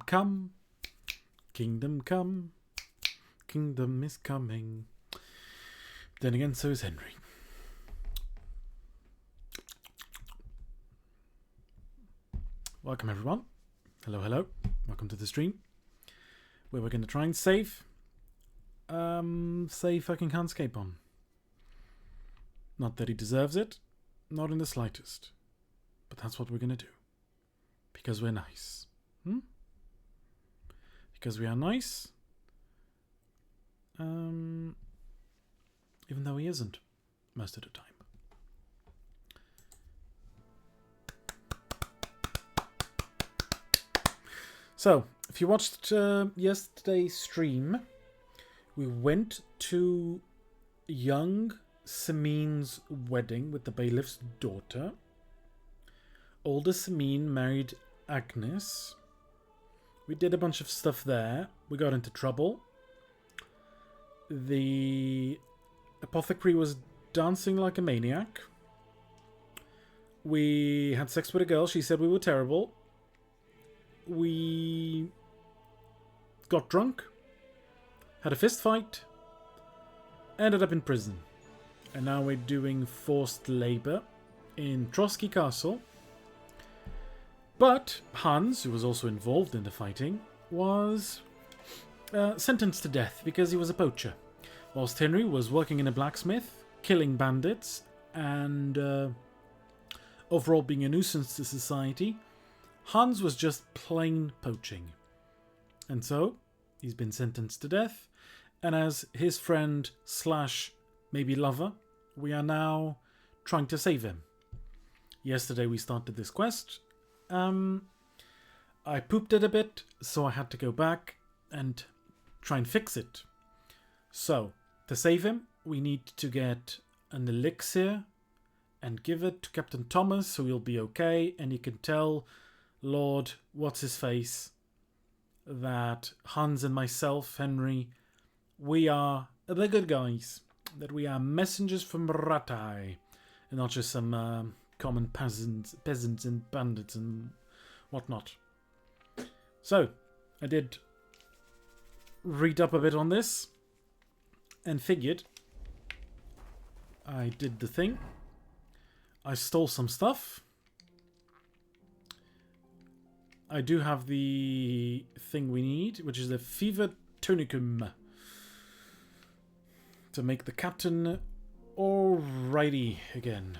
come. Kingdom come. Kingdom is coming. Then again, so is Henry. Welcome everyone. Hello, hello. Welcome to the stream. Where we're going to try and save fucking Hans Capon. Not that he deserves it. Not in the slightest. But that's what we're going to do. Because we're nice. Because we are nice. Even though he isn't. Most of the time. So, if you watched yesterday's stream, we went to young Samin's wedding with the bailiff's daughter. Older Samin married Agnes. We did a bunch of stuff there. We got into trouble. The apothecary was dancing like a maniac. We had sex with a girl. She said we were terrible. We got drunk, had a fist fight, ended up in prison. And now we're doing forced labor in Trotsky Castle. But Hans, who was also involved in the fighting, was sentenced to death because he was a poacher. Whilst Henry was working in a blacksmith, killing bandits, and overall being a nuisance to society, Hans was just plain poaching. And so, he's been sentenced to death, and as his friend slash maybe lover, we are now trying to save him. Yesterday we started this quest. I pooped it a bit, so I had to go back and try and fix it. So, to save him, we need to get an elixir and give it to Captain Thomas, so he'll be okay, and he can tell Lord What's-His-Face that Hans and myself, Henry, we are the good guys. That we are messengers from Ratai, and not just some common peasants and bandits and whatnot. So, I did read up a bit on this, and figured I did the thing. I stole some stuff. I do have the thing we need, which is the Fever Tonicum, to make the captain alrighty again.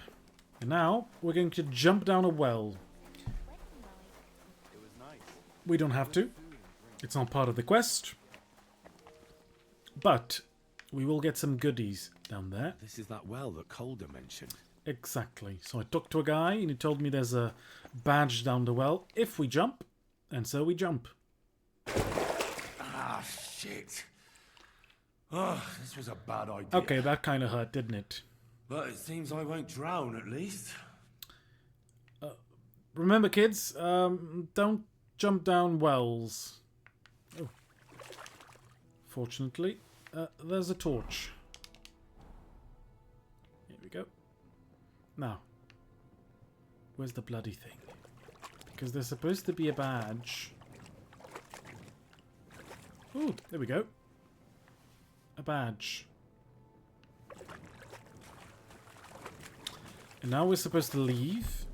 And now we're going to jump down a well. We don't have to. It's not part of the quest. But we will get some goodies down there. This is that well that Calder mentioned. Exactly. So I talked to a guy and he told me there's a badge down the well if we jump. And so we jump. Ah, shit. Oh, this was a bad idea. Okay, that kind of hurt, didn't it? But it seems I won't drown, at least. Remember, kids, don't jump down wells. Oh. Fortunately, there's a torch. Here we go. Now, where's the bloody thing? Because there's supposed to be a badge. Ooh, there we go. A badge. And now we're supposed to leave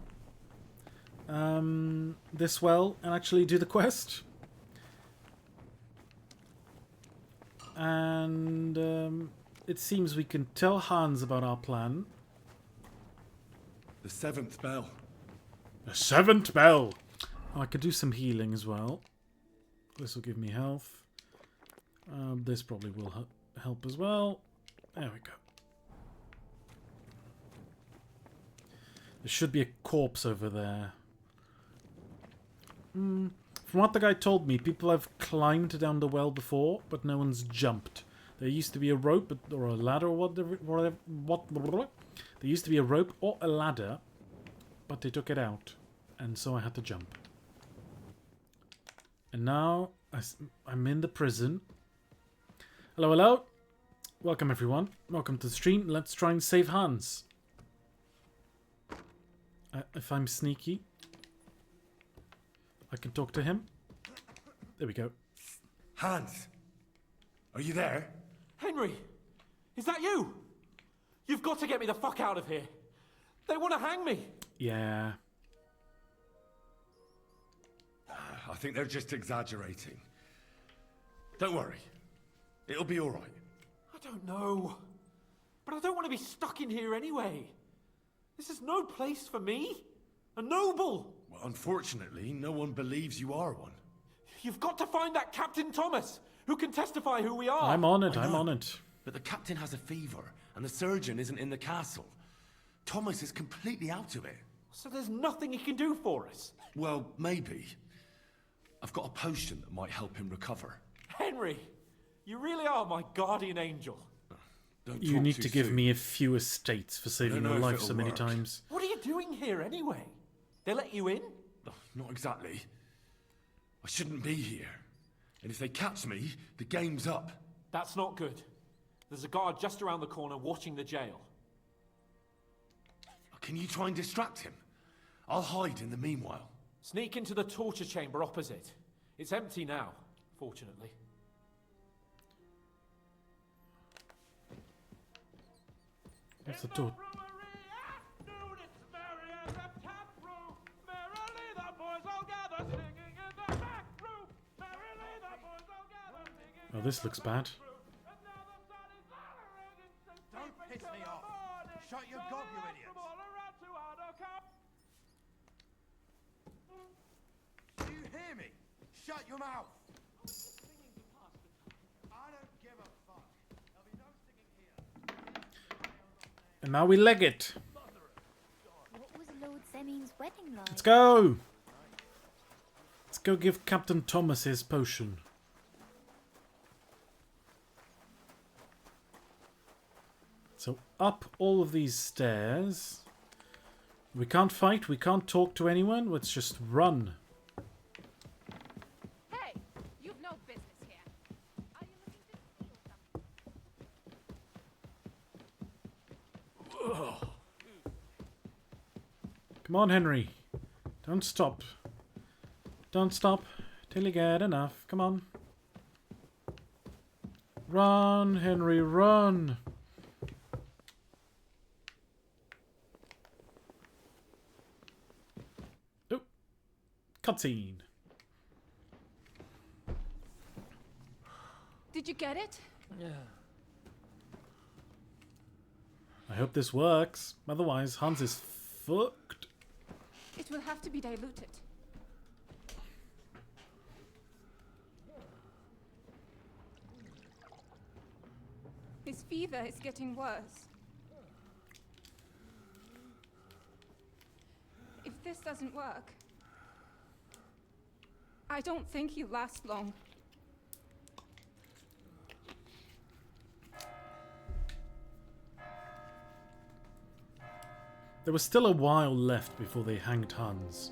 this well and actually do the quest. And it seems we can tell Hans about our plan. The 7th bell. The 7th bell! Oh, I could do some healing as well. This will give me health. This probably will help as well. There we go. There should be a corpse over there. From what the guy told me, people have climbed down the well before, but no one's jumped. There used to be a rope or a ladder or whatever. There used to be a rope or a ladder, but they took it out, and so I had to jump. And now I'm in the prison. Hello, hello. Welcome, everyone. Welcome to the stream. Let's try and save Hans. If I'm sneaky, I can talk to him. There we go. Hans, are you there? Henry, is that you? You've got to get me the fuck out of here. They want to hang me. Yeah. I think they're just exaggerating. Don't worry. It'll be all right. I don't know. But I don't want to be stuck in here anyway. This is no place for me. A noble. Well, unfortunately, no one believes you are one. You've got to find that Captain Thomas, who can testify who we are. I'm on it, I I'm know. on it. But the captain has a fever, and the surgeon isn't in the castle. Thomas is completely out of it. So there's nothing he can do for us. Well, maybe. I've got a potion that might help him recover. Henry, you really are my guardian angel. Don't You talk need too to give soon. me a few estates for saving know your if life it'll so many work. times. What are you doing here anyway? They let you in? Not exactly. I shouldn't be here. And if they catch me, the game's up. That's not good. There's a guard just around the corner watching the jail. Can you try and distract him? I'll hide in the meanwhile. Sneak into the torture chamber opposite. It's empty now, fortunately. What's the door? Oh, this looks bad. Don't piss me off! Shut your gob, you idiots! Do you hear me? Shut your mouth! I don't give a fuck. There'll be no singing here. And now we leg it. What was Lord Semin's wedding like? Let's go. Let's go give Captain Thomas his potion. So up all of these stairs. We can't fight, we can't talk to anyone, let's just run. Hey, you've no business here. Are you looking to steal something? Come on, Henry. Don't stop. Don't stop till you get enough. Come on. Run, Henry, run. Oh. Cutscene. Did you get it? I hope this works. Otherwise, Hans is fucked. It will have to be diluted. His fever is getting worse. If this doesn't work, I don't think he'll last long. There was still a while left before they hanged Hans.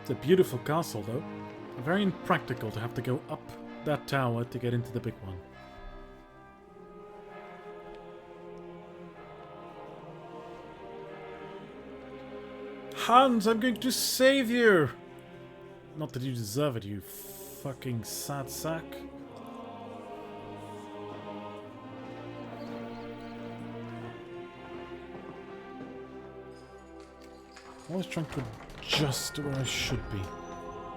It's a beautiful castle, though. Very impractical to have to go up that tower to get into the big one. Hans, I'm going to save you! Not that you deserve it, you fucking sad sack. I was trying to adjust to where I should be.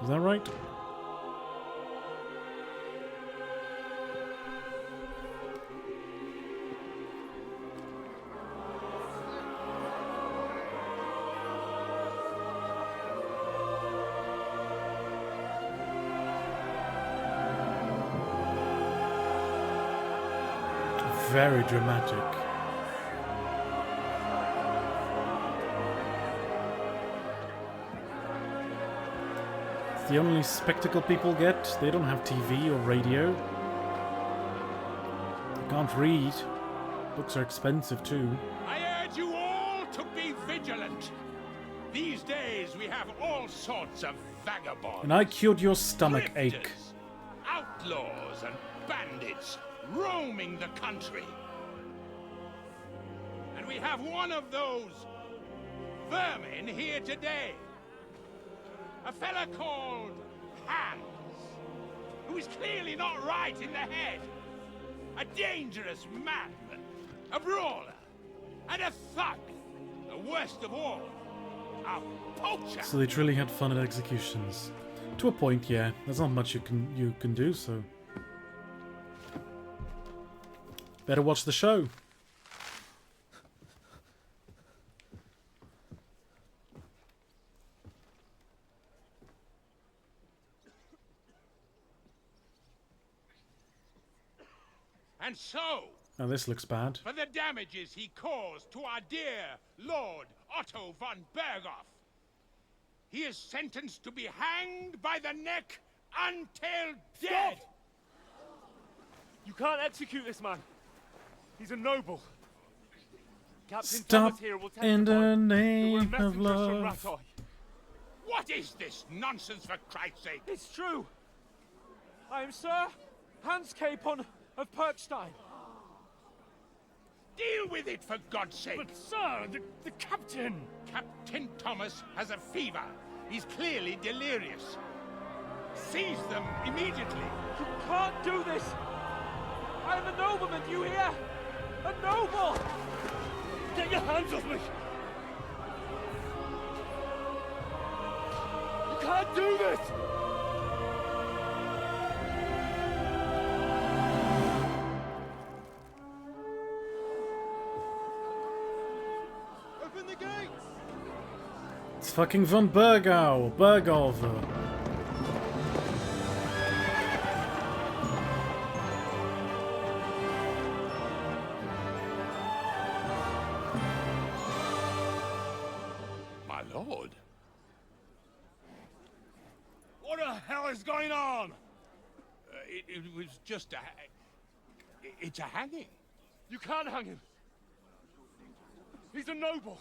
Is that right? Very dramatic. It's the only spectacle people get. They don't have TV or radio. They can't read. Books are expensive too. I urge you all to be vigilant. These days we have all sorts of vagabonds. And I cured your stomach ache. drifters, outlaws and bandits roaming the country. we have one of those vermin here today. A fella called Hans, who is clearly not right in the head. A dangerous man, a brawler, and a thug. The worst of all, a poacher. So they truly had fun at executions. To a point, yeah. There's not much you can do, so better watch the show. And so, Now this looks bad. for the damages he caused to our dear Lord Otto von Berghoff, he is sentenced to be hanged by the neck until dead. You can't execute this man. He's a noble. Captain Stop Thomas here will in testify the that we're name of messengers from love. Ratoi. What is this nonsense, for Christ's sake? It's true. I am Sir Hans Capon of Perkstein. Deal with it, for God's sake. But sir, the captain. Captain Thomas has a fever. He's clearly delirious. Seize them immediately. You can't do this. I am a nobleman, you hear? A noble! Get your hands off me! You can't do this! Open the gates! It's fucking von Berghoff. My lord. What the hell is going on? It was just a... It's a hanging. You can't hang him. He's a noble.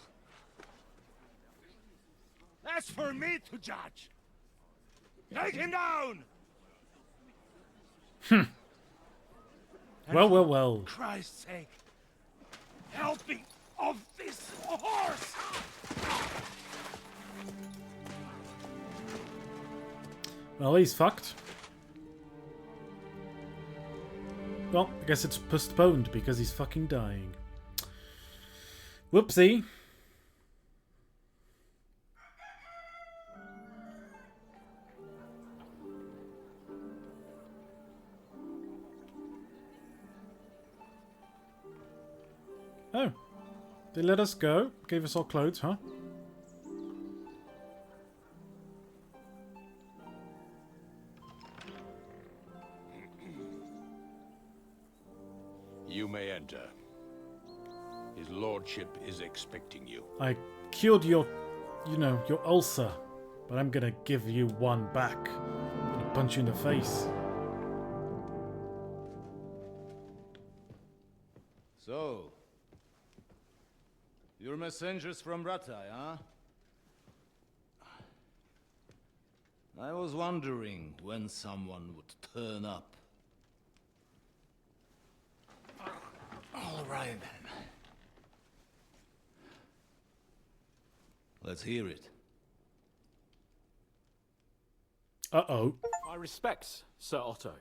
That's for me to judge. Take him down! Well. Christ's sake. Help me off this horse! Well, he's fucked. Well, I guess it's postponed because he's fucking dying. Whoopsie. Oh. They let us go. Gave us all clothes, huh? You may enter. His lordship is expecting you. I cured your, your ulcer. But I'm gonna give you one back. I'm gonna punch you in the face. So, you're messengers from Ratai, huh? I was wondering when someone would turn up. All right, then. Let's hear it. Uh-oh. My respects, Sir Otto.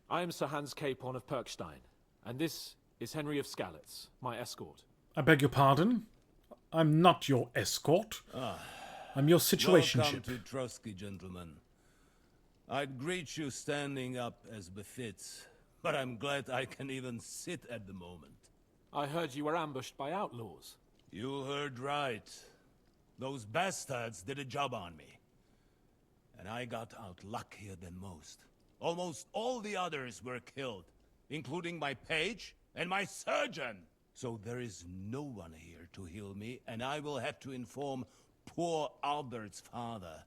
I am Sir Hans Capon of Perkstein, and this is Henry of Skalitz, my escort. I beg your pardon? I'm not your escort. I'm your situationship. Welcome to Trotsky, gentlemen. I'd greet you standing up as befits, but I'm glad I can even sit at the moment. I heard you were ambushed by outlaws. You heard right. Those bastards did a job on me. And I got out luckier than most. Almost all the others were killed, including my page and my surgeon. So there is no one here to heal me, and I will have to inform poor Albert's father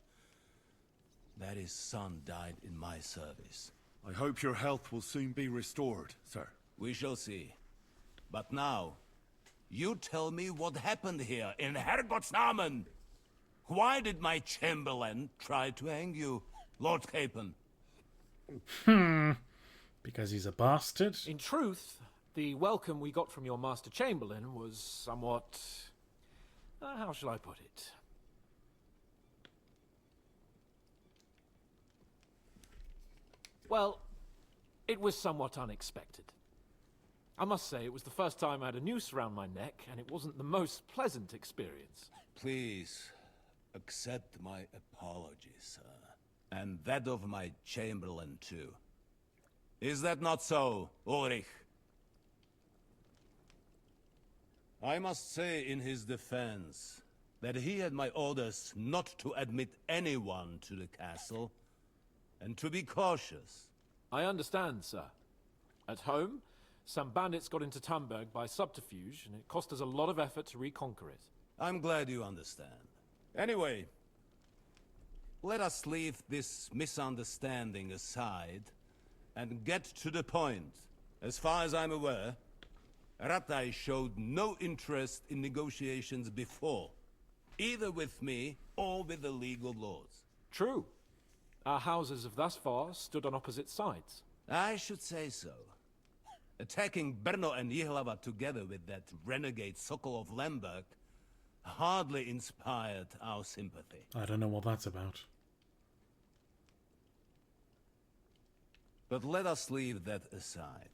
that his son died in my service. I hope your health will soon be restored, sir. We shall see. But now, you tell me what happened here in Herrgottsnamen. Why did my chamberlain try to hang you, Lord Capon? Because he's a bastard. In truth, The welcome we got from your Master Chamberlain was somewhat... how shall I put it? Well, it was somewhat unexpected. I must say, it was the first time I had a noose around my neck, and it wasn't the most pleasant experience. Please, accept my apologies, sir. And that of my Chamberlain, too. Is that not so, Ulrich? I must say in his defense that he had my orders not to admit anyone to the castle, and to be cautious. I understand, sir. At home, some bandits got into Tamberg by subterfuge, and it cost us a lot of effort to reconquer it. I'm glad you understand. Anyway, let us leave this misunderstanding aside and get to the point. As far as I'm aware, Ratai showed no interest in negotiations before, either with me or with the League of Lords. True. Our houses have thus far stood on opposite sides. I should say so. Attacking Brno and Jihlava together with that renegade Sokol of Lemberg hardly inspired our sympathy. I don't know what that's about. But let us leave that aside.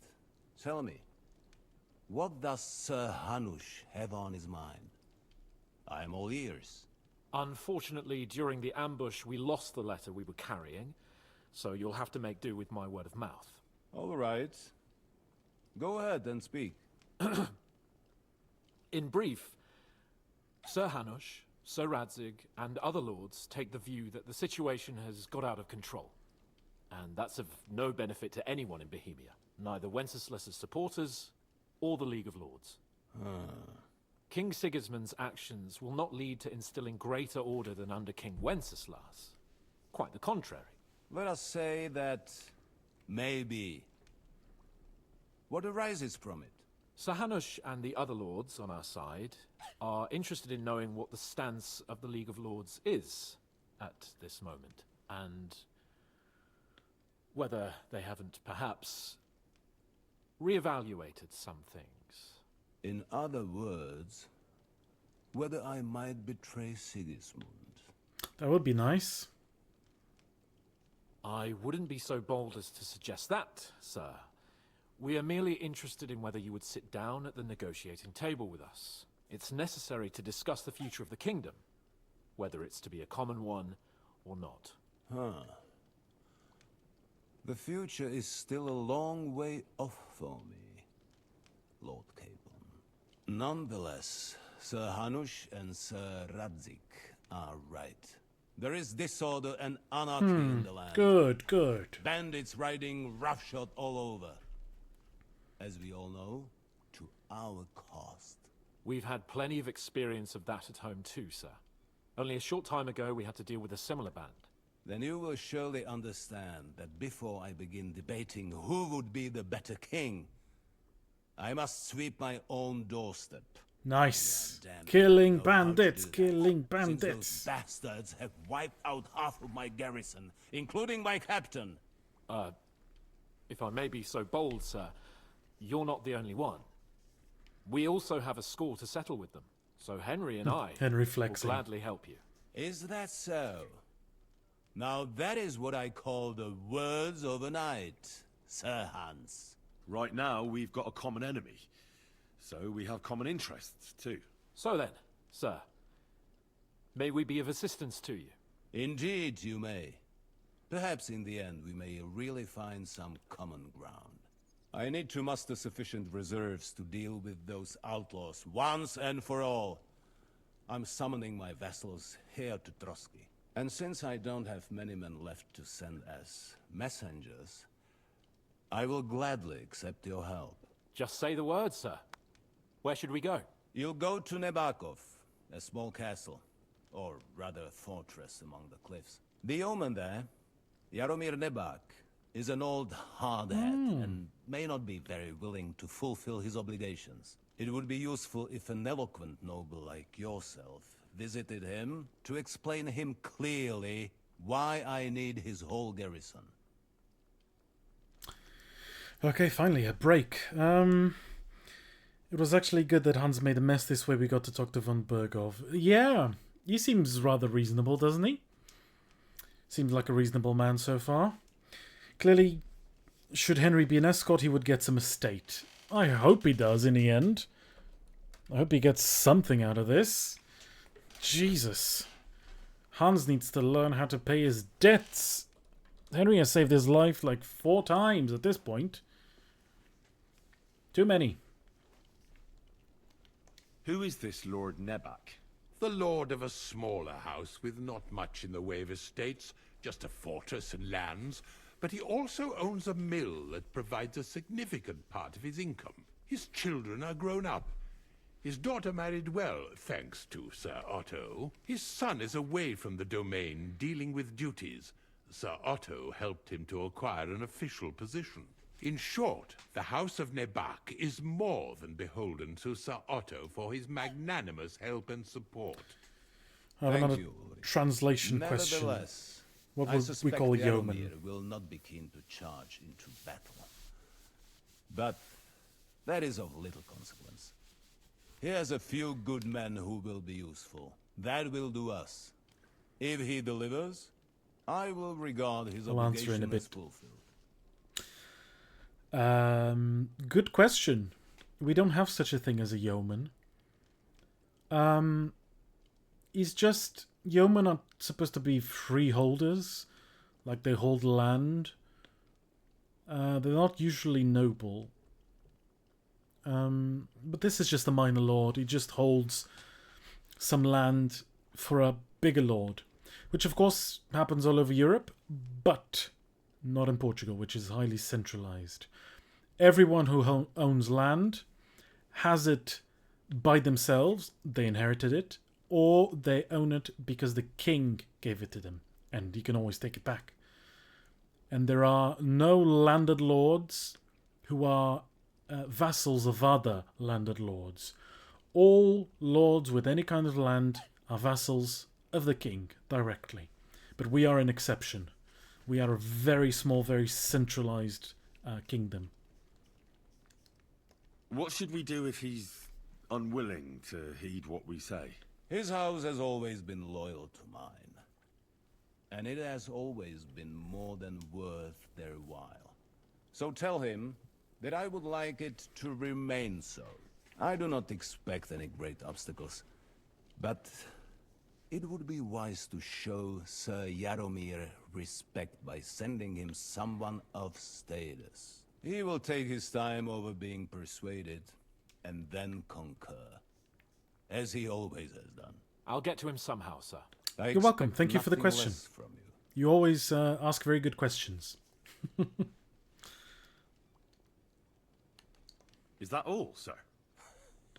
Tell me, what does Sir Hanush have on his mind? I am all ears. Unfortunately, during the ambush, we lost the letter we were carrying, so you'll have to make do with my word of mouth. All right. Go ahead and speak. In brief, Sir Hanush, Sir Radzig, and other lords take the view that the situation has got out of control. And that's of no benefit to anyone in Bohemia, neither Wenceslas's supporters or the League of Lords. King Sigismund's actions will not lead to instilling greater order than under King Wenceslas. Quite the contrary. Let us say that maybe. What arises from it? Sir Hanush and the other lords on our side are interested in knowing what the stance of the League of Lords is at this moment, and whether they haven't perhaps reevaluated some things. In other words, whether I might betray Sigismund. That would be nice. I wouldn't be so bold as to suggest that, sir. We are merely interested in whether you would sit down at the negotiating table with us. It's necessary to discuss the future of the kingdom, whether it's to be a common one or not. The future is still a long way off for me, Lord Capon. Nonetheless, Sir Hanush and Sir Radzig are right. There is disorder and anarchy in the land. Good. Bandits riding roughshod all over. As we all know, to our cost. We've had plenty of experience of that at home too, sir. Only a short time ago we had to deal with a similar band. Then you will surely understand that before I begin debating who would be the better king, I must sweep my own doorstep. Nice. Damn it, Killing I know how to bandits, do that. killing Since those bandits. bastards have wiped out half of my garrison, including my captain. If I may be so bold, sir, you're not the only one. We also have a score to settle with them, so Henry and I Henry will flexing. gladly help you. Is that so? Now that is what I call the words of a knight, Sir Hans. Right now, we've got a common enemy. So we have common interests, too. So then, sir, may we be of assistance to you? Indeed, you may. Perhaps in the end we may really find some common ground. I need to muster sufficient reserves to deal with those outlaws once and for all. I'm summoning my vassals here to Trotsky. And since I don't have many men left to send as messengers, I will gladly accept your help. Just say the word, sir. Where should we go? You'll go to Nebakov, a small castle, or rather a fortress among the cliffs. The yeoman there, Jaromir Nebak, is an old hardhead and may not be very willing to fulfill his obligations. It would be useful if an eloquent noble like yourself visited him to explain him clearly why I need his whole garrison. Okay, finally, a break. It was actually good that Hans made a mess this way we got to talk to von Berghoff. Yeah, he seems rather reasonable, doesn't he? Seems like a reasonable man so far. Clearly, should Henry be an escort, he would get some estate. I hope he does in the end. I hope he gets something out of this. Jesus. Hans needs to learn how to pay his debts. Henry has saved his life like 4 times at this point. Too many. Who is this Lord Nebak? The lord of a smaller house with not much in the way of estates, just a fortress and lands, but he also owns a mill that provides a significant part of his income. His children are grown up. His daughter married well, thanks to Sir Otto. His son is away from the domain, dealing with duties. Sir Otto helped him to acquire an official position. In short, the House of Nebak is more than beholden to Sir Otto for his magnanimous help and support. I have another translation question. What would we call a yeoman? Jaromir will not be keen to charge into battle. But that is of little consequence. He has a few good men who will be useful. That will do us. If he delivers, I will regard his obligation as fulfilled. Good question. We don't have such a thing as a yeoman. He's just... Yeomen are supposed to be freeholders. Like they hold land. They're not usually noble. But this is just a minor lord. He just holds some land for a bigger lord. Which of course happens all over Europe. But not in Portugal, which is highly centralized. Everyone who owns land has it by themselves. They inherited it. Or they own it because the king gave it to them. And you can always take it back. And there are no landed lords who are vassals of other landed lords. All lords with any kind of land are vassals of the king directly. But we are an exception. We are a very small, very centralized kingdom. What should we do if he's unwilling to heed what we say? His house has always been loyal to mine. And it has always been more than worth their while. So tell him that I would like it to remain so. I do not expect any great obstacles. But it would be wise to show Sir Jaromir respect by sending him someone of status. He will take his time over being persuaded, and then concur. As he always has done. I'll get to him somehow, sir. You're welcome. Thank you for the question. You always ask very good questions. Is that all, sir?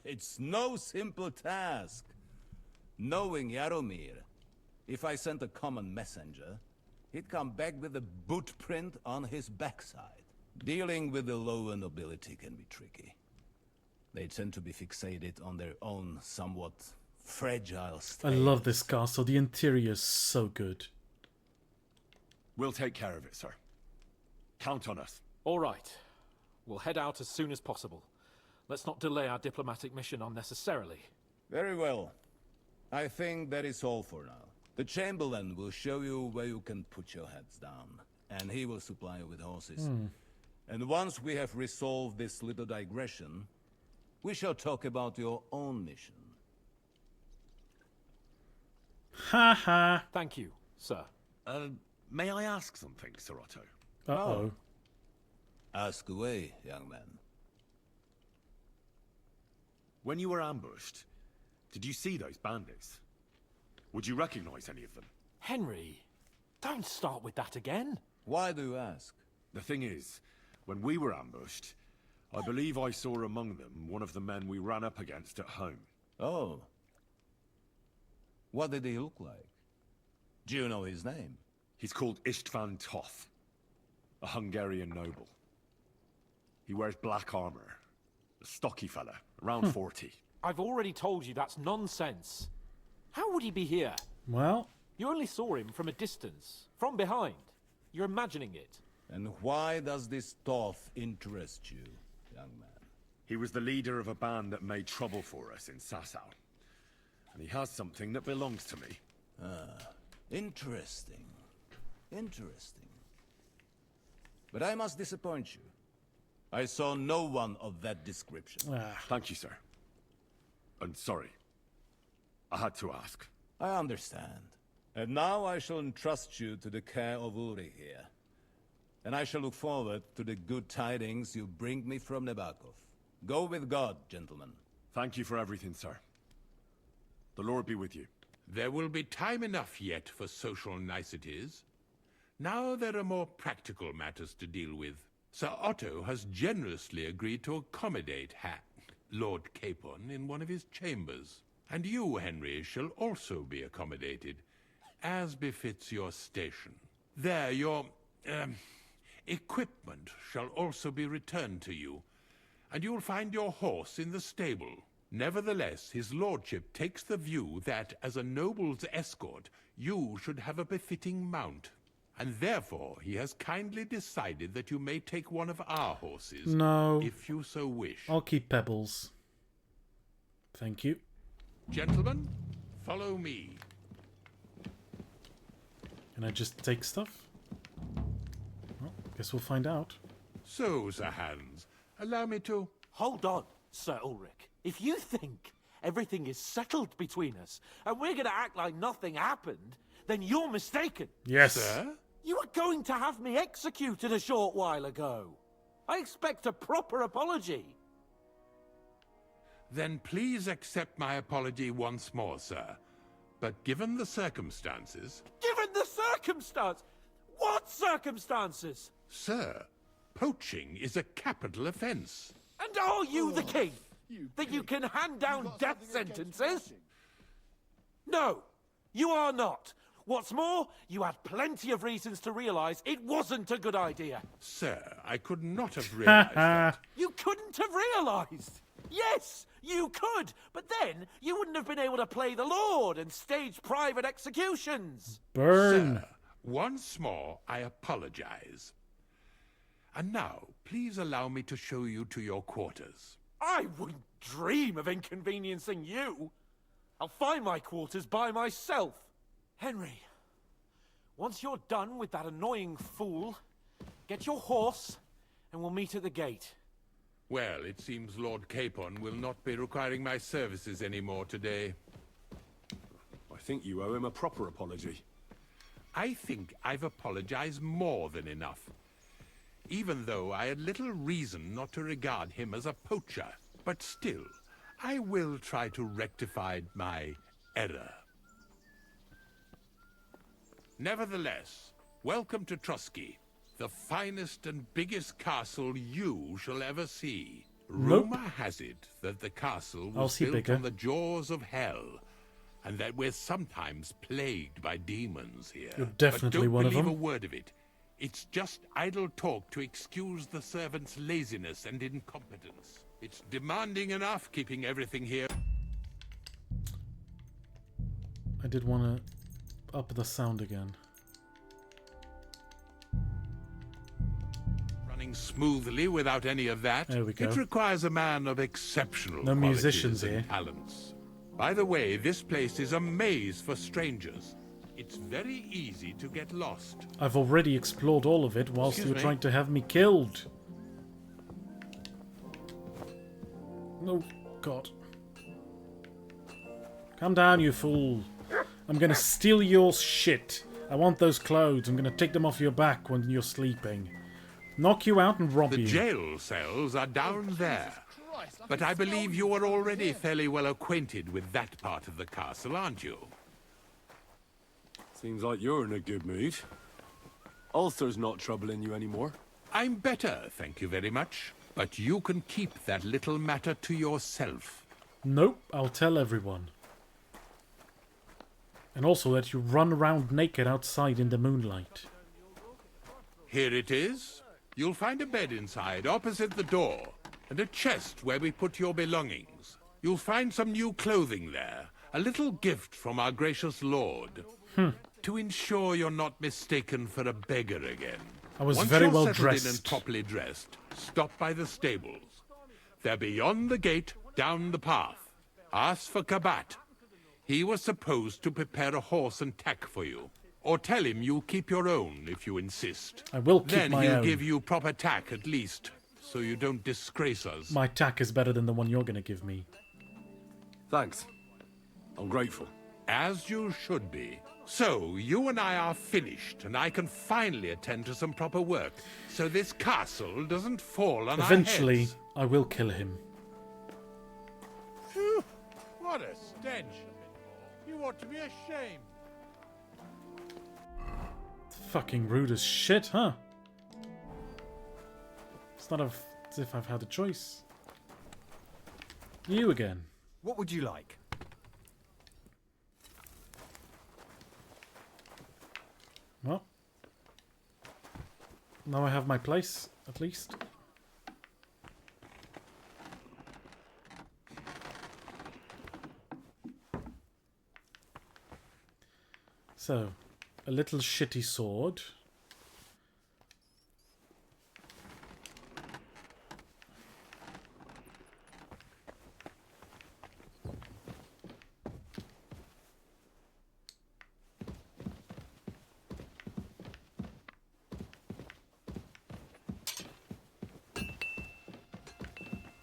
It's no simple task. Knowing Jaromir, if I sent a common messenger, he'd come back with a boot print on his backside. Dealing with the lower nobility can be tricky. They tend to be fixated on their own somewhat fragile state. I love this castle. The interior is so good. We'll take care of it, sir. Count on us. All right. We'll head out as soon as possible. Let's not delay our diplomatic mission unnecessarily. Very well. I think that is all for now. The Chamberlain will show you where you can put your heads down, and he will supply you with horses. And once we have resolved this little digression, we shall talk about your own mission. Ha ha. Thank you, sir. May I ask something, Sir Otto? Uh-oh. Ask away, young man. When you were ambushed, did you see those bandits? Would you recognize any of them? Henry, don't start with that again. Why do you ask? The thing is, when we were ambushed, I believe I saw among them one of the men we ran up against at home. Oh. What did he look like? Do you know his name? He's called Istvan Toth, a Hungarian noble. He wears black armor. A stocky fella, around 40. I've already told you that's nonsense. How would he be here? Well... You only saw him from a distance, from behind. You're imagining it. And why does this Toth interest you, young man? He was the leader of a band that made trouble for us in Sasau. And he has something that belongs to me. Interesting. Interesting. But I must disappoint you. I saw no one of that description. Thank you, sir. And sorry. I had to ask. I understand. And now I shall entrust you to the care of Uri here. And I shall look forward to the good tidings you bring me from Nebakov. Go with God, gentlemen. Thank you for everything, sir. The Lord be with you. There will be time enough yet for social niceties. Now there are more practical matters to deal with. Sir Otto has generously agreed to accommodate Lord Capon in one of his chambers. And you, Henry, shall also be accommodated, as befits your station. There, your equipment shall also be returned to you, and you'll find your horse in the stable. Nevertheless, his lordship takes the view that, as a noble's escort, you should have a befitting mount. And therefore, he has kindly decided that you may take one of our horses. No. If you so wish. I'll keep Pebbles. Thank you. Gentlemen, follow me. Can I just take stuff? Well, guess we'll find out. So, Sir Hans, allow me to... Hold on, Sir Ulrich. If you think everything is settled between us, and we're going to act like nothing happened, then you're mistaken. Yes. Sir? You were going to have me executed a short while ago. I expect a proper apology. Then please accept my apology once more, sir. But given the circumstances... Given the circumstance? What circumstances? Sir, poaching is a capital offence. And are you the king? That you can hand down death sentences? No, you are not. What's more, you had plenty of reasons to realise it wasn't a good idea. Sir, I could not have realised that. You couldn't have realised? Yes, you could, but then you wouldn't have been able to play the Lord and stage private executions. Burn. Sir, once more, I apologise. And now, please allow me to show you to your quarters. I wouldn't dream of inconveniencing you. I'll find my quarters by myself. Henry, once you're done with that annoying fool, get your horse and we'll meet at the gate. Well, it seems Lord Capon will not be requiring my services anymore today. I think you owe him a proper apology. I think I've apologized more than enough. Even though I had little reason not to regard him as a poacher. But still, I will try to rectify my error. Nevertheless, welcome to Trotsky, the finest and biggest castle you shall ever see. Nope. Rumor has it that the castle I'll was see built bigger. on the jaws of hell, and that we're sometimes plagued by demons here. You're definitely but one don't of believe them. a word of it. It's just idle talk to excuse the servants' laziness and incompetence. It's demanding enough keeping everything here. I did want to up the sound again. Running smoothly without any of that. There we go. It requires a man of exceptional No qualities musicians and here. talents. By the way, this place is a maze for strangers. It's very easy to get lost. I've already explored all of it whilst Excuse you were me? trying to have me killed. No, God. Calm down, you fool. I'm gonna steal your shit. I want those clothes. I'm gonna take them off your back when you're sleeping. Knock you out and rob The you. jail cells are down there. But I believe you are already fairly well acquainted with that part of the castle, aren't you? Seems like you're in a good mood. Ulster's not troubling you anymore. I'm better, thank you very much. But you can keep that little matter to yourself. Nope, I'll tell everyone. And also that you run around naked outside in the moonlight. Here it is. You'll find a bed inside, opposite the door, and a chest where we put your belongings. You'll find some new clothing there, a little gift from our gracious lord. To ensure you're not mistaken for a beggar again. I was Once very you're well settled in and dressed. properly dressed, stop by the stables. They're beyond the gate, down the path. Ask for Kabat. He was supposed to prepare a horse and tack for you. Or tell him you keep your own, if you insist. I will keep then my he'll own. give you proper tack, at least, so you don't disgrace us. My tack is better than the one you're going to give me. Thanks. I'm grateful. As you should be. So, you and I are finished, and I can finally attend to some proper work, so this castle doesn't fall on Eventually, our heads. I will kill him. Phew! What a stench! You ought to be ashamed. Fucking rude as shit, huh? It's not as if I've had a choice. You again. What would you like? Well, now I have my place, at least. So, a little shitty sword.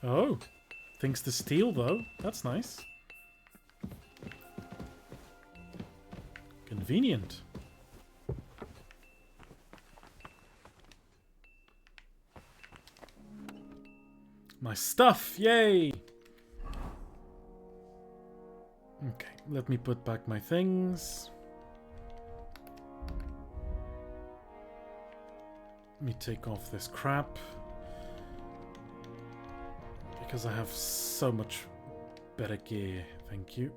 Oh, things to steal though. That's nice. Convenient. My stuff, yay! Okay, let me put back my things. Let me take off this crap. Because I have so much better gear, thank you.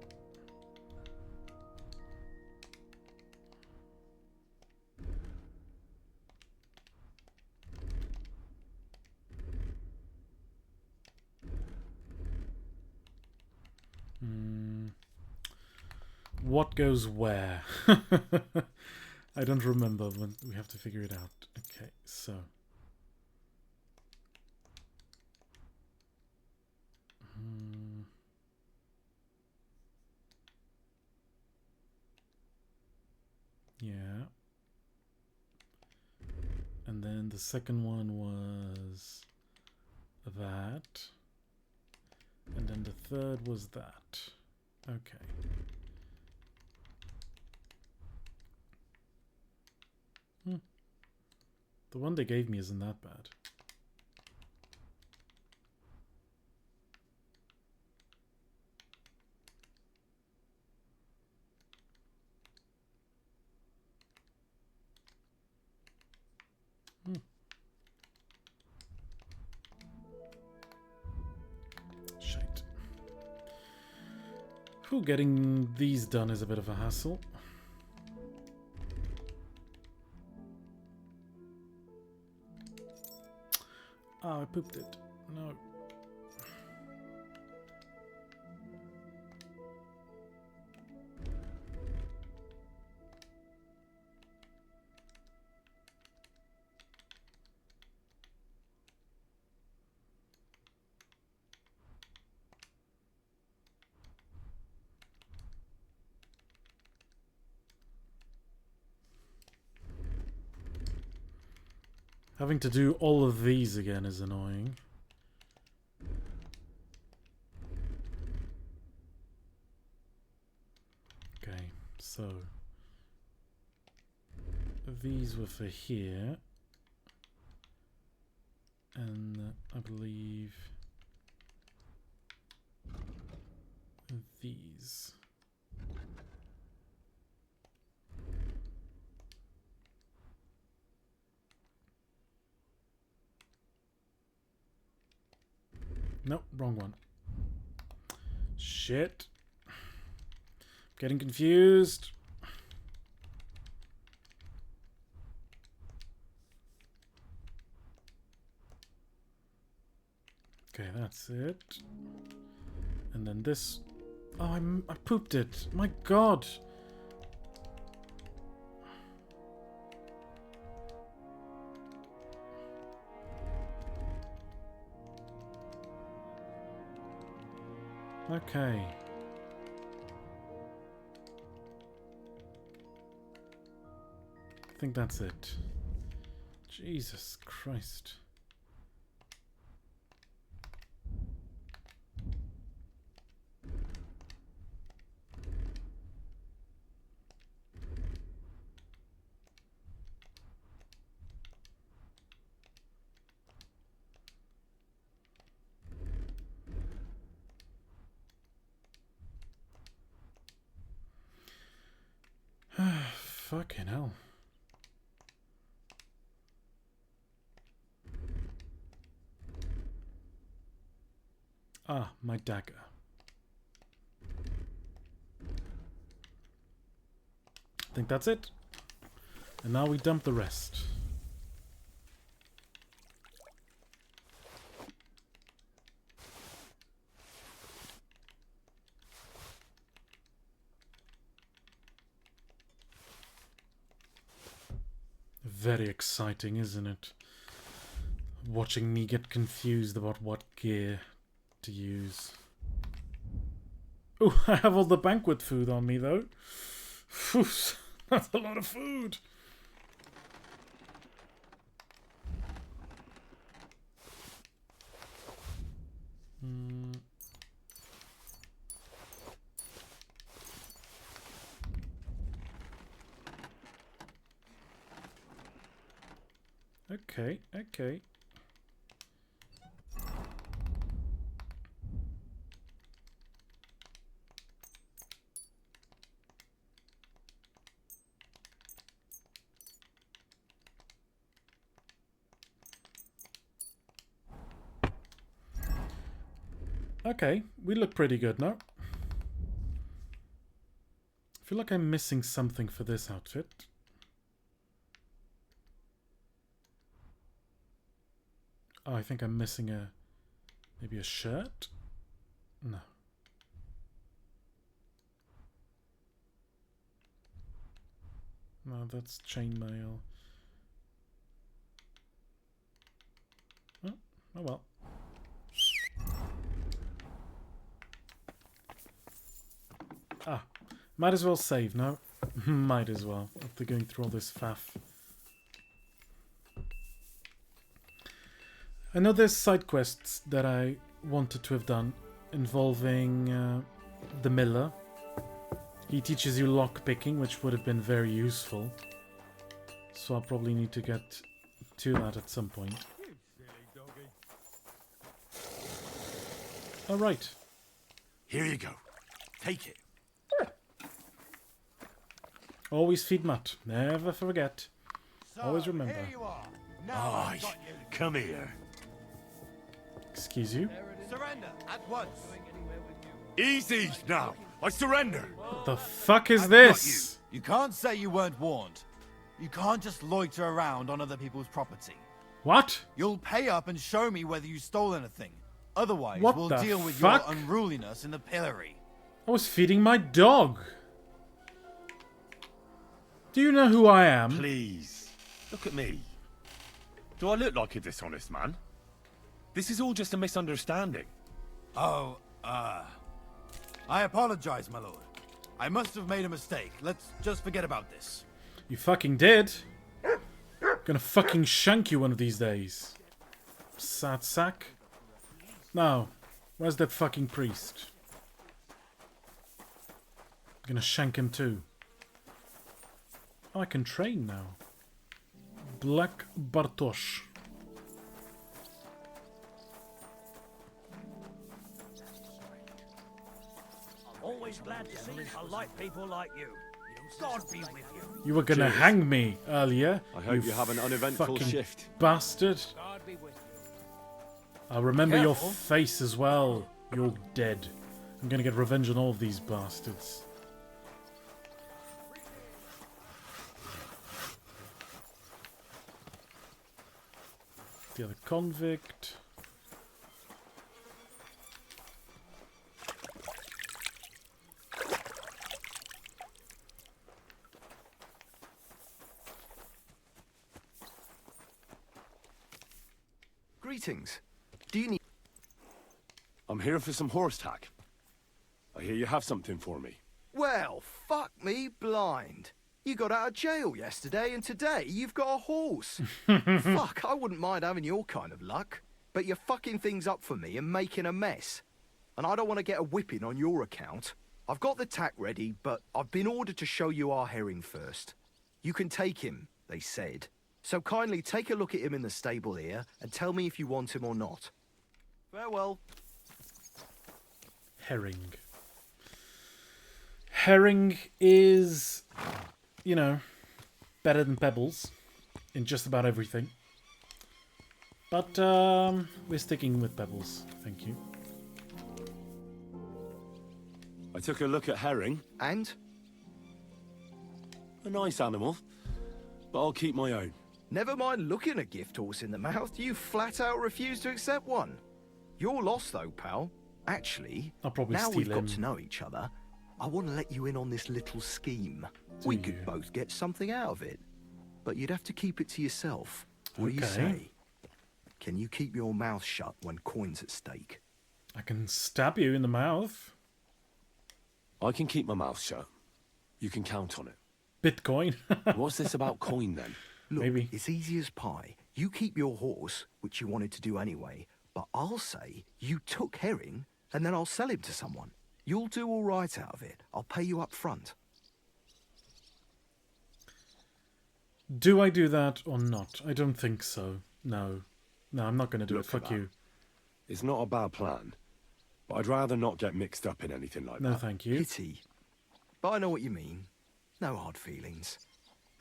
What goes where? I don't remember, but we have to figure it out. Okay, so. Yeah. And then the second one was that. And then the third was that. Okay. The one they gave me isn't that bad. Shite. Whew, getting these done is a bit of a hassle. Oh, I pooped it. No. Having to do all of these again is annoying. Okay, so these were for here, and I believe these. Nope, wrong one. Shit. Getting confused. Okay, that's it. And then this. Oh, I pooped it. My God. Okay. I think that's it. Jesus Christ. Fucking hell. Ah, my dagger. I think that's it. And now we dump the rest. Very exciting, isn't it? Watching me get confused about what gear to use. Oh, I have all the banquet food on me, though. Phew, that's a lot of food. Okay, okay. Okay, we look pretty good now. I feel like I'm missing something for this outfit. Oh, I think I'm missing maybe a shirt? No. No, that's chainmail. Oh well. Ah, might as well save now. Might as well, after going through all this faff. I know there's side quests that I wanted to have done involving the miller. He teaches you lock picking, which would have been very useful. So I'll probably need to get to that at some point. All right. Here you go. Take it. Always feed Matt. Never forget. So, Always remember. Here you are. Now Aye, I've got you. come here. Excuse you? Surrender at once. Easy now. I surrender. What the fuck is I've this? got you can't say you weren't warned. You can't just loiter around on other people's property. What? You'll pay up and show me whether you stole anything. Otherwise, What we'll the deal with fuck? your unruliness in the pillory. I was feeding my dog. Do you know who I am? Please, look at me. Do I look like a dishonest man? This is all just a misunderstanding. Oh, I apologize, my lord. I must have made a mistake. Let's just forget about this. You fucking did. Gonna fucking shank you one of these days. Sad sack. Now, where's that fucking priest? Gonna shank him too. Oh, I can train now. Black Bartosz. Always glad to see polite people like you. God be with you. You were gonna hang me earlier. I hope you have an uneventful fucking shift. Bastard. God be with you. I'll remember your Careful. face as well. You're dead. I'm gonna get revenge on all of these bastards. The other convict. Greetings. Do you need... I'm here for some horse tack. I hear you have something for me. Well, fuck me blind. You got out of jail yesterday, and today you've got a horse. Fuck, I wouldn't mind having your kind of luck. But you're fucking things up for me and making a mess. And I don't want to get a whipping on your account. I've got the tack ready, but I've been ordered to show you our herring first. You can take him, they said. So kindly take a look at him in the stable here and tell me if you want him or not. Farewell. Herring. Herring is, you know, better than pebbles in just about everything. But we're sticking with pebbles, thank you. I took a look at herring. And? A nice animal, but I'll keep my own. Never mind looking a gift horse in the mouth, you flat out refuse to accept one. You're lost though, pal. Actually, I'll probably now steal we've him. got to know each other, I want to let you in on this little scheme. We could both get something out of it. But you'd have to keep it to yourself. What do you say? Can you keep your mouth shut when coin's at stake? I can stab you in the mouth. I can keep my mouth shut. You can count on it. Bitcoin. What's this about coin then? Look, Maybe. it's easy as pie. You keep your horse, which you wanted to do anyway, but I'll say you took herring, and then I'll sell him to someone. You'll do all right out of it. I'll pay you up front. Do I do that or not? I don't think so. No. No, I'm not going to do it. Fuck Look, you. It's not a bad plan, but I'd rather not get mixed up in anything like No, that. thank you. Pity. But I know what you mean. No hard feelings.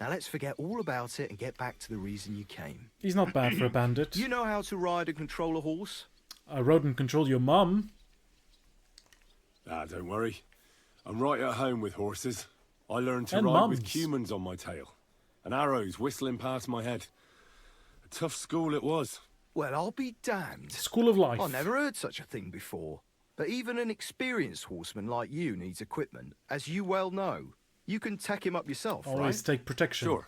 Now let's forget all about it and get back to the reason you came. He's not bad for a bandit. You know how to ride and control a horse? I rode and controlled your mum. Ah, don't worry. I'm right at home with horses. I learned to And ride with mums. cumins on my tail, and arrows whistling past my head. A tough school it was. Well, I'll be damned. School of life. I never heard such a thing before. But even an experienced horseman like you needs equipment, as you well know. You can tack him up yourself, Always right? take protection. Sure.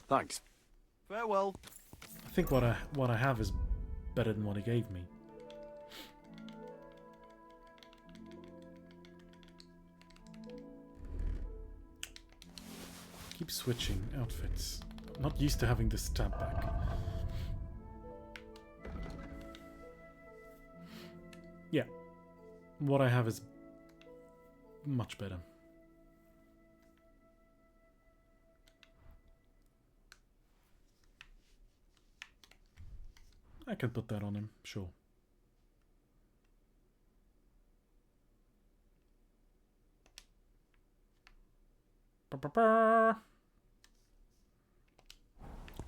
Thanks. Farewell. I think what I have is better than what he gave me. Keep switching outfits. I'm not used to having this stab back. Yeah. What I have is much better. I can put that on him, sure.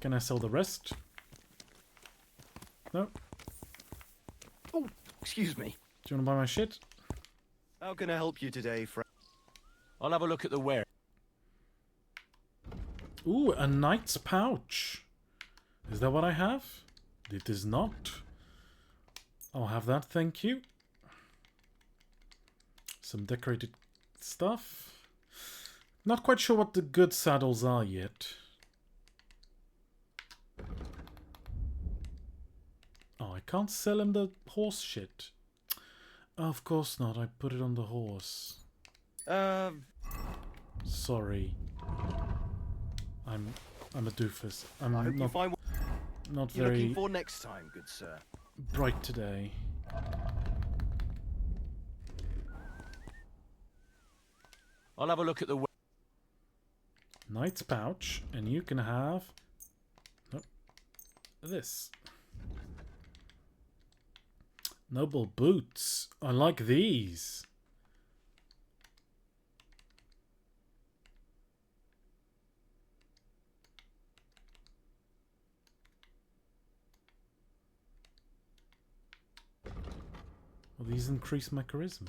Can I sell the rest? No. Oh, excuse me. Do you want to buy my shit? How can I help you today, friend? I'll have a look at the ware. Ooh, a knight's pouch. Is that what I have? It is not. I'll have that, thank you. Some decorated stuff. Not quite sure what the good saddles are yet. Oh, I can't sell him the horse shit. Of course not, I put it on the horse. Sorry. I'm a doofus. I'm I hope you find what not you're very looking for next time, good sir. bright today. I'll have a look at the ware. Knight's pouch, and you can have this. Noble boots. I like these. Well, these increase my charisma.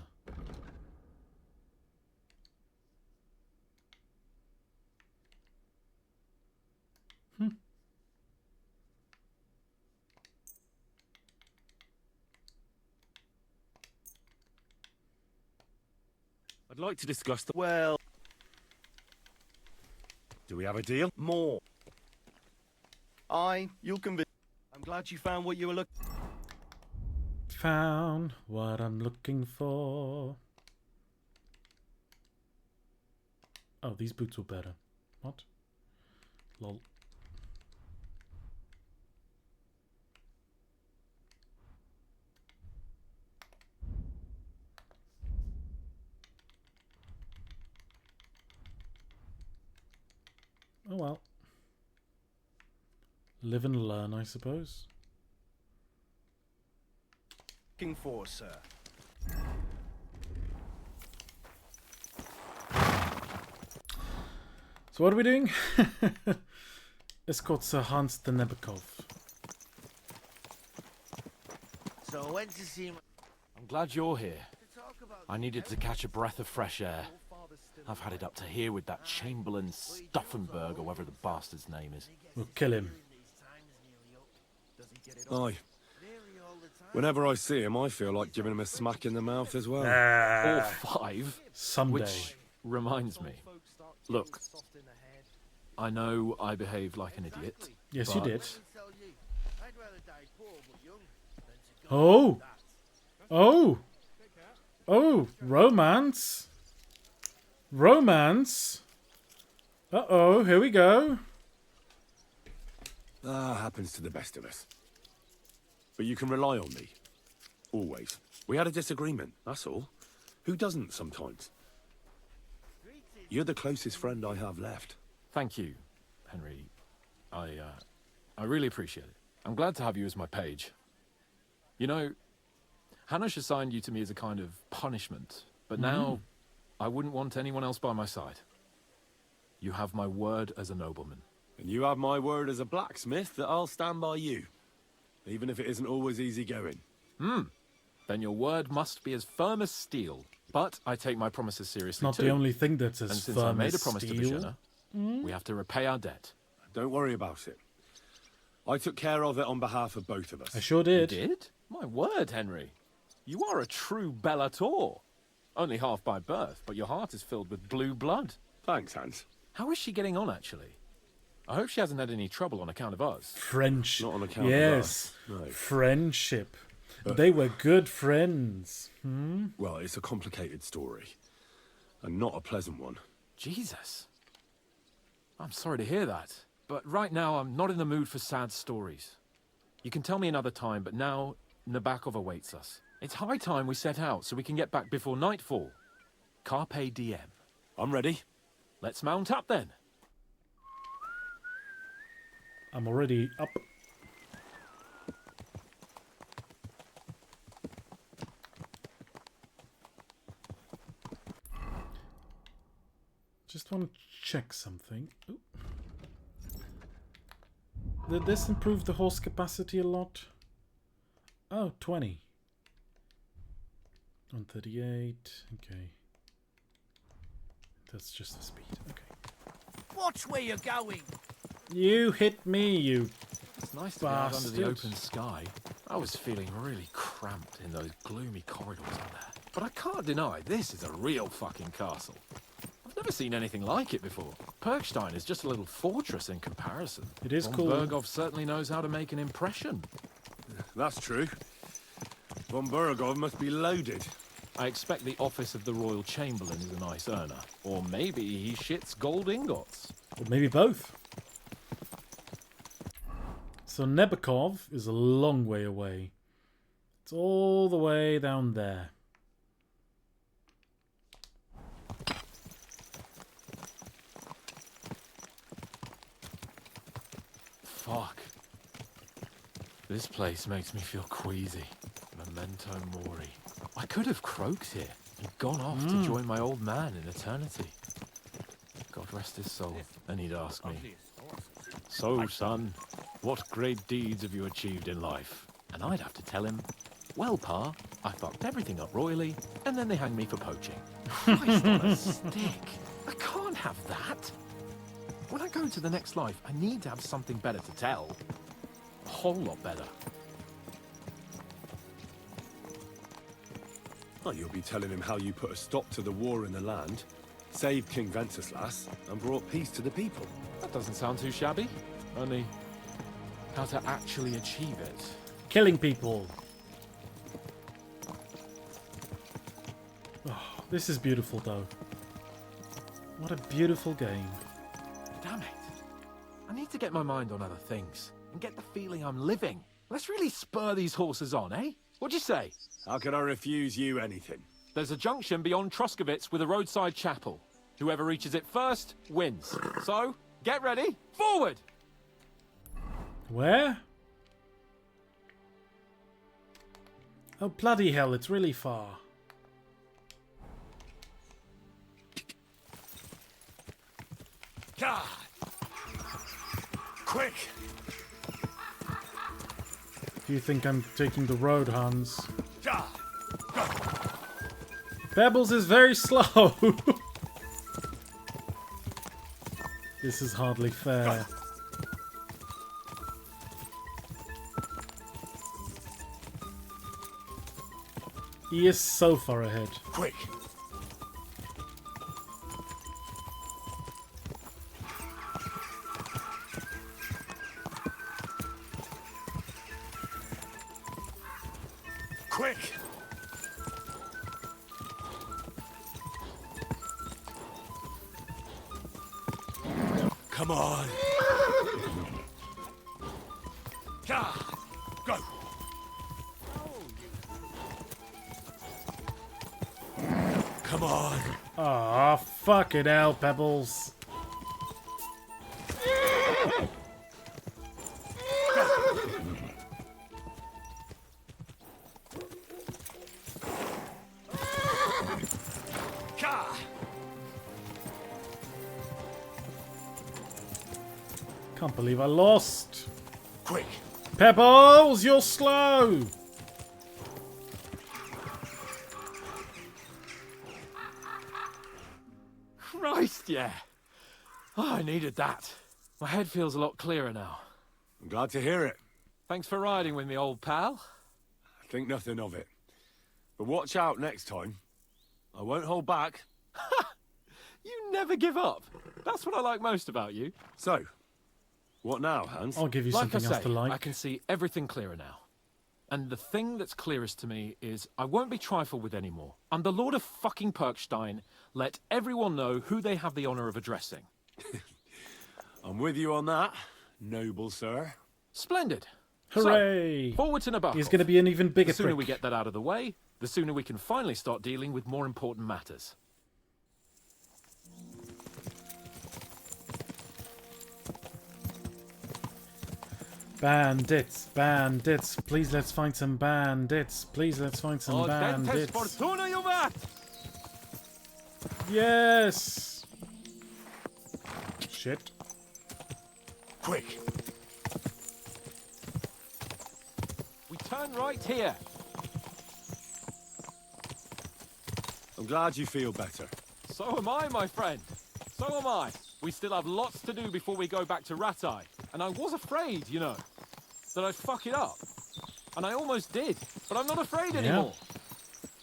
I'd like to discuss the... Well, Do we have a deal? more. You'll convince. I'm glad you found what you were looking. Found what I'm looking for. Oh, these boots were better. What? Lol. Oh well. Live and learn, I suppose. Looking for, sir. So what are we doing? Escort Sir Hans the Nebekov. So I went to see I'm glad you're here. I needed to catch a breath of fresh air. I've had it up to here with that Chamberlain Stauffenberg, or whatever the bastard's name is. We'll kill him. Aye. Whenever I see him, I feel like giving him a smack in the mouth as well. Or 5. Someday. Which reminds me. Look, I know I behaved like an idiot. Yes, you did. I'd rather die poor but young than to go Oh! Oh! Oh! Romance! Romance! Uh-oh, here we go. Happens to the best of us. But you can rely on me. Always. We had a disagreement, that's all. Who doesn't sometimes? You're the closest friend I have left. Thank you, Henry. I really appreciate it. I'm glad to have you as my page. You know, Hanush assigned you to me as a kind of punishment, but now I wouldn't want anyone else by my side. You have my word as a nobleman. And you have my word as a blacksmith that I'll stand by you. Even if it isn't always easy going. Then your word must be as firm as steel. But I take my promises seriously Not too. the only thing that's as And since firm I made as a promise to steel. Vishena, we have to repay our debt. Don't worry about it. I took care of it on behalf of both of us. I sure did. You did? My word, Henry. You are a true Bellator. Only half by birth, but your heart is filled with blue blood. Thanks, Hans. How is she getting on, actually? I hope she hasn't had any trouble on account of us. French. Not on account of yes. us. No. Friendship. They were good friends. Well, it's a complicated story. And not a pleasant one. Jesus. I'm sorry to hear that. But right now, I'm not in the mood for sad stories. You can tell me another time, but now Nabokov awaits us. It's high time we set out so we can get back before nightfall. Carpe diem. I'm ready. Let's mount up then. I'm already up. Just want to check something. Ooh. Did this improve the horse capacity a lot? Oh, 20. 138. Okay. That's just the speed. Okay. Watch where you're going. You hit me, you It's nice to be out under the bastard. open sky. I was feeling really cramped in those gloomy corridors out there. But I can't deny, this is a real fucking castle. I've never seen anything like it before. Perkstein is just a little fortress in comparison. It is Von cool. Berghoff certainly knows how to make an impression. That's true. Von Berghoff must be loaded. I expect the office of the Royal Chamberlain is a nice earner. Or maybe he shits gold ingots. Or maybe both. So Nebokov is a long way away. It's all the way down there. Fuck. This place makes me feel queasy. Memento mori. I could have croaked here and gone off to join my old man in eternity. God rest his soul. And he'd ask me, "So, son, what great deeds have you achieved in life?" And I'd have to tell him, "Well, Pa, I fucked everything up royally, and then they hanged me for poaching." Christ on a stick. I can't have that. When I go to the next life, I need to have something better to tell. A whole lot better. Oh, you'll be telling him how you put a stop to the war in the land, saved King Venceslas, and brought peace to the people. That doesn't sound too shabby. Only how to actually achieve it. Killing people. Oh, this is beautiful though. What a beautiful game. Damn it. I need to get my mind on other things and get the feeling I'm living. Let's really spur these horses on, eh? What'd you say? How can I refuse you anything? There's a junction beyond Troskovitz with a roadside chapel. Whoever reaches it first wins. So, get ready. Forward! Where? Oh, bloody hell, it's really far. God! Quick! Do you think I'm taking the road, Hans? God! Go! Pebbles is very slow. This is hardly fair. He is so far ahead. Quick! Quick! Come on! God! Go! Come on! Aw, fuck it hell, Pebbles. God! Can't believe I lost. Quick! Pebbles, you're slow. Christ, yeah. Oh, I needed that. My head feels a lot clearer now. I'm glad to hear it. Thanks for riding with me, old pal. Think nothing of it. But watch out next time. I won't hold back. You never give up. That's what I like most about you. So, what now, Hans? I'll give you Like something I else say, to like. I can see everything clearer now. And the thing that's clearest to me is I won't be trifled with anymore. I'm the Lord of fucking Perkstein. Let everyone know who they have the honor of addressing. I'm with you on that, noble sir. Splendid. Hooray! So, forward to Nabokov. He's going to be an even bigger The sooner prick. we get that out of the way, the sooner we can finally start dealing with more important matters. Bandits, bandits. Please let's find some bandits. Please let's find some bandits. Fortuna Juvat! Yes! Shit. Quick! We turn right here. I'm glad you feel better. So am I, my friend. So am I. We still have lots to do before we go back to Ratai. And I was afraid, you know, that I'd fuck it up. And I almost did. But I'm not afraid anymore.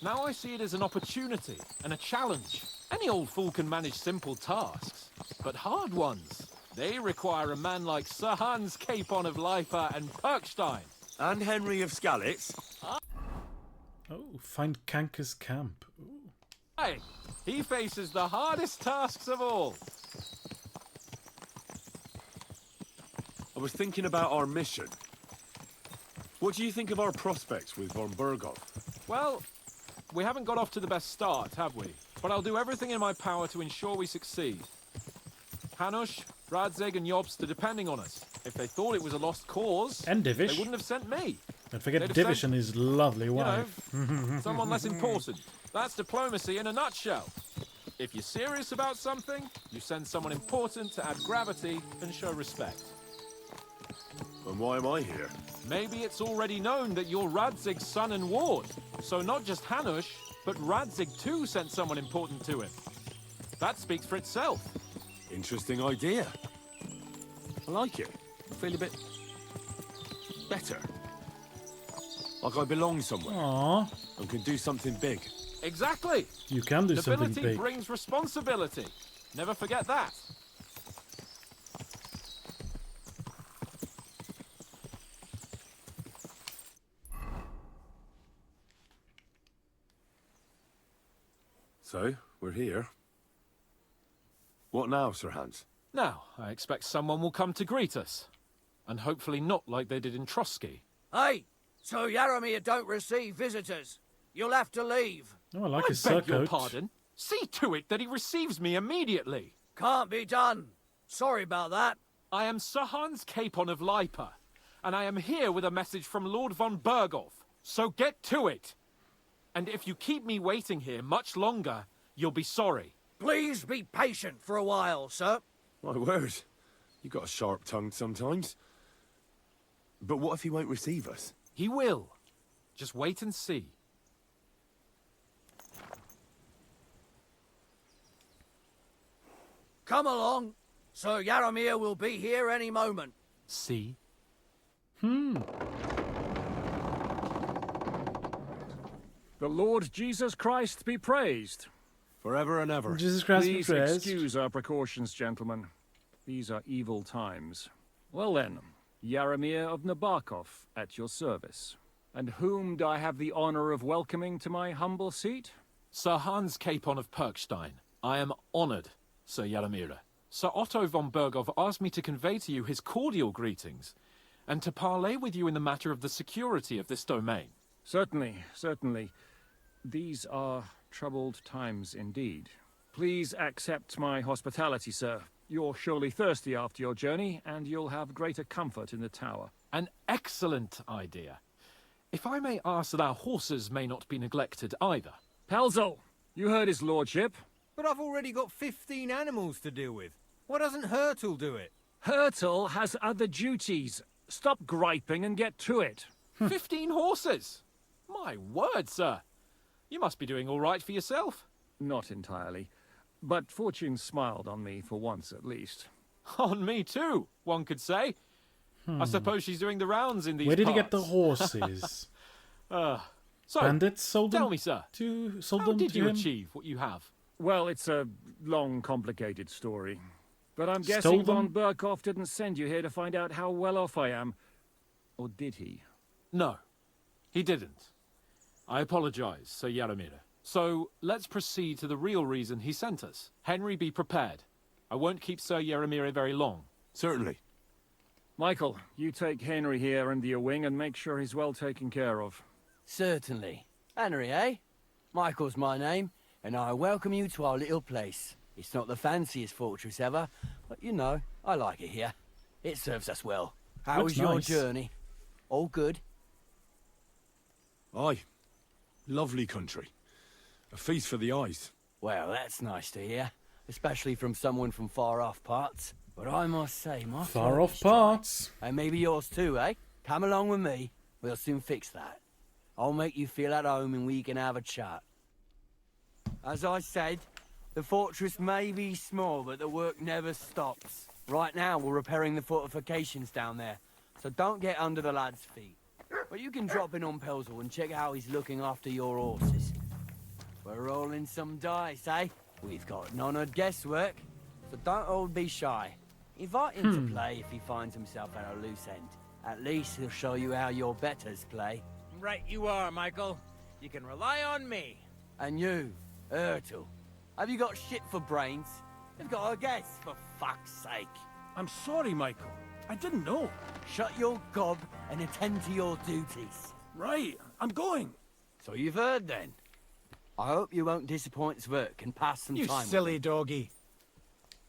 Now I see it as an opportunity and a challenge. Any old fool can manage simple tasks. But hard ones, they require a man like Sir Hans Capon of Leipa and Perkstein. And Henry of Skalitz. Oh, find Kanker's camp. Ooh. Hey, he faces the hardest tasks of all. I was thinking about our mission. What do you think of our prospects with von Burgov? Well, we haven't got off to the best start, have we? But I'll do everything in my power to ensure we succeed. Hanush, Radzig and Jobst are depending on us. If they thought it was a lost cause, And Divish. they wouldn't have sent me. Don't forget They'd have Divish sent, and his lovely you wife. know, someone less important. That's diplomacy in a nutshell. If you're serious about something, you send someone important to add gravity and show respect. And why am I here? Maybe it's already known that you're Radzig's son and ward. So not just Hanush, but Radzig too sent someone important to him. That speaks for itself. Interesting idea. I like it. I feel a bit better. Like I belong somewhere. Aww. And can do something big. Exactly. You can do something Nobility big. brings responsibility. Never forget that. So, we're here. What now, Sir Hans? Now, I expect someone will come to greet us. And hopefully not like they did in Trotsky. Hey, so Yaramir don't receive visitors. You'll have to leave. Oh, I like I his beg your surcoat. pardon. See to it that he receives me immediately. Can't be done. Sorry about that. I am Sir Hans Capon of Lipa, and I am here with a message from Lord von Berghoff. So get to it. And if you keep me waiting here much longer, you'll be sorry. Please be patient for a while, sir. My word. You got a sharp tongue sometimes. But what if he won't receive us? He will. Just wait and see. Come along. Sir Yaramir will be here any moment. See? The Lord Jesus Christ be praised. Forever and ever. Jesus Christ be Please praised. excuse our precautions, gentlemen. These are evil times. Well then, Yaramir of Nabokov at your service. And whom do I have the honor of welcoming to my humble seat? Sir Hans Capon of Perkstein. I am honored, Sir Yaramira. Sir Otto von Berghoff asked me to convey to you his cordial greetings, and to parley with you in the matter of the security of this domain. Certainly, certainly. These are troubled times indeed. Please accept my hospitality, sir. You're surely thirsty after your journey, and you'll have greater comfort in the tower. An excellent idea. If I may ask that our horses may not be neglected either. Pelzel, you heard his lordship. But I've already got 15 animals to deal with. Why doesn't Hurtle do it? Hurtle has other duties. Stop griping and get to it. 15 horses? My word, sir. You must be doing all right for yourself. Not entirely. But fortune smiled on me for once at least. On me too, one could say. I suppose she's doing the rounds in these Where did he parts. get the horses? So, Bandits sold them. tell me, sir, sold how them did to you him? achieve what you have? Well, it's a long, complicated story. But I'm Stole guessing them? von Berghoff didn't send you here to find out how well off I am. Or did he? No, he didn't. I apologize, Sir Yaramira. So, let's proceed to the real reason he sent us. Henry, be prepared. I won't keep Sir Yaramira very long. Certainly. Michael, you take Henry here under your wing and make sure he's well taken care of. Certainly. Henry, eh? Michael's my name, and I welcome you to our little place. It's not the fanciest fortress ever, but you know, I like it here. It serves us well. How Looks was your nice. journey? All good? Aye. Lovely country. A feast for the eyes. Well, that's nice to hear, especially from someone from far-off parts. But I must say, my Far-off parts. and maybe yours too, eh? Come along with me. We'll soon fix that. I'll make you feel at home and we can have a chat. As I said, the fortress may be small, but the work never stops. Right now, we're repairing the fortifications down there, so don't get under the lad's feet. But you can drop in on Pelzel and check how he's looking after your horses. We're rolling some dice, eh? We've got none of guesswork, so don't all be shy. Invite him to play if he finds himself at a loose end. At least he'll show you how your betters play. Right you are, Michael. You can rely on me. And you, Ertl, have you got shit for brains? You've got a guess, for fuck's sake. I'm sorry, Michael. I didn't know. Shut your gob and attend to your duties. Right, I'm going. So you've heard then. I hope you won't disappoint Sverk and pass some You time with silly him. doggy.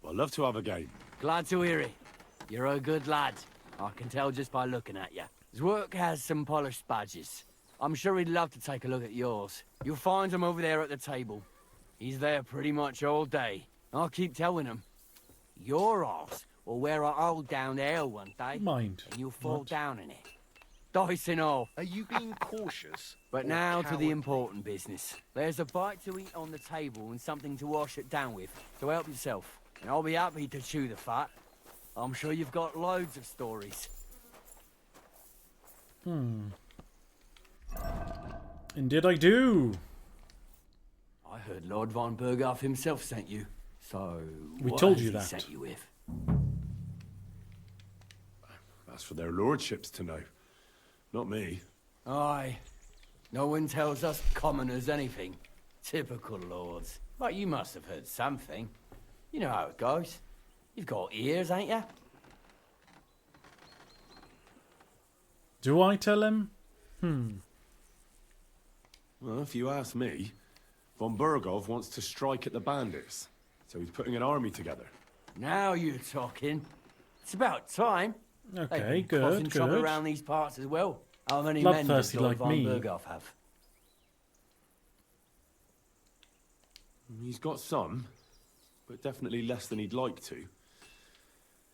I'd love to have a game. Glad to hear it. You're a good lad. I can tell just by looking at you. Zwerk has some polished badges. I'm sure he'd love to take a look at yours. You'll find him over there at the table. He's there pretty much all day. I'll keep telling him. Your arse will wear a hole down there one day. Mind. And you'll fall Not. down in it. Dice and all. Are you being cautious? But or now to the cowardly? important business. There's a bite to eat on the table and something to wash it down with. So help yourself. And I'll be happy to chew the fat. I'm sure you've got loads of stories. Indeed I do. I heard Lord von Berghoff himself sent you. So We what told has you he that. sent you with? That's for their lordships to know. Not me. Aye. No one tells us commoners anything. Typical lords. But you must have heard something. You know how it goes. You've got ears, ain't you? Do I tell him? Well, if you ask me, von Burgov wants to strike at the bandits, so he's putting an army together. Now you're talking. It's about time. Okay, They've been causing good, trouble good. around these parts as well. How many men does Bloodthirsty Lord like von me. Burgov have? He's got some, but definitely less than he'd like to.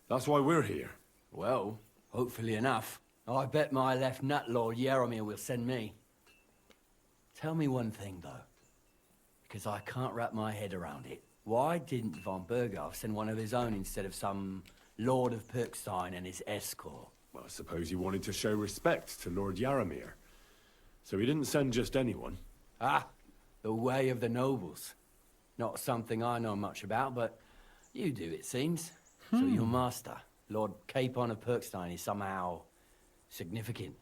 That's why we're here. Well, hopefully enough. I bet my left nut Lord Yaromir will send me. Tell me one thing, though, because I can't wrap my head around it. Why didn't von Burgov send one of his own instead of some Lord of Pirkstein and his escort? Well, I suppose he wanted to show respect to Lord Yaromir. So he didn't send just anyone. Ah, the way of the nobles. Not something I know much about, but you do, it seems. So your master, Lord Capon of Pirkstein, is somehow significant.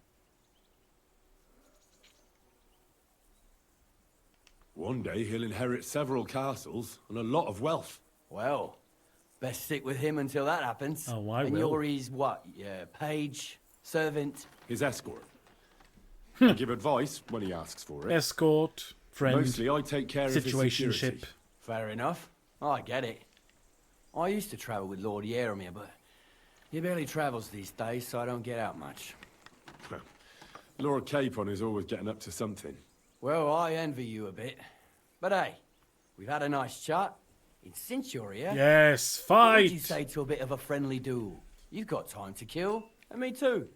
One day he'll inherit several castles and a lot of wealth. Well, best stick with him until that happens. Oh, I and will. you're his what? Yeah, page, servant? His escort. I give advice when he asks for it. Escort, friend, Mostly I take care of his situationship. security. Fair enough. I get it. I used to travel with Lord Yaromir, but he barely travels these days, so I don't get out much. Lord Capon is always getting up to something. Well, I envy you a bit. But hey, we've had a nice chat. And since you're here... Yes, What would you fight! say to a bit of a friendly duel? You've got time to kill, and me too.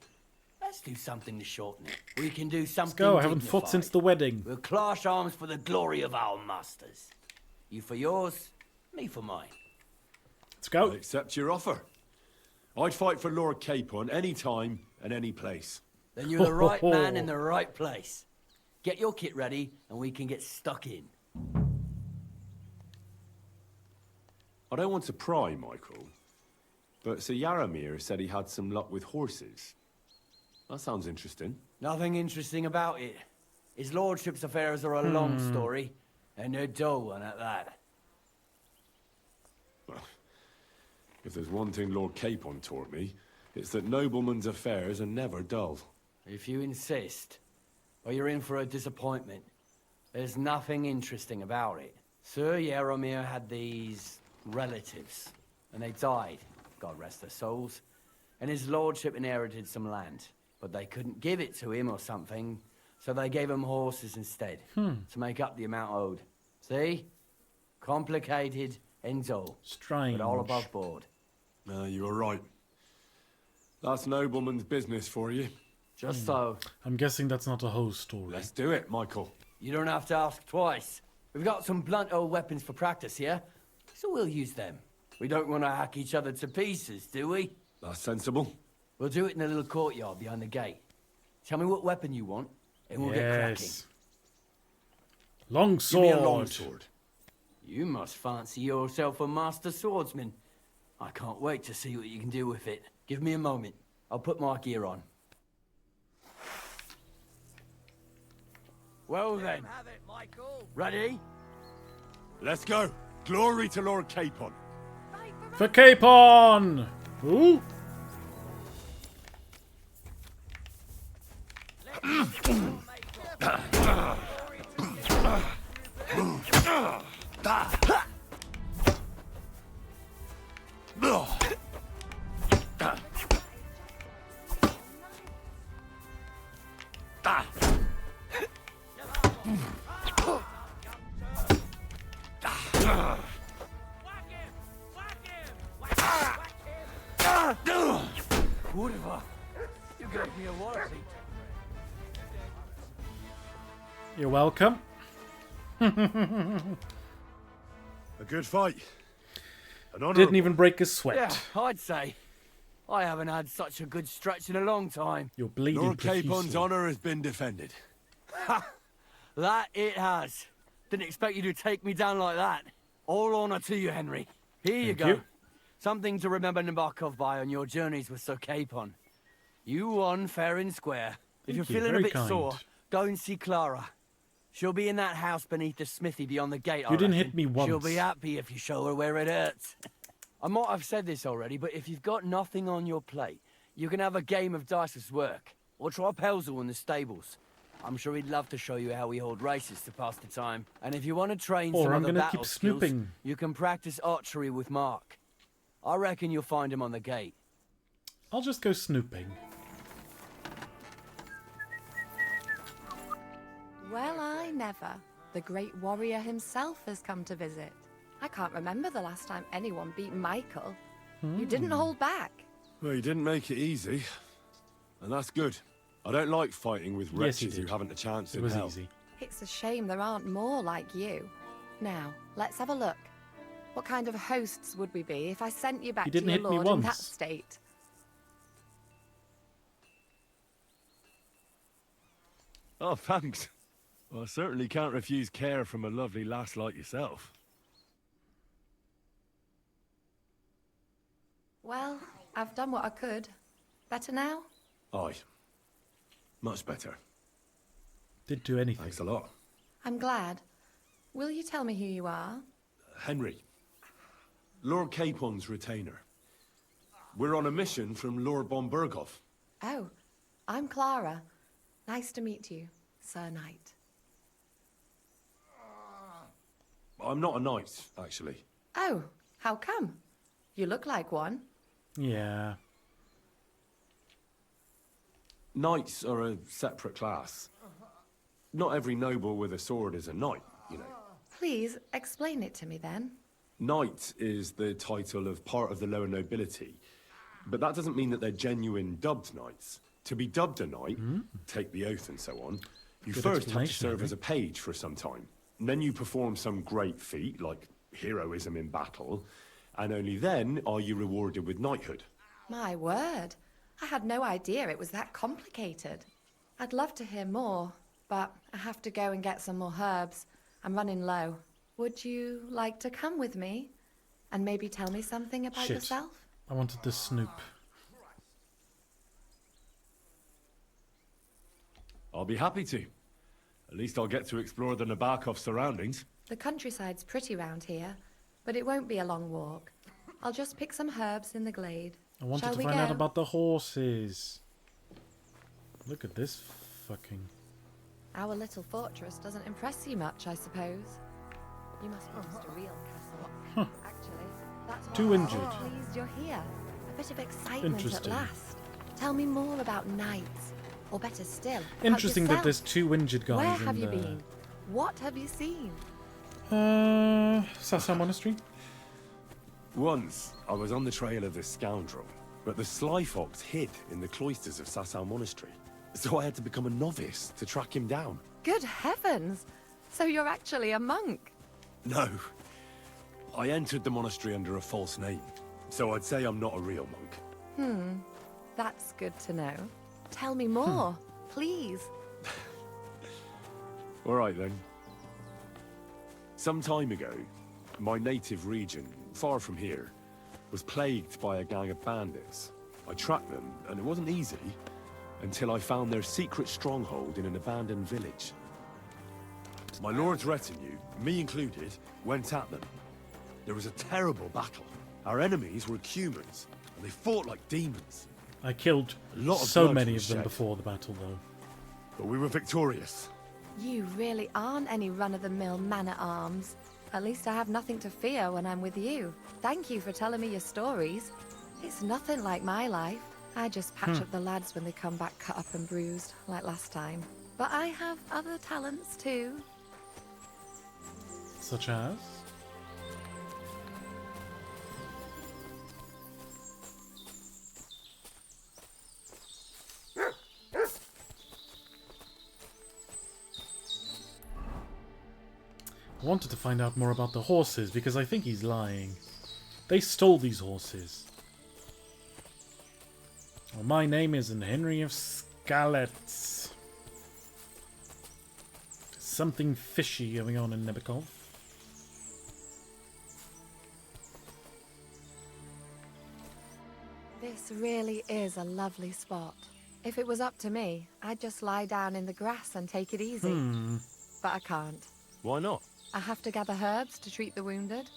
Let's do something to shorten it. We can do something Let's go, I haven't fought dignified. since the wedding. We'll clash arms for the glory of our masters. You for yours, me for mine. Let's go. I'll accept your offer. I'd fight for Lord Capon any time and any place. Then you're the right man in the right place. Get your kit ready, and we can get stuck in. I don't want to pry, Michael, but Sir Yaromir said he had some luck with horses. That sounds interesting. Nothing interesting about it. His lordship's affairs are a long story, and a dull one at that. Well, if there's one thing Lord Capon taught me, it's that noblemen's affairs are never dull. If you insist, or you're in for a disappointment. There's nothing interesting about it. Sir Yaromir had these relatives, and they died, God rest their souls, and his lordship inherited some land, but they couldn't give it to him or something, so they gave him horses instead, to make up the amount owed. See? Complicated and dull. Strange. But all above board. You were right. That's nobleman's business for you. Just so. I'm guessing that's not a whole story. Let's do it, Michael. You don't have to ask twice. We've got some blunt old weapons for practice here, so we'll use them. We don't want to hack each other to pieces, do we? That's sensible. We'll do it in the little courtyard behind the gate. Tell me what weapon you want, and we'll get cracking. Long sword. Give me a long sword. You must fancy yourself a master swordsman. I can't wait to see what you can do with it. Give me a moment. I'll put my gear on. Well then. Have it, Michael. Ready? Let's go. Glory to Lord Capon. For Capon! Ooh. Whatever. You gave me a warranty. You're welcome. A good fight. An honourable. Didn't even break a sweat. Yeah, I'd say. I haven't had such a good stretch in a long time. You're bleeding Lord profusely. Capon's honour has been defended. Ha! That it has. Didn't expect you to take me down like that. All honour to you, Henry. Here you go. Something to remember Nabokov by on your journeys with Sir Capon. You won fair and square. If you're Thank you, feeling a very bit kind. sore, go and see Clara. She'll be in that house beneath the smithy beyond the gate, You didn't reckon. hit me once. She'll be happy if you show her where it hurts. I might have said this already, but if you've got nothing on your plate, you can have a game of dice's work. Or try Pelzel in the stables. I'm sure he'd love to show you how we hold races to pass the time. And if you want to train Or some I'm other gonna battle keep skills, snooping. you can practice archery with Mark. I reckon you'll find him on the gate. I'll just go snooping. Well, I never. The great warrior himself has come to visit. I can't remember the last time anyone beat Michael. You didn't hold back. Well, you didn't make it easy. And that's good. I don't like fighting with Yes, you wretches who did. haven't a chance It in was hell. easy. It's a shame there aren't more like you. Now, let's have a look. What kind of hosts would we be if I sent you back You to didn't your hit me lord in that once. state? Oh, thanks. Well, I certainly can't refuse care from a lovely lass like yourself. Well, I've done what I could. Better now? Aye. Much better. Didn't do anything. Thanks a lot. I'm glad. Will you tell me who you are? Henry. Lord Capon's retainer. We're on a mission from Lord Bombergov. Oh, I'm Clara. Nice to meet you, Sir Knight. I'm not a knight, actually. Oh, how come? You look like one. Yeah. Knights are a separate class. Not every noble with a sword is a knight, you know. Please, explain it to me then. Knight is the title of part of the lower nobility. But that doesn't mean that they're genuine dubbed knights. To be dubbed a knight, take the oath and so on, you Good first have to explanation, serve Henry. as a page for some time. And then you perform some great feat, like heroism in battle, and only then are you rewarded with knighthood. My word. I had no idea it was that complicated. I'd love to hear more, but I have to go and get some more herbs. I'm running low. Would you like to come with me? And maybe tell me something about Shit. yourself? I wanted to snoop. I'll be happy to. At least I'll get to explore the Nabokov surroundings. The countryside's pretty round here, but it won't be a long walk. I'll just pick some herbs in the glade. I wanted Shall to we find go? out about the horses. Look at this fucking... Our little fortress doesn't impress you much, I suppose. You must be just a real castle. Actually, that's why Too I'm injured. so pleased you're here. A bit of excitement at Interesting. last. Tell me more about knights, or better still, about Interesting that yourself. there's two injured guys Where in have you the... been? What have you seen? Sassa Monastery? Once, I was on the trail of this scoundrel, but the sly fox hid in the cloisters of Sasau Monastery. So I had to become a novice to track him down. Good heavens! So you're actually a monk? No. I entered the monastery under a false name, so I'd say I'm not a real monk. That's good to know. Tell me more, please. All right, then. Some time ago, my native region, far from here, was plagued by a gang of bandits. I tracked them, and it wasn't easy, until I found their secret stronghold in an abandoned village. My lord's retinue, me included, went at them. There was a terrible battle. Our enemies were Cumans, and they fought like demons. I killed A lot of so blood many was of them shed. before the battle, though. But we were victorious. You really aren't any run-of-the-mill man-at-arms. At least I have nothing to fear when I'm with you. Thank you for telling me your stories. It's nothing like my life. I just patch up the lads when they come back cut up and bruised, like last time. But I have other talents too. Such as? I wanted to find out more about the horses because I think he's lying. They stole these horses. Well, my name isn't Henry of Skalitz. Something fishy going on in Nebekov. This really is a lovely spot. If it was up to me, I'd just lie down in the grass and take it easy. but I can't. Why not? I have to gather herbs to treat the wounded.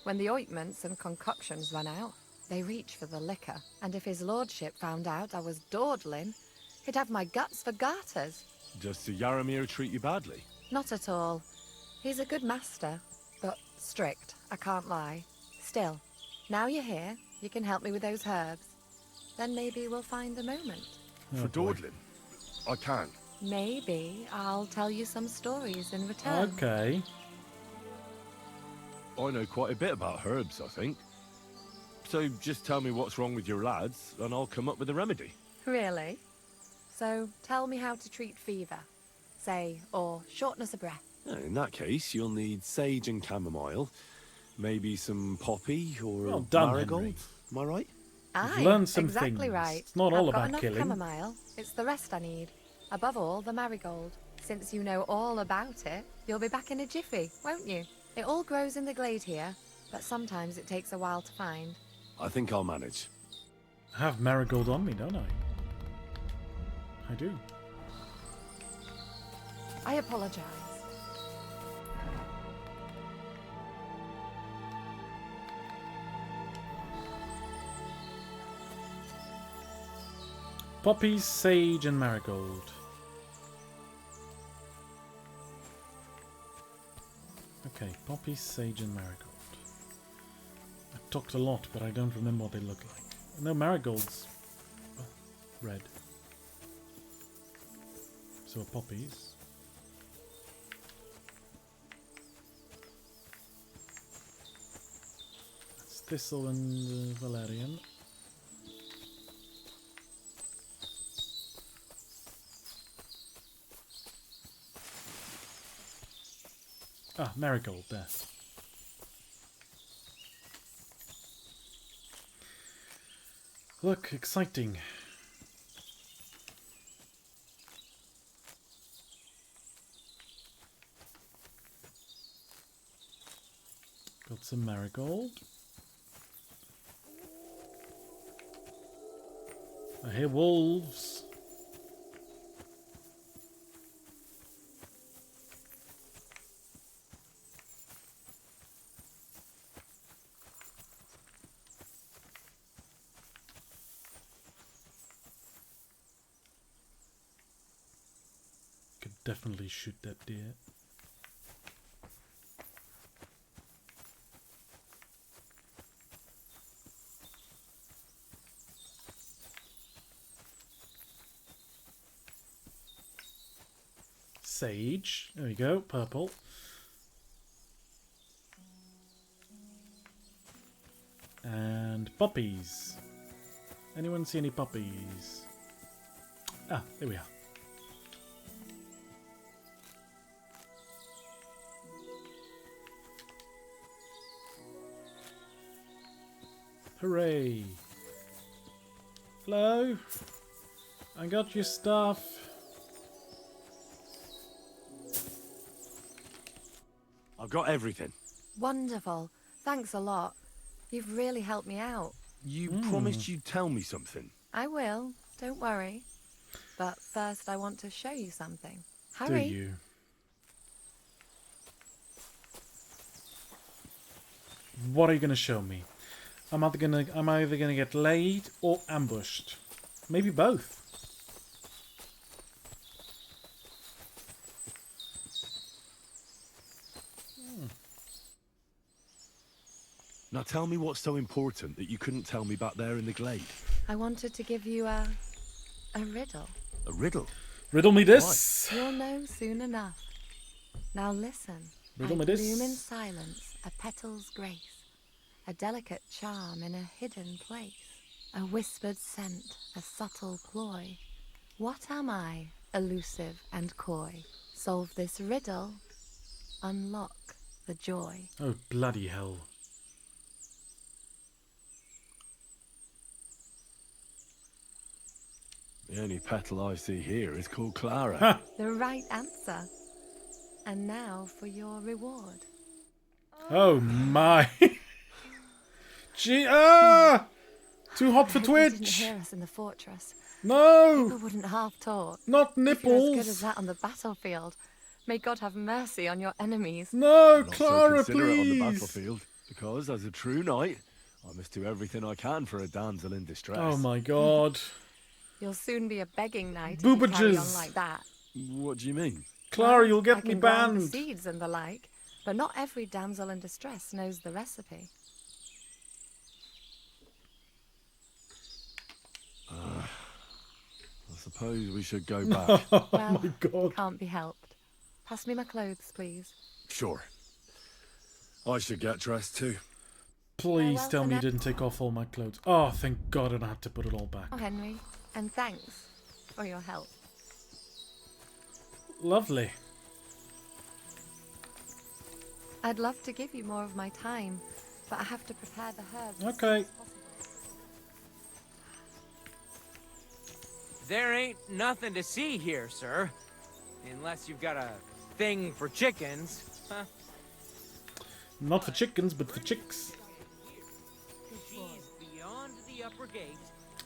When the ointments and concoctions run out, they reach for the liquor. And if his lordship found out I was dawdling, he'd have my guts for garters. Does Sir Yaramir treat you badly? Not at all. He's a good master, but strict, I can't lie. Still, now you're here, you can help me with those herbs. Then maybe we'll find the moment. For dawdling? I can. Maybe I'll tell you some stories in return. Okay. I know quite a bit about herbs, I think. So just tell me what's wrong with your lads, and I'll come up with a remedy. Really? So tell me how to treat fever, say, or shortness of breath. In that case, you'll need sage and chamomile, maybe some poppy or Well done, marigold. Henry. Am I right? Aye, learned some exactly things. right. It's not all I've got about enough killing. chamomile. It's the rest I need. Above all, the marigold. Since you know all about it, you'll be back in a jiffy, won't you? It all grows in the glade here, but sometimes it takes a while to find. I think I'll manage. I have marigold on me, don't I? I do. I apologize. Poppies, sage, and marigold. Okay, poppies, sage, and marigold. I've talked a lot, but I don't remember what they look like. No, marigolds. Red. So are poppies. That's thistle and valerian. Ah, marigold, there. Look, exciting. Got some marigold. I hear wolves. Could definitely shoot that deer. Sage. There we go. Purple. And poppies. Anyone see any poppies? Ah, there we are. Hooray. Hello? I got your stuff. I've got everything. Wonderful. Thanks a lot. You've really helped me out. You promised you'd tell me something. I will. Don't worry. But first I want to show you something. Hurry. Do you? What are you going to show me? I'm either gonna get laid or ambushed. Maybe both. Now tell me what's so important that you couldn't tell me back there in the glade. I wanted to give you a riddle. A riddle? Riddle me this. You'll know soon enough. Now listen. Riddle me I this. bloom in silence, a petal's grace, a delicate charm in a hidden place, a whispered scent, a subtle ploy. What am I, elusive and coy? Solve this riddle, unlock the joy. Oh, bloody hell. The only petal I see here is called Clara. The right answer. And now for your reward. Oh my. Gee, too hot for I hope you didn't Twitch. hear us in the fortress. No. People wouldn't half talk. Not If you're as nipples. good as that on the battlefield, May God have mercy on your enemies. No, Not Clara, so considerate on the please. battlefield, because as a true knight, I must do everything I can for a damsel in distress. Oh my god. You'll soon be a begging knight if you carry on Boobages. like that. What do you mean? Clara, you'll I get me can grind the banned. seeds and the like, but not every damsel in distress knows the recipe. I suppose we should go back. Oh Well, my god. can't be helped. Pass me my clothes, please. Sure. I should get dressed too. Please Farewell tell for me you now. didn't take off all my clothes. Oh, thank God I don't have to put it all back. Oh, Henry, and thanks for your help. Lovely. I'd love to give you more of my time, but I have to prepare the herbs. Okay. There ain't nothing to see here, sir. Unless you've got a thing for chickens. Huh? Not for chickens, but for chicks. She's beyond the upper gate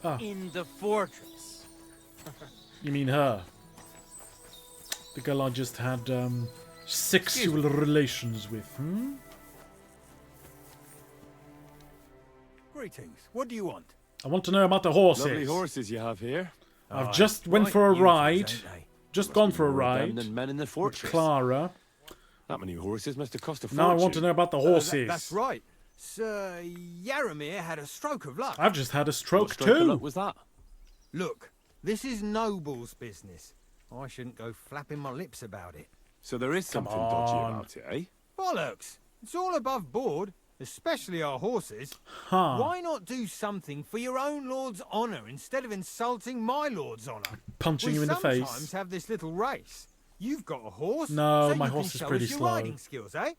Ah. in the fortress. You mean her? The girl I just had sexual relations with, hmm? Greetings. What do you want? I want to know about the horses. Lovely horses you have here. I've just went for a ride. Just gone for a More of them ride. than men in the With fortress. Clara. That many horses must have cost a fortune. Now I want to know about the horses. That's right. Sir Yaramir had a stroke of luck. I've just had a stroke What stroke of too. luck was that? Look, this is Noble's business. I shouldn't go flapping my lips about it. So there is Come something dodgy on. about it, eh? Bollocks! It's all above board, especially our horses. Huh. Why not do something for your own lord's honour instead of insulting my lord's honour? Punching we you in the face. sometimes have this little race. You've got a horse. No, so my you horse can is show pretty us your slow. riding skills, eh?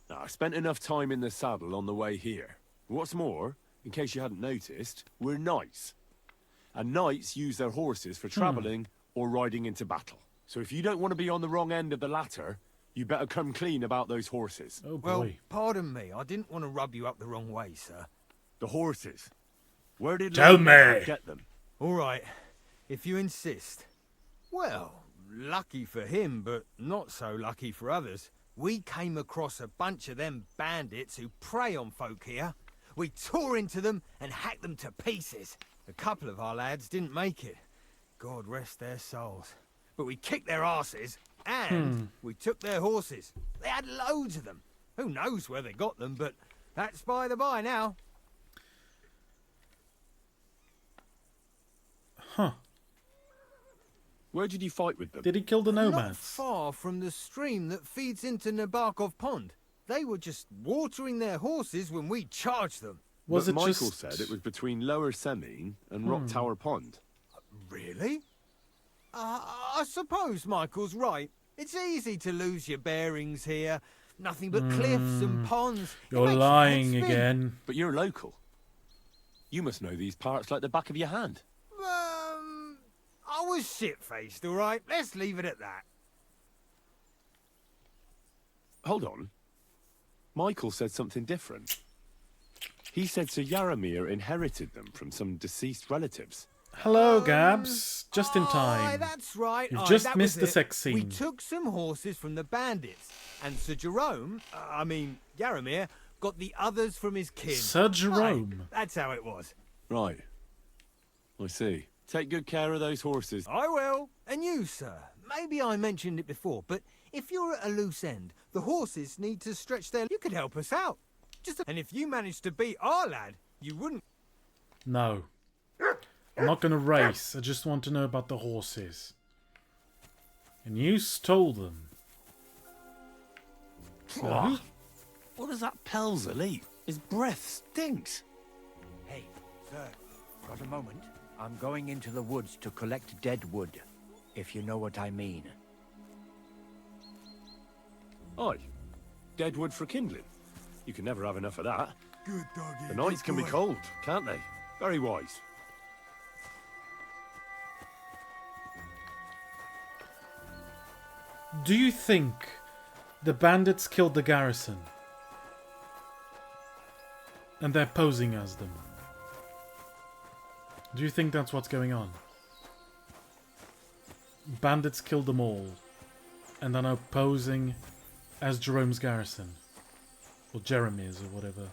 Now, I spent enough time in the saddle on the way here. What's more, in case you hadn't noticed, we're knights. And knights use their horses for travelling or riding into battle. So if you don't want to be on the wrong end of the latter, you better come clean about those horses. Oh boy. Well, pardon me. I didn't want to rub you up the wrong way, sir. The horses. Where did Tell Lord me. Matt get them? All right, if you insist. Well, lucky for him, but not so lucky for others. We came across a bunch of them bandits who prey on folk here. We tore into them and hacked them to pieces. A couple of our lads didn't make it. God rest their souls. But we kicked their asses, and we took their horses. They had loads of them. Who knows where they got them, but that's by the by now. Huh. Where did you fight with them? Did he kill the Not nomads? far from the stream that feeds into Nabokov Pond. They were just watering their horses when we charged them. Was But it Michael just... said it was between Lower Semine and Rock Tower Pond. Really? I suppose Michael's right. It's easy to lose your bearings here. Nothing but cliffs and ponds. It You're makes your lying head spin. again. But you're local. You must know these parts like the back of your hand. I was shit-faced, all right? Let's leave it at that. Hold on. Michael said something different. He said Sir Yaramir inherited them from some deceased relatives. Hello, Gabs. Just in Aye, time. that's right. You've Aye, just that missed was the it. sex scene. We took some horses from the bandits, and Sir Jerome, Yaramir, got the others from his kin. Sir Jerome. Aye, that's how it was. Right. I see. Take good care of those horses. I will. And you, sir. Maybe I mentioned it before, but if you're at a loose end, the horses need to stretch their... You could help us out. And if you managed to beat our lad, you wouldn't... No. I'm not going to race. I just want to know about the horses. And you stole them. Oh, what does that Pelzer eat? His breath stinks. Hey, sir, got a moment? I'm going into the woods to collect dead wood, if you know what I mean. Aye. Dead wood for kindling. You can never have enough of that. Good doggy. The nights can be cold, can't they? Very wise. Do you think the bandits killed the garrison? And they're posing as them. Do you think that's what's going on? Bandits killed them all. And are now posing as Jerome's garrison. Or Jeremy's, or whatever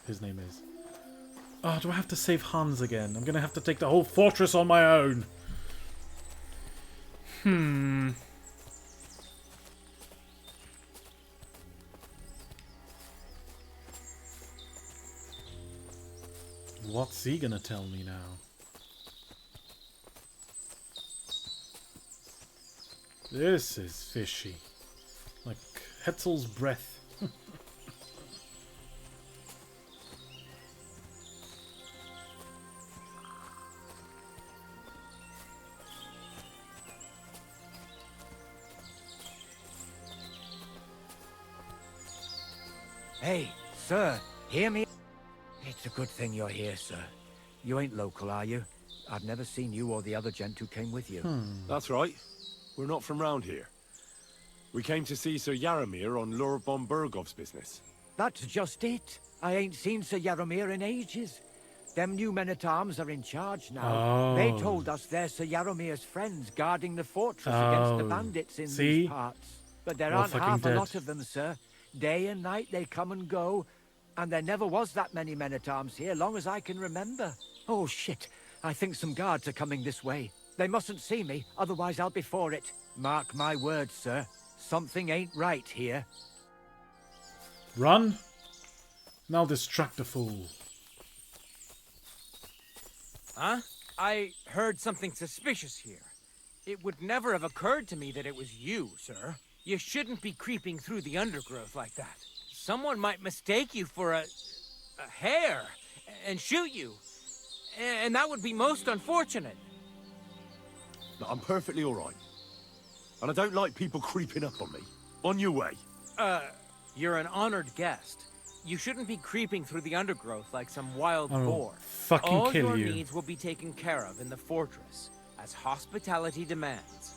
his name is. Oh, do I have to save Hans again? I'm gonna have to take the whole fortress on my own. What's he gonna tell me now? This is fishy. Like Hetzel's breath. Hey, sir, hear me? It's a good thing you're here, sir. You ain't local, are you? I've never seen you or the other gent who came with you. That's right. We're not from round here. We came to see Sir Yaramir on Lord von Bergov's business. That's just it. I ain't seen Sir Yaramir in ages. Them new men-at-arms are in charge now. They told us they're Sir Yaramir's friends guarding the fortress against the bandits in these parts. But there aren't half a lot of them, sir. Day and night they come and go. And there never was that many men-at-arms here, long as I can remember. Oh, shit. I think some guards are coming this way. They mustn't see me, otherwise I'll be for it. Mark my words, sir. Something ain't right here. Run! Now distract the fool. Huh? I heard something suspicious here. It would never have occurred to me that it was you, sir. You shouldn't be creeping through the undergrowth like that. Someone might mistake you for a hare and shoot you. And that would be most unfortunate. But I'm perfectly alright. And I don't like people creeping up on me. On your way. You're an honored guest. You shouldn't be creeping through the undergrowth like some wild boar. Fucking All kill your you. needs will be taken care of in the fortress, as hospitality demands.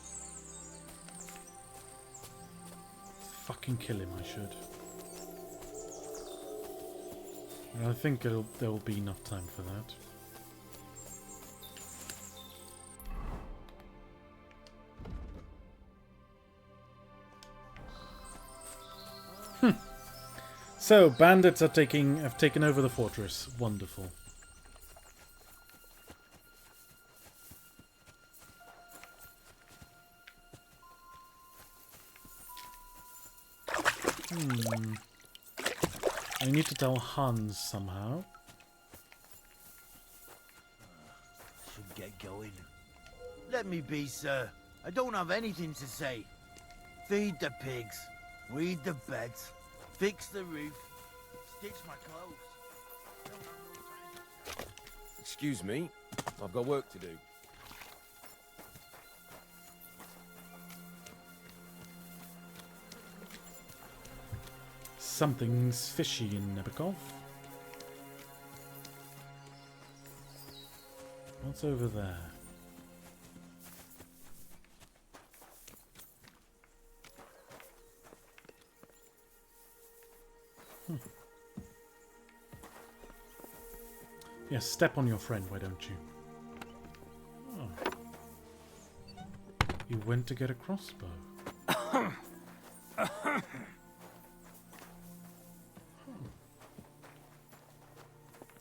Fucking kill him, I should. I think there will be enough time for that. So, bandits have taken over the fortress. Wonderful. I need to tell Hans somehow. Should get going. Let me be, sir. I don't have anything to say. Feed the pigs, weed the beds, fix the roof, stitch my clothes. Excuse me. I've got work to do. Something's fishy in Nebekov. What's over there? Yes, step on your friend, why don't you? Oh. You went to get a crossbow.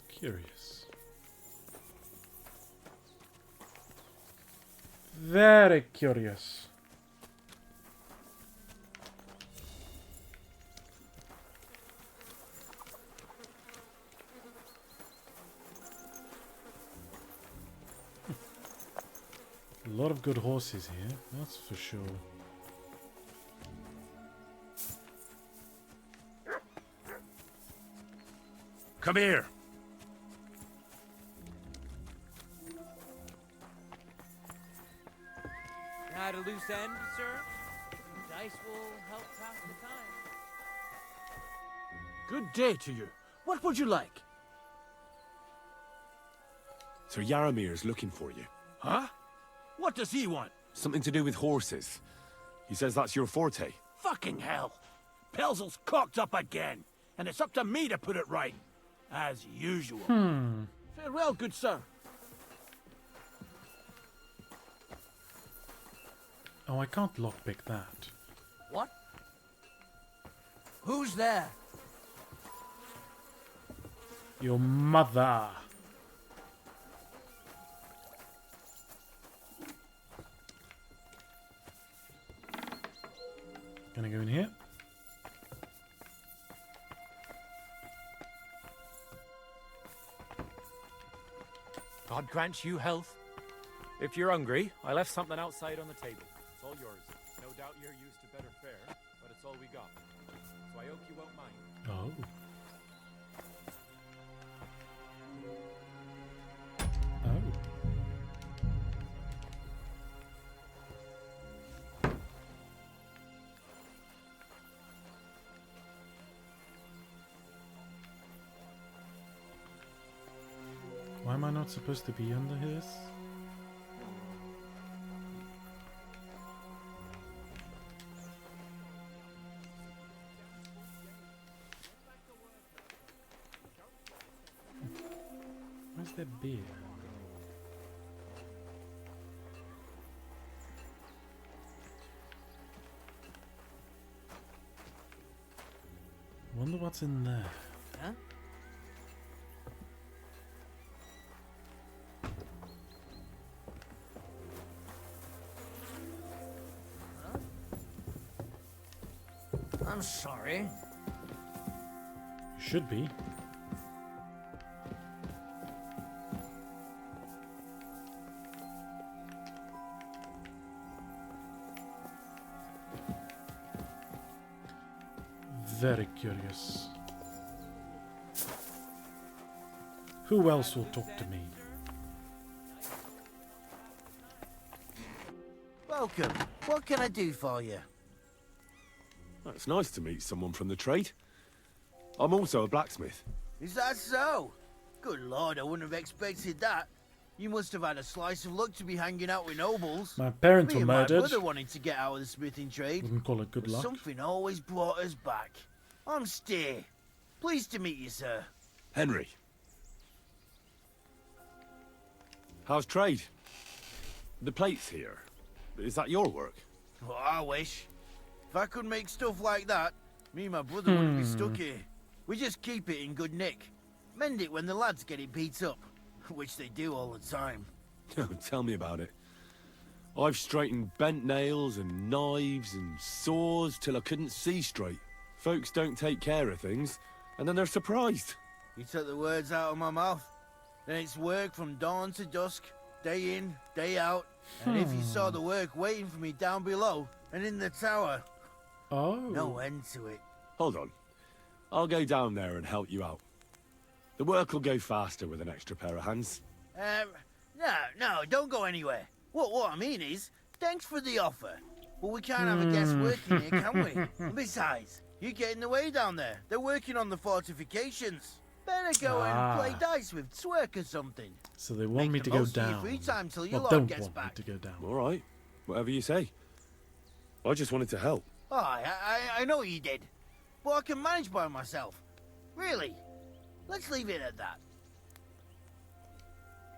Curious. Very curious. A lot of good horses here, that's for sure. Come here. At a loose end, sir? Dice will help pass the time. Good day to you. What would you like? Sir Yaramir's looking for you. Huh? What does he want? Something to do with horses. He says that's your forte. Fucking hell. Pelzel's cocked up again, and it's up to me to put it right. As usual. Farewell, good sir. Oh, I can't lockpick that. What? Who's there? Your mother. Gonna go in here. God grant you health. If you're hungry, I left something outside on the table. It's all yours. No doubt you're used to better fare, but it's all we got. So I hope you won't mind. Oh. Oh. Why am I not supposed to be under his? Where's the beer? Wonder what's in there. Huh? I'm sorry. Should be. Very curious. Who else will talk to me? Welcome. What can I do for you? Well, it's nice to meet someone from the trade. I'm also a blacksmith. Is that so? Good lord, I wouldn't have expected that. You must have had a slice of luck to be hanging out with nobles. My parents Me were and murdered. My brother wanted to get out of the smithing trade. Wouldn't call it good but luck. Something always brought us back. I'm Steer. Pleased to meet you, sir. Henry. How's trade? The plates here. Is that your work? Well, I wish. If I could make stuff like that, me and my brother wouldn't be stuck here. We just keep it in good nick. Mend it when the lads get it beat up. Which they do all the time. Tell me about it. I've straightened bent nails and knives and saws till I couldn't see straight. Folks don't take care of things, and then they're surprised. You took the words out of my mouth. Then it's work from dawn to dusk, day in, day out. And if you saw the work waiting for me down below and in the tower, no end to it. Hold on. I'll go down there and help you out. The work will go faster with an extra pair of hands. No, don't go anywhere. What I mean is, thanks for the offer. But we can't have a guest working here, can we? And besides, you get in the way down there. They're working on the fortifications. Better go and play dice with Twerk or something. So they want me to go down. Free time till your Well, lord don't gets want back. me to go down. All right. Whatever you say. I just wanted to help. Oh, I know you did. But I can manage by myself. Really. Let's leave it at that.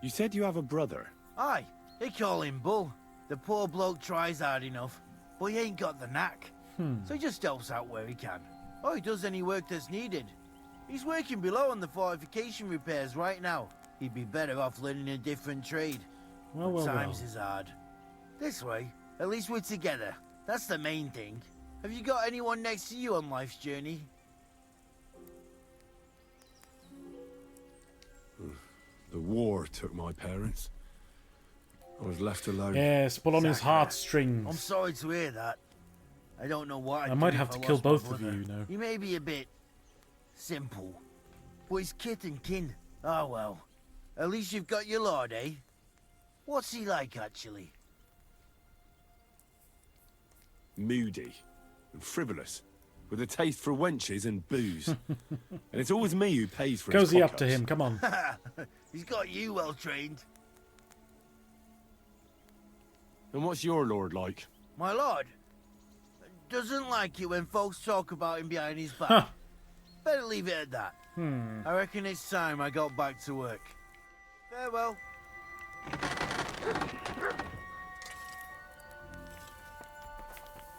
You said you have a brother. Aye, they call him Bull. The poor bloke tries hard enough, but he ain't got the knack. So he just helps out where he can. Or he does any work that's needed. He's working below on the fortification repairs right now. He'd be better off learning a different trade. Well, Times is hard. This way, at least we're together. That's the main thing. Have you got anyone next to you on life's journey? The war took my parents. I was left alone. Yes, pull on his heartstrings. I'm sorry to hear that. I don't know why. I might have to kill both of you, you know. He may be a bit simple, but he's kith and kin. Oh well. At least you've got your lord, eh? What's he like, actually? Moody and frivolous, with a taste for wenches and booze. And it's always me who pays for his Cozy up cock to ups. him, come on. He's got you well trained. And what's your lord like? My lord doesn't like it when folks talk about him behind his back. Better leave it at that. I reckon it's time I got back to work. Farewell.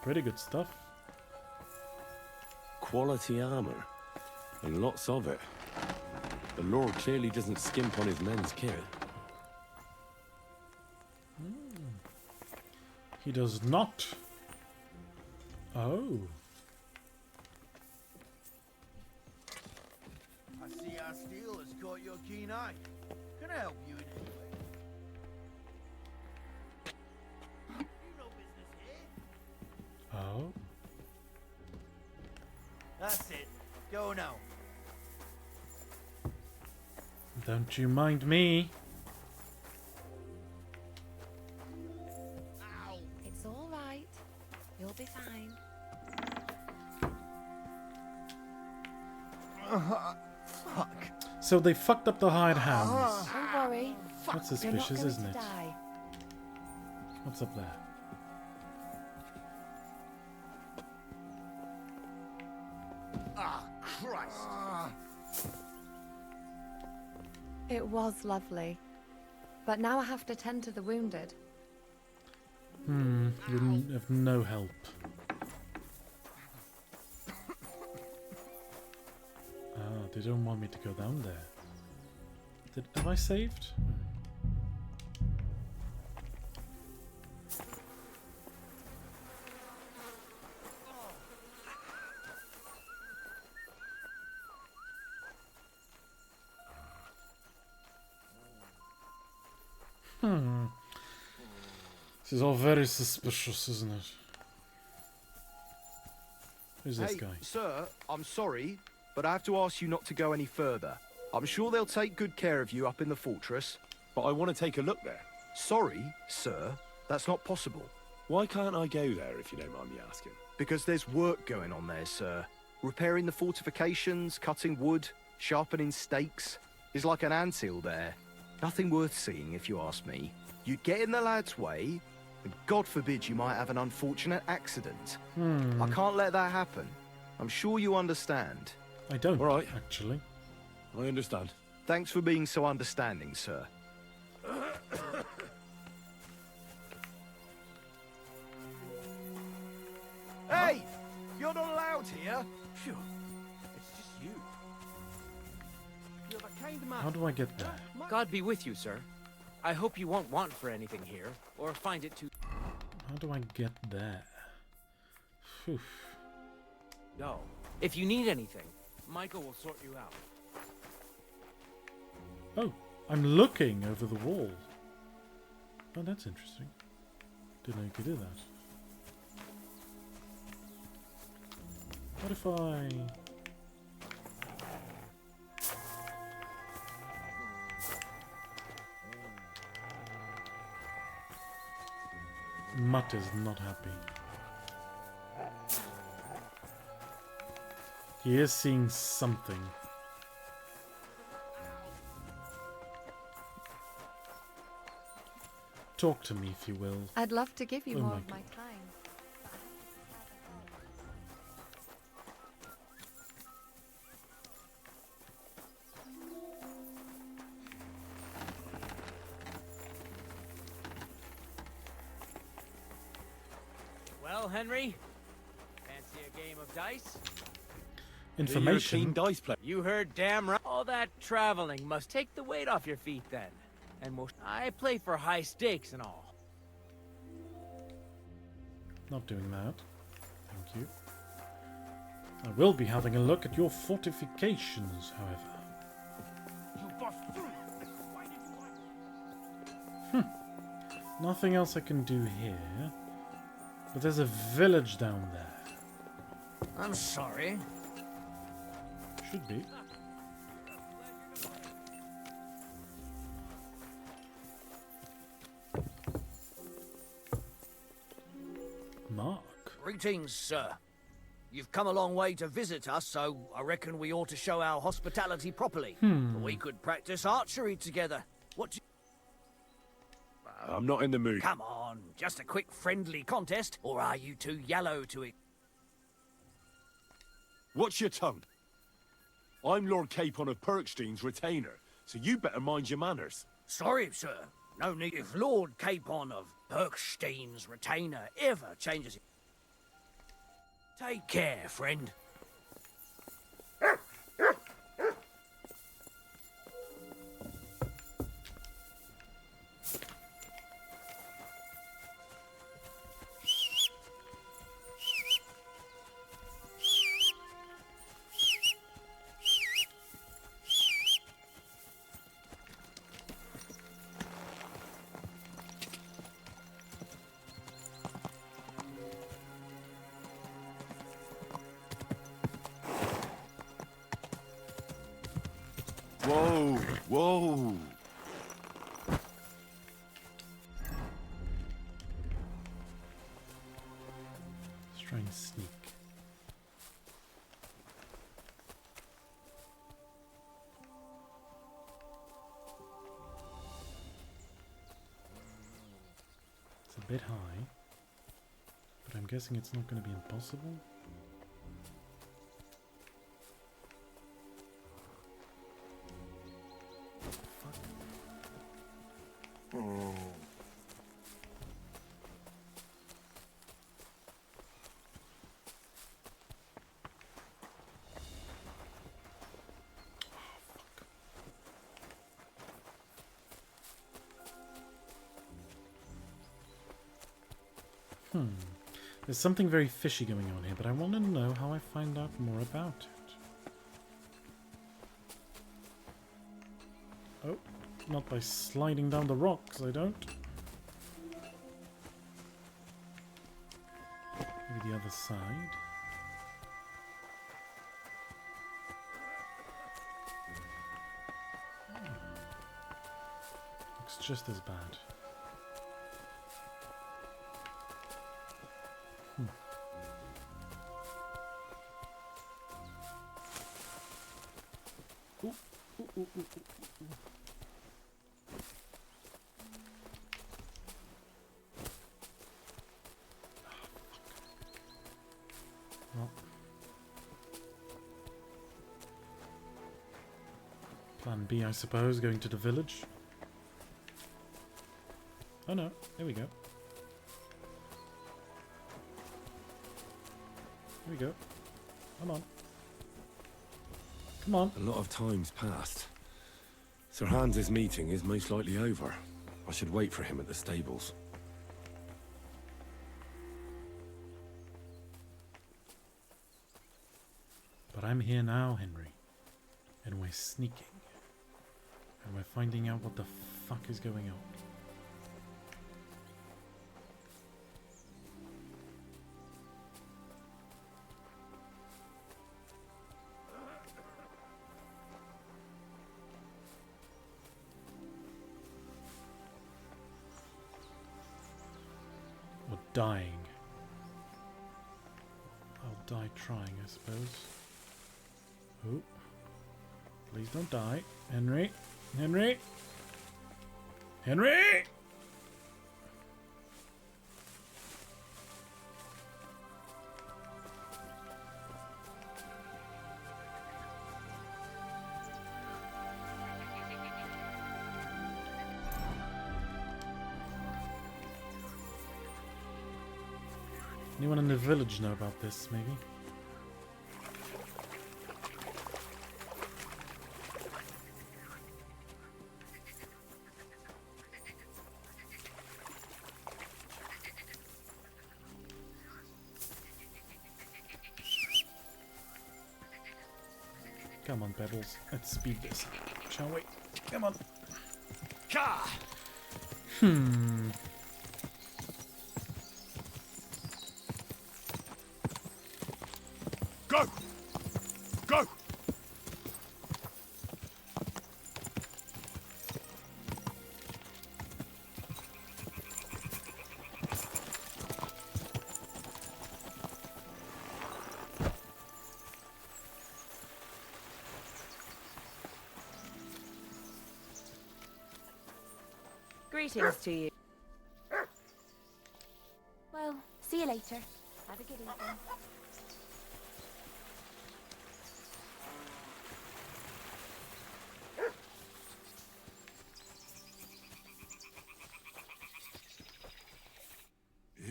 Pretty good stuff. Quality armor. And lots of it. The Lord clearly doesn't skimp on his men's kit. He does not. Oh. I see our steel has caught your keen eye. Can I help you in any way? You no business here. Oh. That's it. Go now. Don't you mind me. It's all right. You'll be fine. Fuck. So they fucked up the hired hands. Don't worry. That's You're not suspicious, going isn't to it? die. What's up there? Ah, Christ. It was lovely. But now I have to tend to the wounded. Wouldn't have no help. Ah, they don't want me to go down there. Have I saved? This is all very suspicious, isn't it? Who's this guy? Sir, I'm sorry, but I have to ask you not to go any further. I'm sure they'll take good care of you up in the fortress. But I want to take a look there. Sorry, sir, that's not possible. Why can't I go there, if you don't mind me asking? Because there's work going on there, sir. Repairing the fortifications, cutting wood, sharpening stakes. There's like an anthill there. Nothing worth seeing, if you ask me. You'd get in the lad's way, and God forbid you might have an unfortunate accident. I can't let that happen. I'm sure you understand. I don't, all right. Actually. I understand. Thanks for being so understanding, sir. Hey! You're not allowed here! Phew. It's just you. You're a kind man. How do I get there? God be with you, sir. I hope you won't want for anything here, or find it too... How do I get there? Phew. No. If you need anything, Michael will sort you out. Oh, I'm looking over the wall. Oh, that's interesting. Didn't know you could do that. What if I... Mutt is not happy. He is seeing something. Talk to me, if you will. I'd love to give you Oh more my of my God. time. Well, Henry? Fancy a game of dice? Information. You're a keen dice player. You heard damn right. All that traveling must take the weight off your feet then. And I play for high stakes and all. Not doing that. Thank you. I will be having a look at your fortifications, however. Nothing else I can do here. But there's a village down there. I'm sorry. Should be. Mark. Greetings, sir. You've come a long way to visit us, so I reckon we ought to show our hospitality properly. We could practice archery together. What do you... I'm not in the mood. Come on, just a quick friendly contest, or are you too yellow to it? Watch your tongue. I'm Lord Capon of Perkstein's retainer, so you better mind your manners. Sorry, sir. No need. If Lord Capon of Perkstein's retainer ever changes it. Take care, friend. Whoa, whoa. Let's try and sneak. It's a bit high, but I'm guessing it's not going to be impossible. There's something very fishy going on here, but I want to know how I find out more about it. Oh, not by sliding down the rocks, I don't. Maybe the other side. Looks just as bad. Well, plan B, I suppose, going to the village. Oh no, here we go. Here we go. Come on. Come on. A lot of time's passed. Sir Hans's meeting is most likely over. I should wait for him at the stables. But I'm here now, Henry. And we're sneaking. And we're finding out what the fuck is going on. Or dying. I'll die trying, I suppose. Oh. Please don't die. Henry! Henry! Henry! Anyone in the village know about this, maybe? Come on, Pebbles. Let's speed this, shall we? Come on. Go! Go! Greetings to you. Well, see you later. Have a good evening.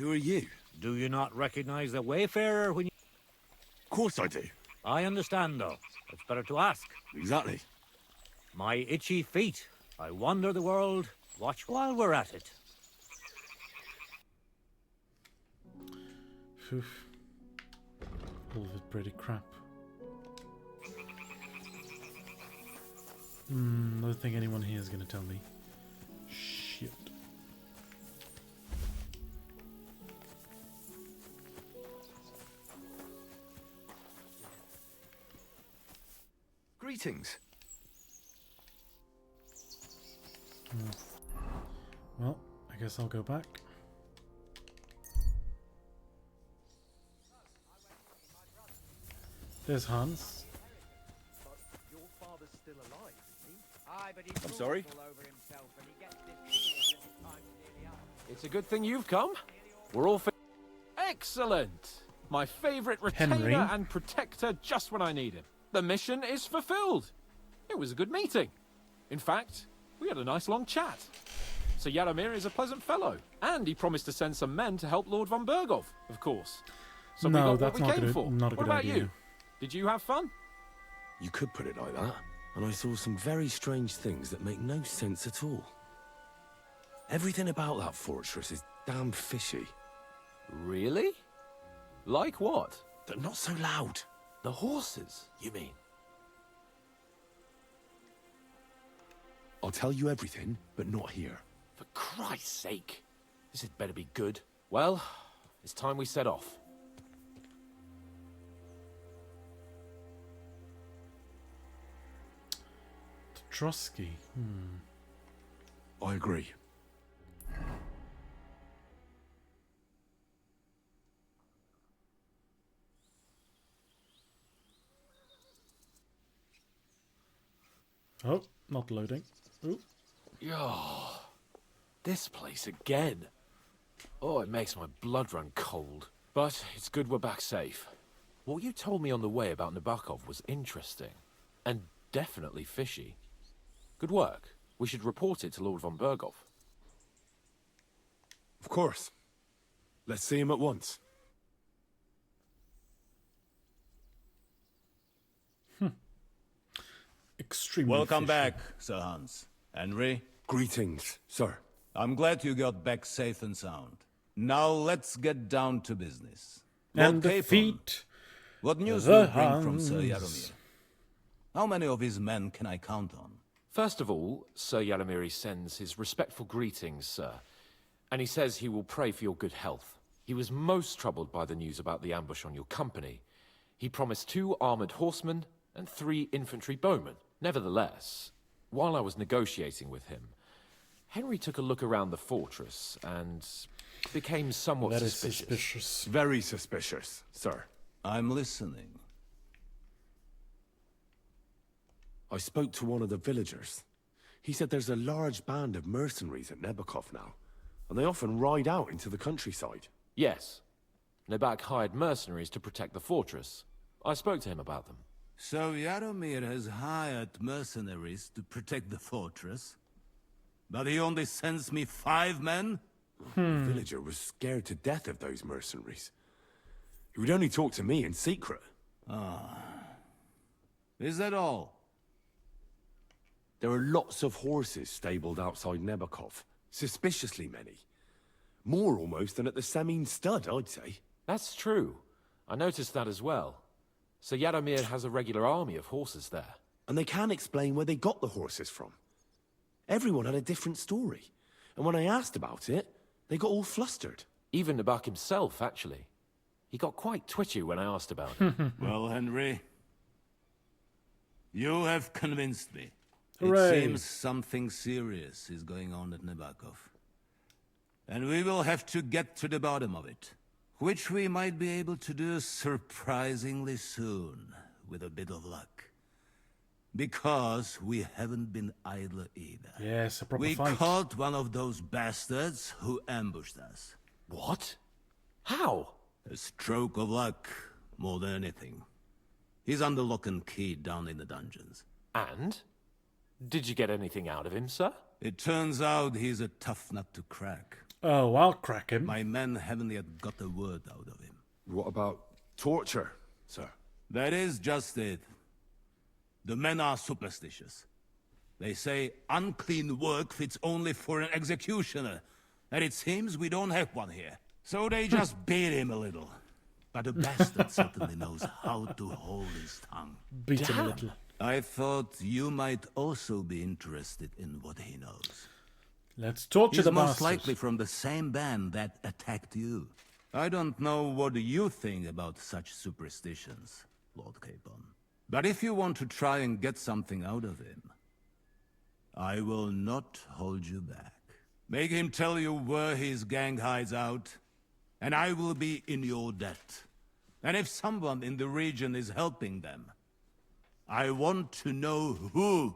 Who are you? Do you not recognize the wayfarer when you... Of course I do. I understand, though. It's better to ask. Exactly. My itchy feet. I wander the world. Watch while we're at it. Phew. All of it pretty crap. I don't think anyone here is going to tell me. Shit. Greetings. Well, I guess I'll go back. There's Hans. Your father's still alive, isn't he? Aye, but he's I'm sorry? all over himself and he gets this feeling that his time's nearly up. It's a good thing you've come. We're all excellent. My favorite retainer Henry. and protector just when I need him. The mission is fulfilled. It was a good meeting. In fact, we had a nice long chat. Sir Yaromir is a pleasant fellow, and he promised to send some men to help Lord von Bergov, of course. So we No, got that's what we not came good- for. not a What good about idea. you? Did you have fun? You could put it like that. And I saw some very strange things that make no sense at all. Everything about that fortress is damn fishy. Really? Like what? They're not so loud. The horses, you mean? I'll tell you everything, but not here. For Christ's sake. This had better be good. Well, it's time we set off. Trotsky. I agree. Oh, not loading. Ooh. Oh, this place again. Oh, it makes my blood run cold. But it's good we're back safe. What you told me on the way about Nabokov was interesting. And definitely fishy. Good work. We should report it to Lord von Bergov. Of course. Let's see him at once. Extremely Welcome fishy. back, Sir Hans. Henry? Greetings, sir. I'm glad you got back safe and sound. Now let's get down to business. And Lord Capon, defeat what news the do you bring from Sir Huns. Yaromir? How many of his men can I count on? First of all, Sir Yaromir sends his respectful greetings, sir. And he says he will pray for your good health. He was most troubled by the news about the ambush on your company. He promised 2 armored horsemen and 3 infantry bowmen. Nevertheless, while I was negotiating with him, Henry took a look around the fortress and became somewhat That is suspicious. suspicious. Very suspicious, sir. I'm listening. I spoke to one of the villagers. He said there's a large band of mercenaries at Nebokov now, and they often ride out into the countryside. Yes. Nebak hired mercenaries to protect the fortress. I spoke to him about them. So Yaromir has hired mercenaries to protect the fortress? But he only sends me 5 men? The villager was scared to death of those mercenaries. He would only talk to me in secret. Ah. Is that all? There are lots of horses stabled outside Nebokov. Suspiciously many. More almost than at the Semine stud, I'd say. That's true. I noticed that as well. So Yaromir has a regular army of horses there. And they can't explain where they got the horses from. Everyone had a different story. And when I asked about it, they got all flustered. Even Nebak himself, actually. He got quite twitchy when I asked about it. Well, Henry, you have convinced me. Hooray. It seems something serious is going on at Nabokov. And we will have to get to the bottom of it. Which we might be able to do surprisingly soon, with a bit of luck. Because we haven't been idle either. Yes, a proper We fight. caught one of those bastards who ambushed us. What? How? A stroke of luck, more than anything. He's under lock and key down in the dungeons. And? Did you get anything out of him, sir? It turns out he's a tough nut to crack. Oh, I'll crack him. My men haven't yet got a word out of him. What about torture, sir? That is just it. The men are superstitious. They say unclean work fits only for an executioner, and it seems we don't have one here. So they just beat him a little. But the bastard certainly knows how to hold his tongue. Beat him a little. I thought you might also be interested in what he knows. Let's torture the He's most bastard. likely from the same band that attacked you. I don't know what you think about such superstitions, Lord Capon. But if you want to try and get something out of him, I will not hold you back. Make him tell you where his gang hides out, and I will be in your debt. And if someone in the region is helping them, I want to know who.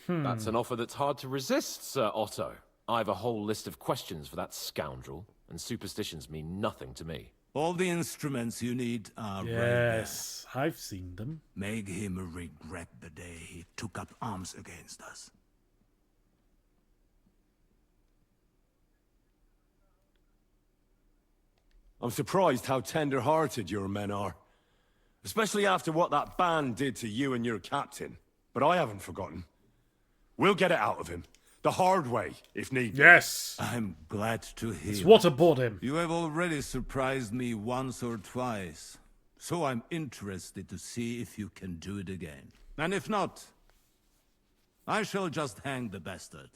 That's an offer that's hard to resist, Sir Otto. I have a whole list of questions for that scoundrel, and superstitions mean nothing to me. All the instruments you need are right Yes, I've seen them. there. Make him regret the day he took up arms against us. I'm surprised how tender-hearted your men are. Especially after what that band did to you and your captain. But I haven't forgotten. We'll get it out of him. The hard way, if need be. Yes. I'm glad to hear. It's waterboard him. You have already surprised me once or twice. So I'm interested to see if you can do it again. And if not, I shall just hang the bastard.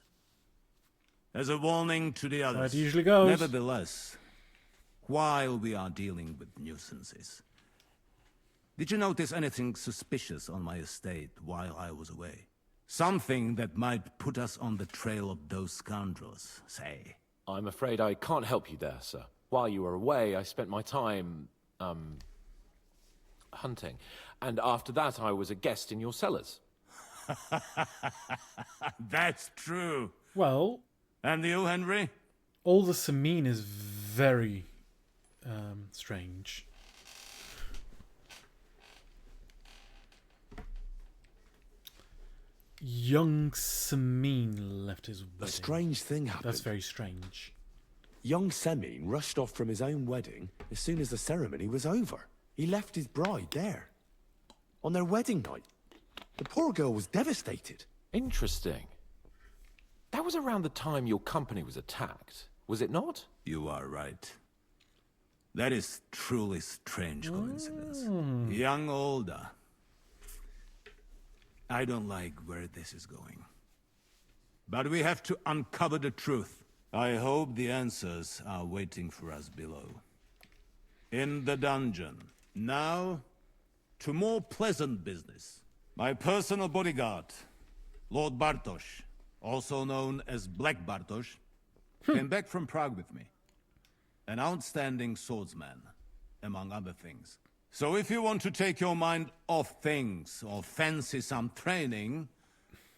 As a warning to the others. How it usually goes. Nevertheless, while we are dealing with nuisances, did you notice anything suspicious on my estate while I was away? Something that might put us on the trail of those scoundrels, say. I'm afraid I can't help you there, sir. While you were away, I spent my time, hunting. And after that, I was a guest in your cellars. That's true. Well... And you, Henry? All the Samine is very strange. Young Samine left his wedding. A strange thing happened. That's very strange. Young Semine rushed off from his own wedding as soon as the ceremony was over. He left his bride there. On their wedding night. The poor girl was devastated. Interesting. That was around the time your company was attacked, was it not? You are right. That is truly strange coincidence. Young Olda. I don't like where this is going. But we have to uncover the truth. I hope the answers are waiting for us below. In the dungeon. Now, to more pleasant business. My personal bodyguard, Lord Bartosz, also known as Black Bartosz, came back from Prague with me. An outstanding swordsman, among other things. So if you want to take your mind off things, or fancy some training,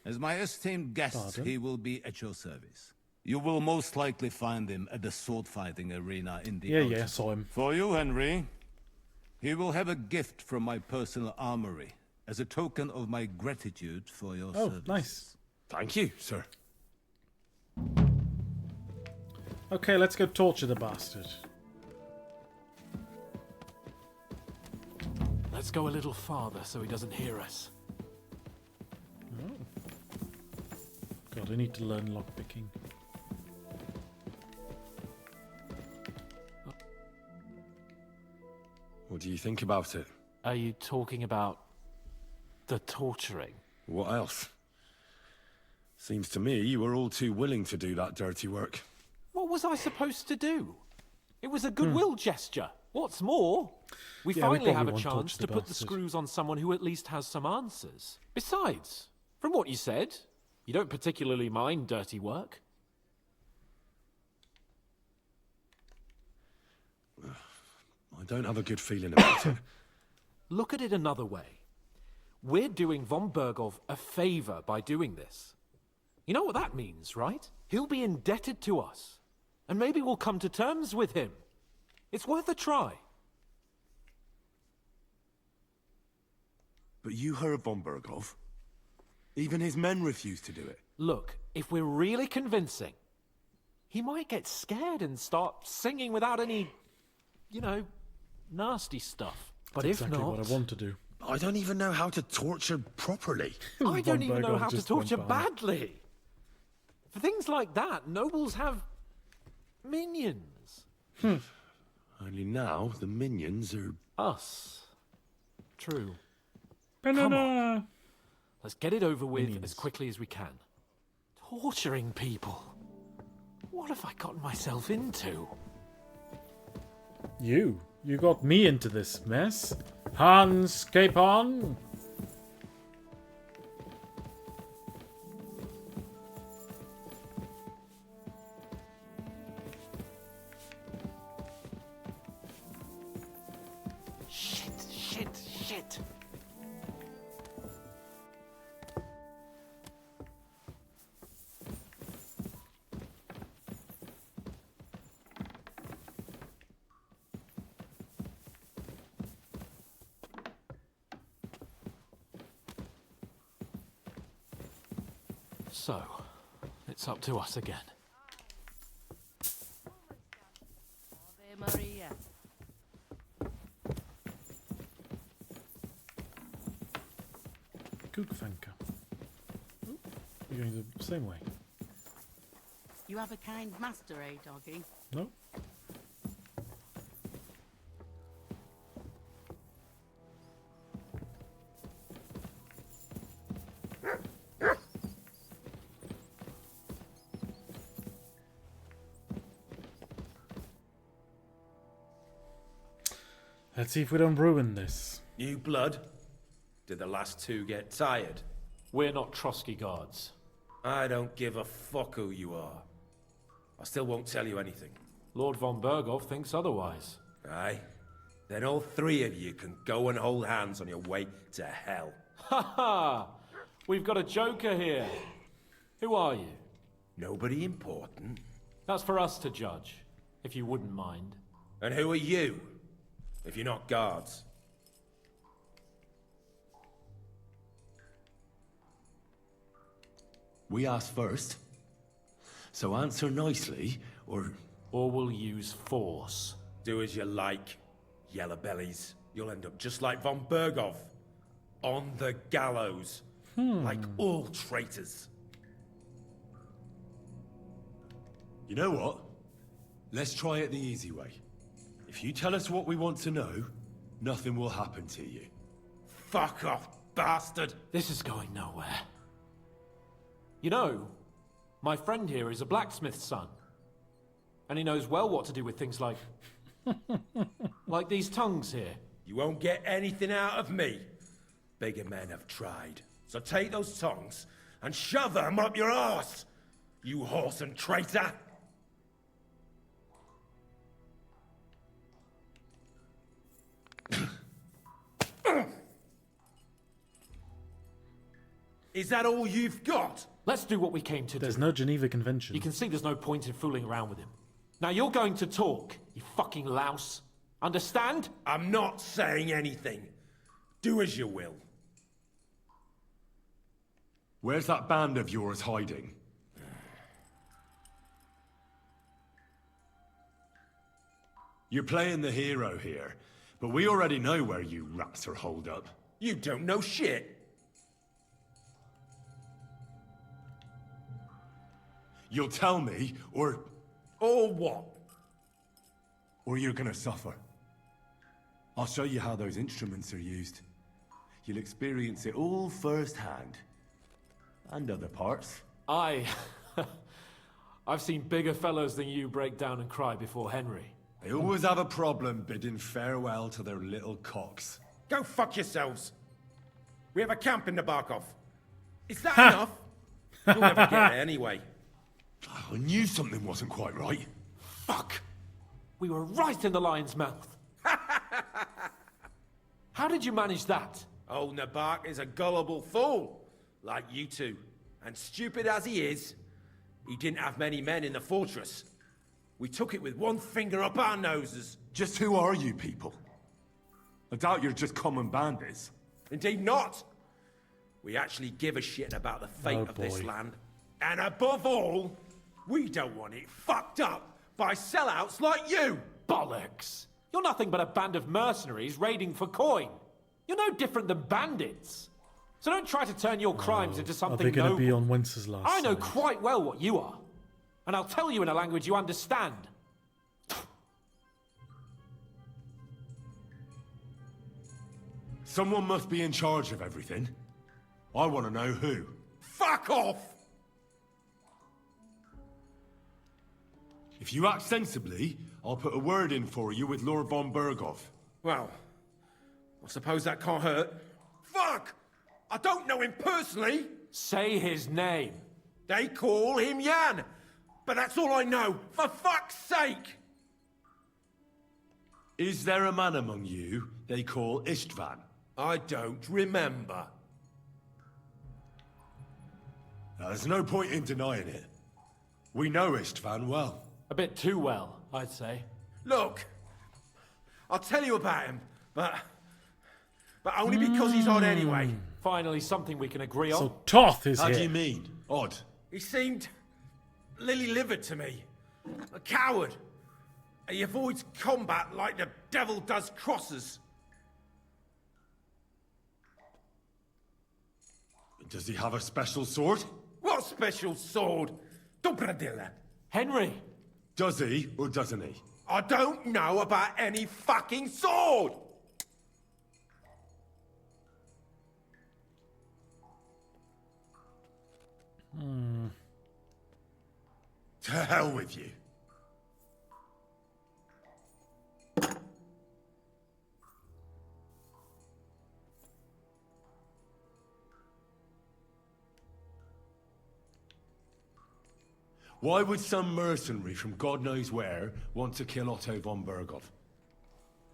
as my esteemed guest, he will be at your service. You will most likely find him at the sword-fighting arena in the Yeah, I saw him. For you, Henry, he will have a gift from my personal armory, as a token of my gratitude for your service. Oh, nice. Thank you, sir. Okay, let's go torture the bastard. Let's go a little farther so he doesn't hear us. Oh. God, I need to learn lockpicking. What do you think about it? Are you talking about the torturing? What else? Seems to me you were all too willing to do that dirty work. What was I supposed to do? It was a goodwill gesture. What's more, we Yeah, we finally have probably a won't chance torture the to put the bastard. screws on someone who at least has some answers. Besides, from what you said, you don't particularly mind dirty work. I don't have a good feeling about it. Look at it another way. We're doing von Bergov a favor by doing this. You know what that means, right? He'll be indebted to us. And maybe we'll come to terms with him. It's worth a try. But you heard von Bergov. Even his men refused to do it. Look, if we're really convincing, he might get scared and start singing without any, you know, nasty stuff. But That's if exactly not, what I want to do. I don't even know how to torture properly. I don't even know Berghoff how to just went torture by. badly. For things like that, nobles have minions. Only now the minions are Us. True. Banana. Come on. Let's get it over with Minions. as quickly as we can. Torturing people. What have I gotten myself into? You got me into this mess. Hans, cape on. Shit. So, it's up to us again. Maria. Kookvanker. You're going the same way. You have a kind master, eh, doggy? No? Let's see if we don't ruin this. New blood? Did the last two get tired? We're not Trotsky guards. I don't give a fuck who you are. I still won't tell you anything. Lord von Berghoff thinks otherwise. Aye? Then all three of you can go and hold hands on your way to hell. Ha ha! We've got a joker here. Who are you? Nobody important. That's for us to judge, if you wouldn't mind. And who are you, if you're not guards? We asked first. So answer nicely, or we'll use force. Do as you like, yellow bellies. You'll end up just like von Berghoff. On the gallows. Like all traitors. You know what? Let's try it the easy way. If you tell us what we want to know, nothing will happen to you. Fuck off, bastard! This is going nowhere. You know, my friend here is a blacksmith's son. And he knows well what to do with things like... like these tongues here. You won't get anything out of me. Bigger men have tried. So take those tongs and shove them up your arse, you horse and traitor! Is that all you've got? Let's do what we came to do. There's no Geneva Convention. You can see there's no point in fooling around with him. Now you're going to talk, you fucking louse. Understand? I'm not saying anything. Do as you will. Where's that band of yours hiding? You're playing the hero here, but we already know where you rats are holed up. You don't know shit. You'll tell me, or what? Or you're gonna suffer. I'll show you how those instruments are used. You'll experience it all firsthand. And other parts. I've seen bigger fellows than you break down and cry before Henry. They always have a problem bidding farewell to their little cocks. Go fuck yourselves. We have a camp in the Barkov. Is that enough? You'll never get there anyway. I knew something wasn't quite right. Fuck! We were right in the lion's mouth. How did you manage that? Old Nabark is a gullible fool, like you two. And stupid as he is, he didn't have many men in the fortress. We took it with one finger up our noses. Just who are you people? I doubt you're just common bandits. Indeed not. We actually give a shit about the fate of this land. And above all, We don't want it fucked up by sellouts like you! Bollocks! You're nothing but a band of mercenaries raiding for coin. You're no different than bandits. So don't try to turn your crimes into Are something they going to noble. be on Wenceslaus' I know side? quite well what you are. And I'll tell you in a language you understand. Someone must be in charge of everything. I want to know who. Fuck off! If you act sensibly, I'll put a word in for you with Lord von Berghoff. Well, I suppose that can't hurt. Fuck! I don't know him personally. Say his name. They call him Jan. But that's all I know. For fuck's sake! Is there a man among you they call Istvan? I don't remember. There's no point in denying it. We know Istvan well. A bit too well, I'd say. Look, I'll tell you about him, but only because he's odd anyway. Finally, something we can agree on. So Toth is How here. do you mean, odd? He seemed lily-livered to me. A coward. He avoids combat like the devil does crosses. Does he have a special sword? What special sword? Dobradilla. Henry! Does he, or doesn't he? I don't know about any fucking sword! To hell with you. Why would some mercenary from God knows where want to kill Otto von Berghoff?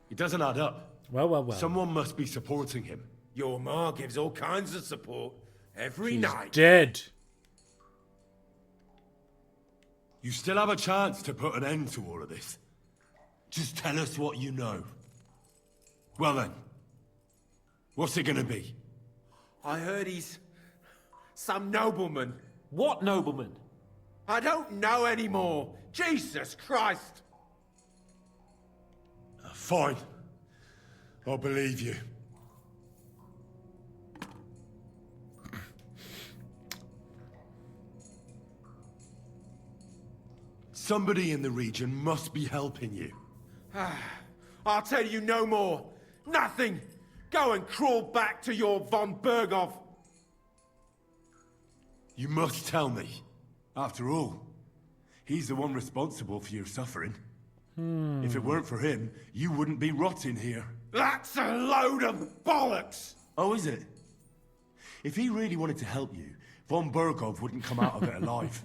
It doesn't add up. Well. Someone must be supporting him. Your ma gives all kinds of support every She's night. dead. You still have a chance to put an end to all of this. Just tell us what you know. Well then, what's it gonna be? I heard he's some nobleman. What nobleman? I don't know anymore. Jesus Christ! Fine. I'll believe you. Somebody in the region must be helping you. I'll tell you no more. Nothing. Go and crawl back to your von Berghoff. You must tell me. After all, he's the one responsible for your suffering. If it weren't for him, you wouldn't be rotting here. That's a load of bollocks! Oh, is it? If he really wanted to help you, von Berghoff wouldn't come out of it alive.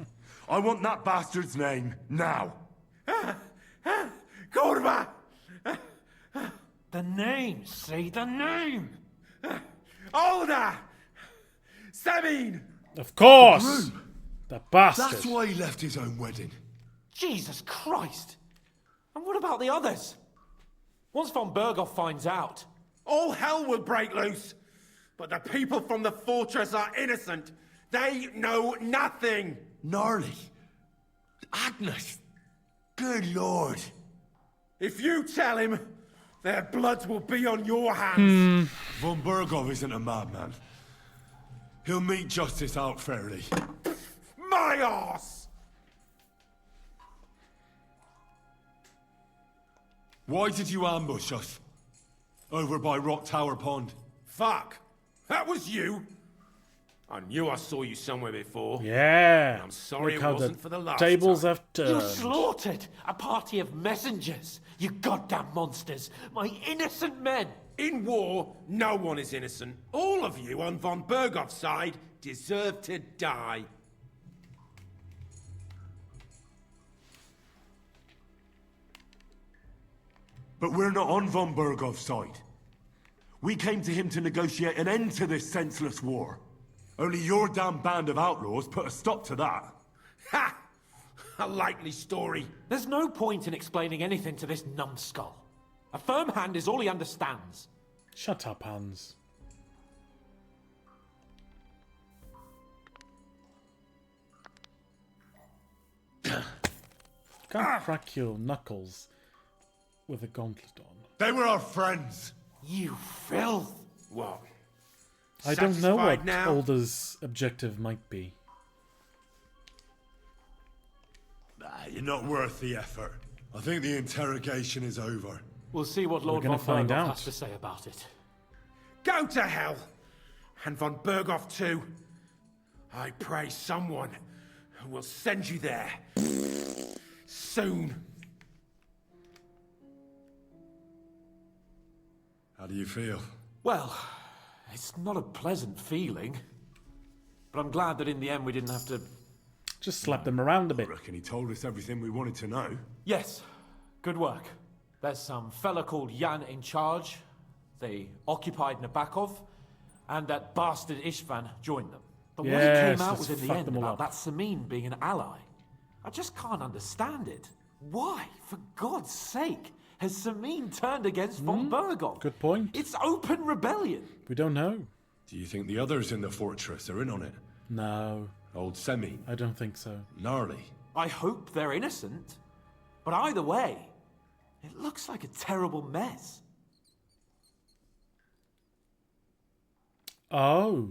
I want that bastard's name, now! Korva! The name, say the name! Olda! Sabine! Of course! The bastard. That's why he left his own wedding. Jesus Christ! And what about the others? Once von Berghoff finds out... All hell will break loose! But the people from the fortress are innocent! They know nothing! Gnarly. Agnes. Good lord. If you tell him, their bloods will be on your hands. Von Berghoff isn't a madman. He'll meet justice out fairly. My arse! Why did you ambush us? Over by Rock Tower Pond. Fuck! That was you? I knew I saw you somewhere before. Yeah. And I'm sorry Look it how wasn't the for the last tables time. have turned. You slaughtered a party of messengers, you goddamn monsters, my innocent men. In war, no one is innocent. All of you on von Berghoff's side deserve to die. But we're not on von Berghoff's side. We came to him to negotiate an end to this senseless war. Only your damn band of outlaws put a stop to that. Ha! A likely story. There's no point in explaining anything to this numbskull. A firm hand is all he understands. Shut up, Hans. Can't crack your knuckles with a gauntlet on. They were our friends. You filth. What? I don't know Satisfied what now? Alder's objective might be. You're not worth the effort. I think the interrogation is over. We'll see what Lord gonna von find Berghoff out. has to say about it. Go to hell! And von Berghoff too. I pray someone will send you there. Soon. How do you feel? Well, it's not a pleasant feeling. But I'm glad that in the end we didn't have to... Just slap them around a bit. I reckon he told us everything we wanted to know. Yes, good work. There's some fella called Jan in charge. They occupied Nabokov, and that bastard Istvan joined them. But what he Yes, came out let's with in the fuck end them all about up. that Samin being an ally, I just can't understand it. Why, for God's sake, has Samin turned against von Berghoff? Good point. It's open rebellion. We don't know. Do you think the others in the fortress are in on it? No, Old Semi? I don't think so. Gnarly? I hope they're innocent. But either way, it looks like a terrible mess. Oh.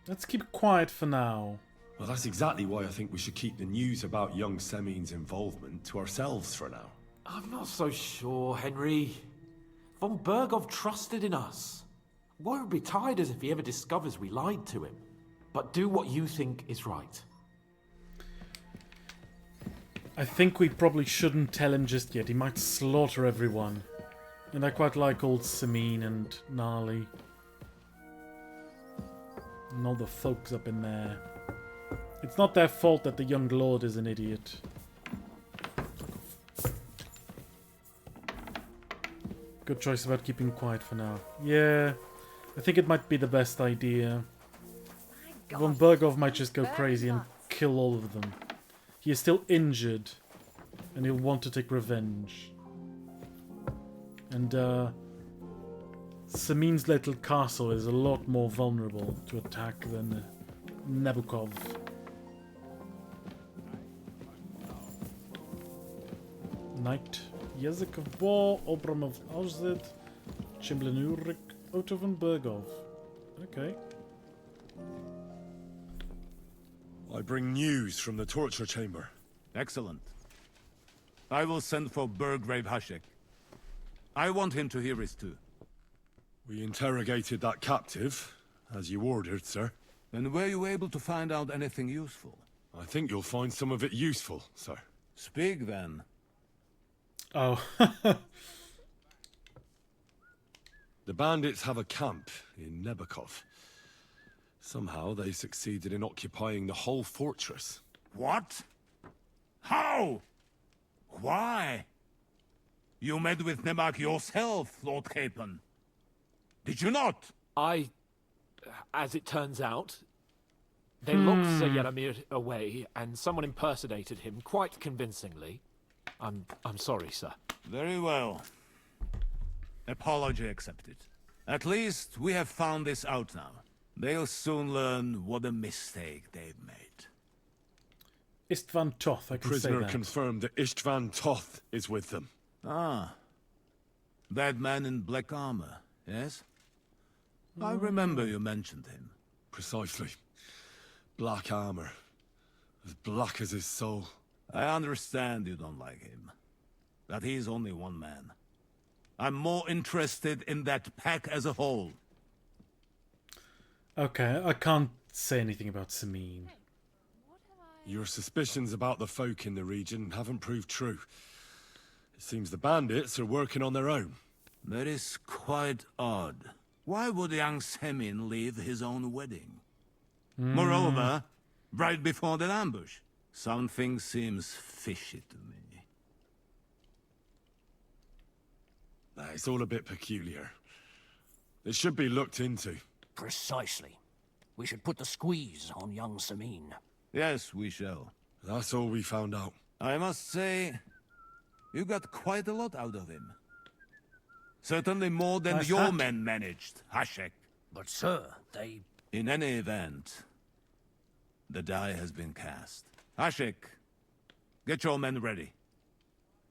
Let's keep quiet for now. Well, that's exactly why I think we should keep the news about young Semin's involvement to ourselves for now. I'm not so sure, Henry. Von Berghoff trusted in us. Why would be tired as if he ever discovers we lied to him? But do what you think is right. I think we probably shouldn't tell him just yet. He might slaughter everyone. And I quite like old Samin and Gnarly. And all the folks up in there. It's not their fault that the young lord is an idiot. Good choice about keeping quiet for now. Yeah, I think it might be the best idea. Von Berghoff might just go crazy and kill all of them. He is still injured, and he'll want to take revenge. And Samin's little castle is a lot more vulnerable to attack than Nabokov. Knight Jezek of War, Obram of Auszid, Chamberlain Ulrich, Otto von Berghoff. Okay. I bring news from the torture chamber. Excellent. I will send for Burgrave Hashek. I want him to hear it too. We interrogated that captive, as you ordered, sir. And were you able to find out anything useful? I think you'll find some of it useful, sir. Speak then. Oh. The bandits have a camp in Nabokov. Somehow they succeeded in occupying the whole fortress. What? How? Why? You met with Nemak yourself, Lord Capon. Did you not? As it turns out, they locked Sir Yaramir away, and someone impersonated him quite convincingly. I'm sorry, sir. Very well. Apology accepted. At least we have found this out now. They'll soon learn what a mistake they've made. Istvan Toth, I can say Prisoner that. confirmed that Istvan Toth is with them. Ah. That man in black armor, yes? I remember you mentioned him. Precisely. Black armor. As black as his soul. I understand you don't like him. But he's only one man. I'm more interested in that pack as a whole. Okay, I can't say anything about Samin. Your suspicions about the folk in the region haven't proved true. It seems the bandits are working on their own. That is quite odd. Why would young Semin leave his own wedding? Moreover, right before the ambush, something seems fishy to me. It's all a bit peculiar. It should be looked into. Precisely. We should put the squeeze on young Samin. Yes, we shall. That's all we found out. I must say, you got quite a lot out of him. Certainly more than Nice your hat. men managed, Hashek. But sir, they In any event, the die has been cast. Ashik, get your men ready.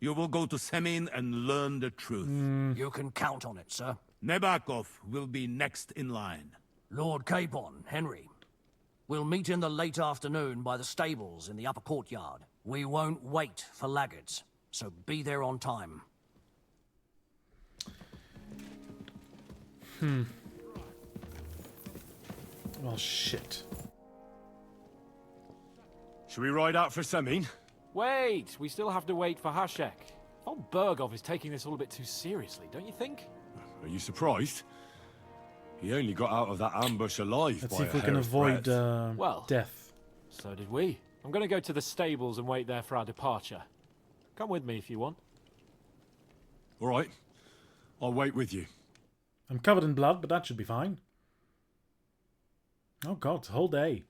You will go to Semin and learn the truth. You can count on it, sir. Nebakov will be next in line. Lord Capon, Henry. We'll meet in the late afternoon by the stables in the upper courtyard. We won't wait for laggards, so be there on time. Well, shit. Should we ride out for Semin? Wait, we still have to wait for Hashek. Von Bergov is taking this all a bit too seriously, don't you think? Are you surprised? He only got out of that ambush alive. Let's by see if a we can hair's avoid breadth. death. So did we. I'm going to go to the stables and wait there for our departure. Come with me if you want. All right. I'll wait with you. I'm covered in blood, but that should be fine. Oh god, it's a whole day.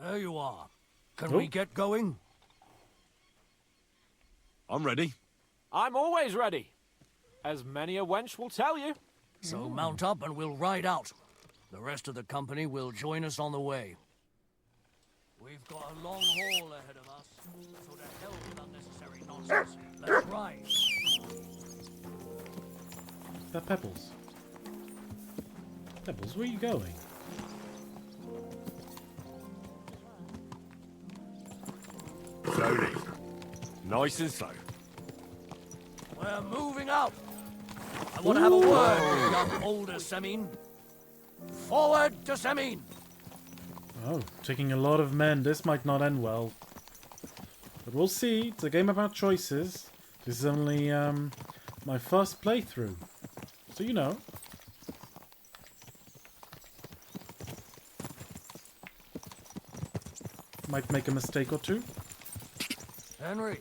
There you are. Can Oh. we get going? I'm ready. I'm always ready. As many a wench will tell you. So mount up and we'll ride out. The rest of the company will join us on the way. We've got a long haul ahead of us, so to hell with unnecessary nonsense. Let's ride. They're Pebbles. Pebbles, where are you going? Slowly. Nice and slow. We're moving out. I want to have a word, young older Semin. Forward to Semin. Oh, taking a lot of men. This might not end well. But we'll see. It's a game about choices. This is only my first playthrough. So you know. Might make a mistake or two. Henry,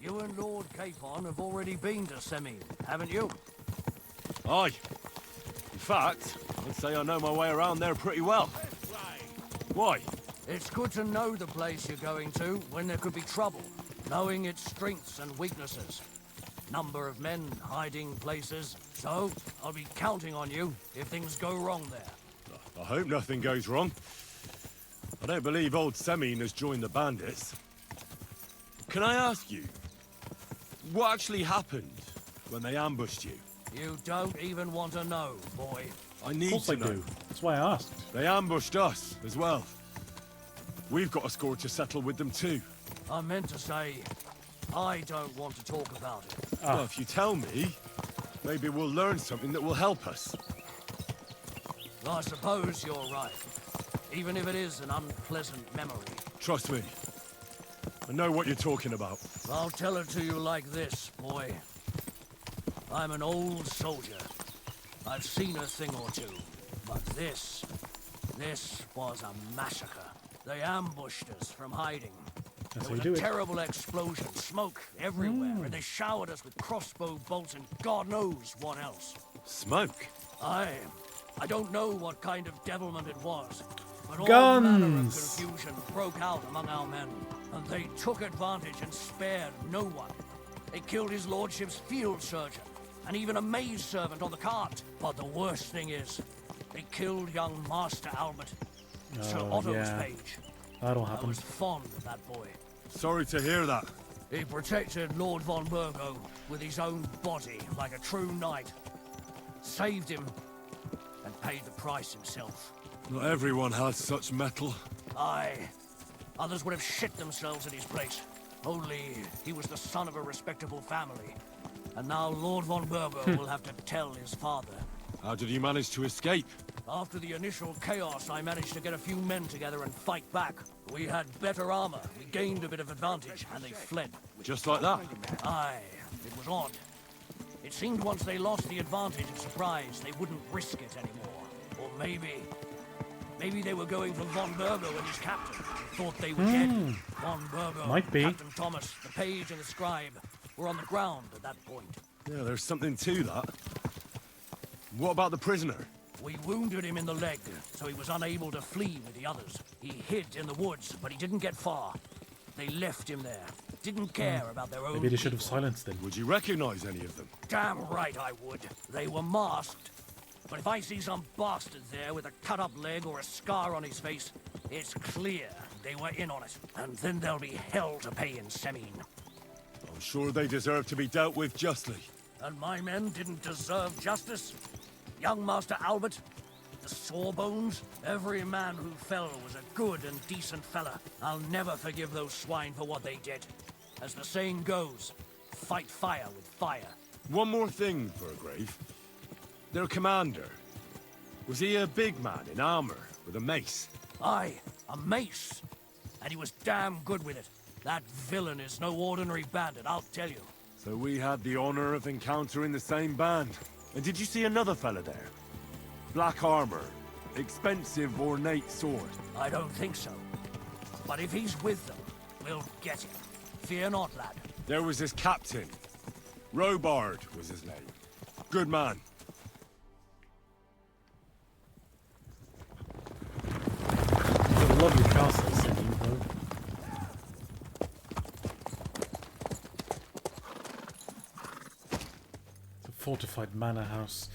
you and Lord Capon have already been to Semin, haven't you? Aye. In fact, I'd say I know my way around there pretty well. Why? It's good to know the place you're going to when there could be trouble, knowing its strengths and weaknesses. Number of men, hiding places. So, I'll be counting on you if things go wrong there. I hope nothing goes wrong. I don't believe old Semin has joined the bandits. Can I ask you, what actually happened when they ambushed you? You don't even want to know, boy. I need Of course to I know. do. That's why I asked. They ambushed us as well. We've got a score to settle with them too. I meant to say, I don't want to talk about it. Well, if you tell me, maybe we'll learn something that will help us. I suppose you're right. Even if it is an unpleasant memory. Trust me. I know what you're talking about. I'll tell it to you like this, boy. I'm an old soldier. I've seen a thing or two. But this was a massacre. They ambushed us from hiding. That's There how you was do a it. terrible explosion, smoke everywhere, and they showered us with crossbow bolts and God knows what else. Smoke? I don't know what kind of devilment it was, but all manner of Guns! confusion broke out among our men, and they took advantage and spared no one. They killed his lordship's field surgeon, and even a maid servant on the cart. But the worst thing is, they killed young Master Albert, Sir Oh, Otto's yeah. page. That'll I happen. was fond of that boy. Sorry to hear that. He protected Lord von Burgo with his own body like a true knight. Saved him and paid the price himself. Not everyone has such metal. Aye. Others would have shit themselves at his place. Only he was the son of a respectable family. And now Lord von Burgo will have to tell his father. How did you manage to escape? After the initial chaos, I managed to get a few men together and fight back. We had better armor, we gained a bit of advantage, and they fled. Just like that? Aye, it was odd. It seemed once they lost the advantage of surprise, they wouldn't risk it anymore. Or maybe they were going for von Burgo and his captain. Thought they were dead. Von Burgo, Might be. Captain Thomas, the page and the scribe were on the ground at that point. Yeah, there's something to that. What about the prisoner? We wounded him in the leg, so he was unable to flee with the others. He hid in the woods, but he didn't get far. They left him there. Didn't care about their own Maybe they should have people. silenced him. Would you recognize any of them? Damn right I would. They were masked. But if I see some bastard there with a cut-up leg or a scar on his face, it's clear they were in on it. And then there'll be hell to pay in Semine. I'm sure they deserve to be dealt with justly. And my men didn't deserve justice? Young Master Albert, the Sawbones, every man who fell was a good and decent fella. I'll never forgive those swine for what they did. As the saying goes, fight fire with fire. One more thing, Burgrave. Their commander. Was he a big man in armor with a mace? Aye, a mace. And he was damn good with it. That villain is no ordinary bandit, I'll tell you. So we had the honor of encountering the same band. And did you see another fella there? Black armor, expensive ornate sword. I don't think so. But if he's with them, we'll get him. Fear not, lad. There was his captain. Robard was his name. Good man. It's a lovely castle, Singing Road. It's a fortified manor house.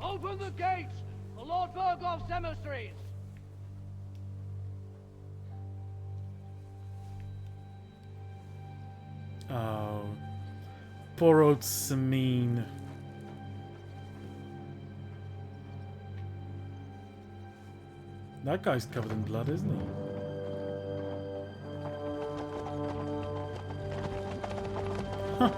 Open the gates for Lord Burgoff's emissaries! Oh, poor old Semine. That guy's covered in blood, isn't he? Huh.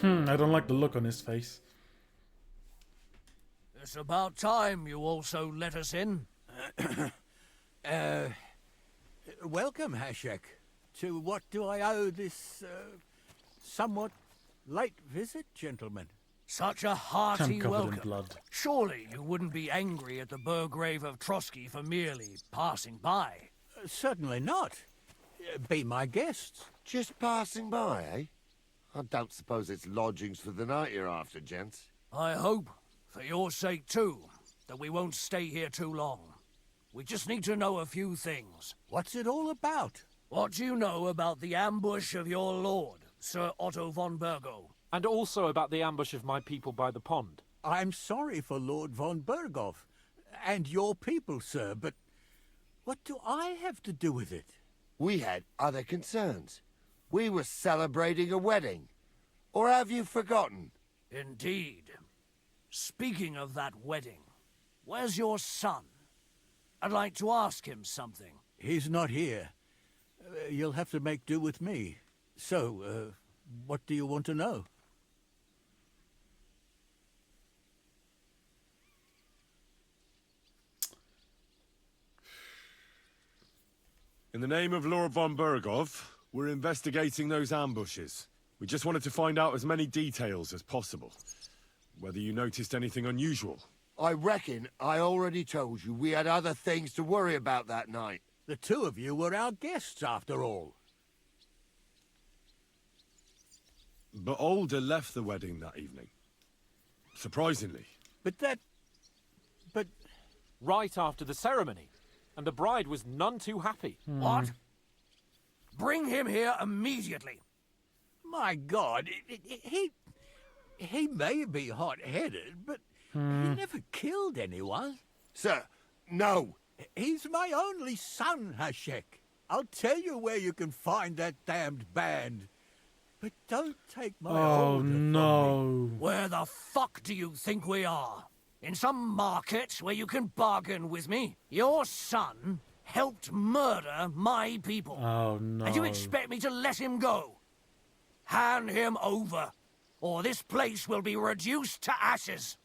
I don't like the look on his face. It's about time you also let us in. Welcome, Hashek. To what do I owe this, somewhat late visit, gentlemen? Such a hearty I'm covered welcome. in blood. Surely you wouldn't be angry at the Burgrave of Trotsky for merely passing by. Certainly not. Be my guests. Just passing by, eh? I don't suppose it's lodgings for the night you're after, gents. I hope, for your sake too, that we won't stay here too long. We just need to know a few things. What's it all about? What do you know about the ambush of your lord, Sir Otto von Burgo? And also about the ambush of my people by the pond. I'm sorry for Lord von Burgov and your people, sir, but what do I have to do with it? We had other concerns. We were celebrating a wedding. Or have you forgotten? Indeed. Speaking of that wedding, where's your son? I'd like to ask him something. He's not here. You'll have to make do with me. So, what do you want to know? In the name of Lord von Burgov, we're investigating those ambushes. We just wanted to find out as many details as possible. Whether you noticed anything unusual. I reckon I already told you we had other things to worry about that night. The two of you were our guests, after all. But Alder left the wedding that evening. Surprisingly. But right after the ceremony. And the bride was none too happy. What? Bring him here immediately. My God, he may be hot-headed, but he never killed anyone. Sir, no. He's my only son, Hashek. I'll tell you where you can find that damned band. But don't take my order from me. Where the fuck do you think we are? In some market where you can bargain with me? Your son helped murder my people. Oh, no. And you expect me to let him go? Hand him over, or this place will be reduced to ashes.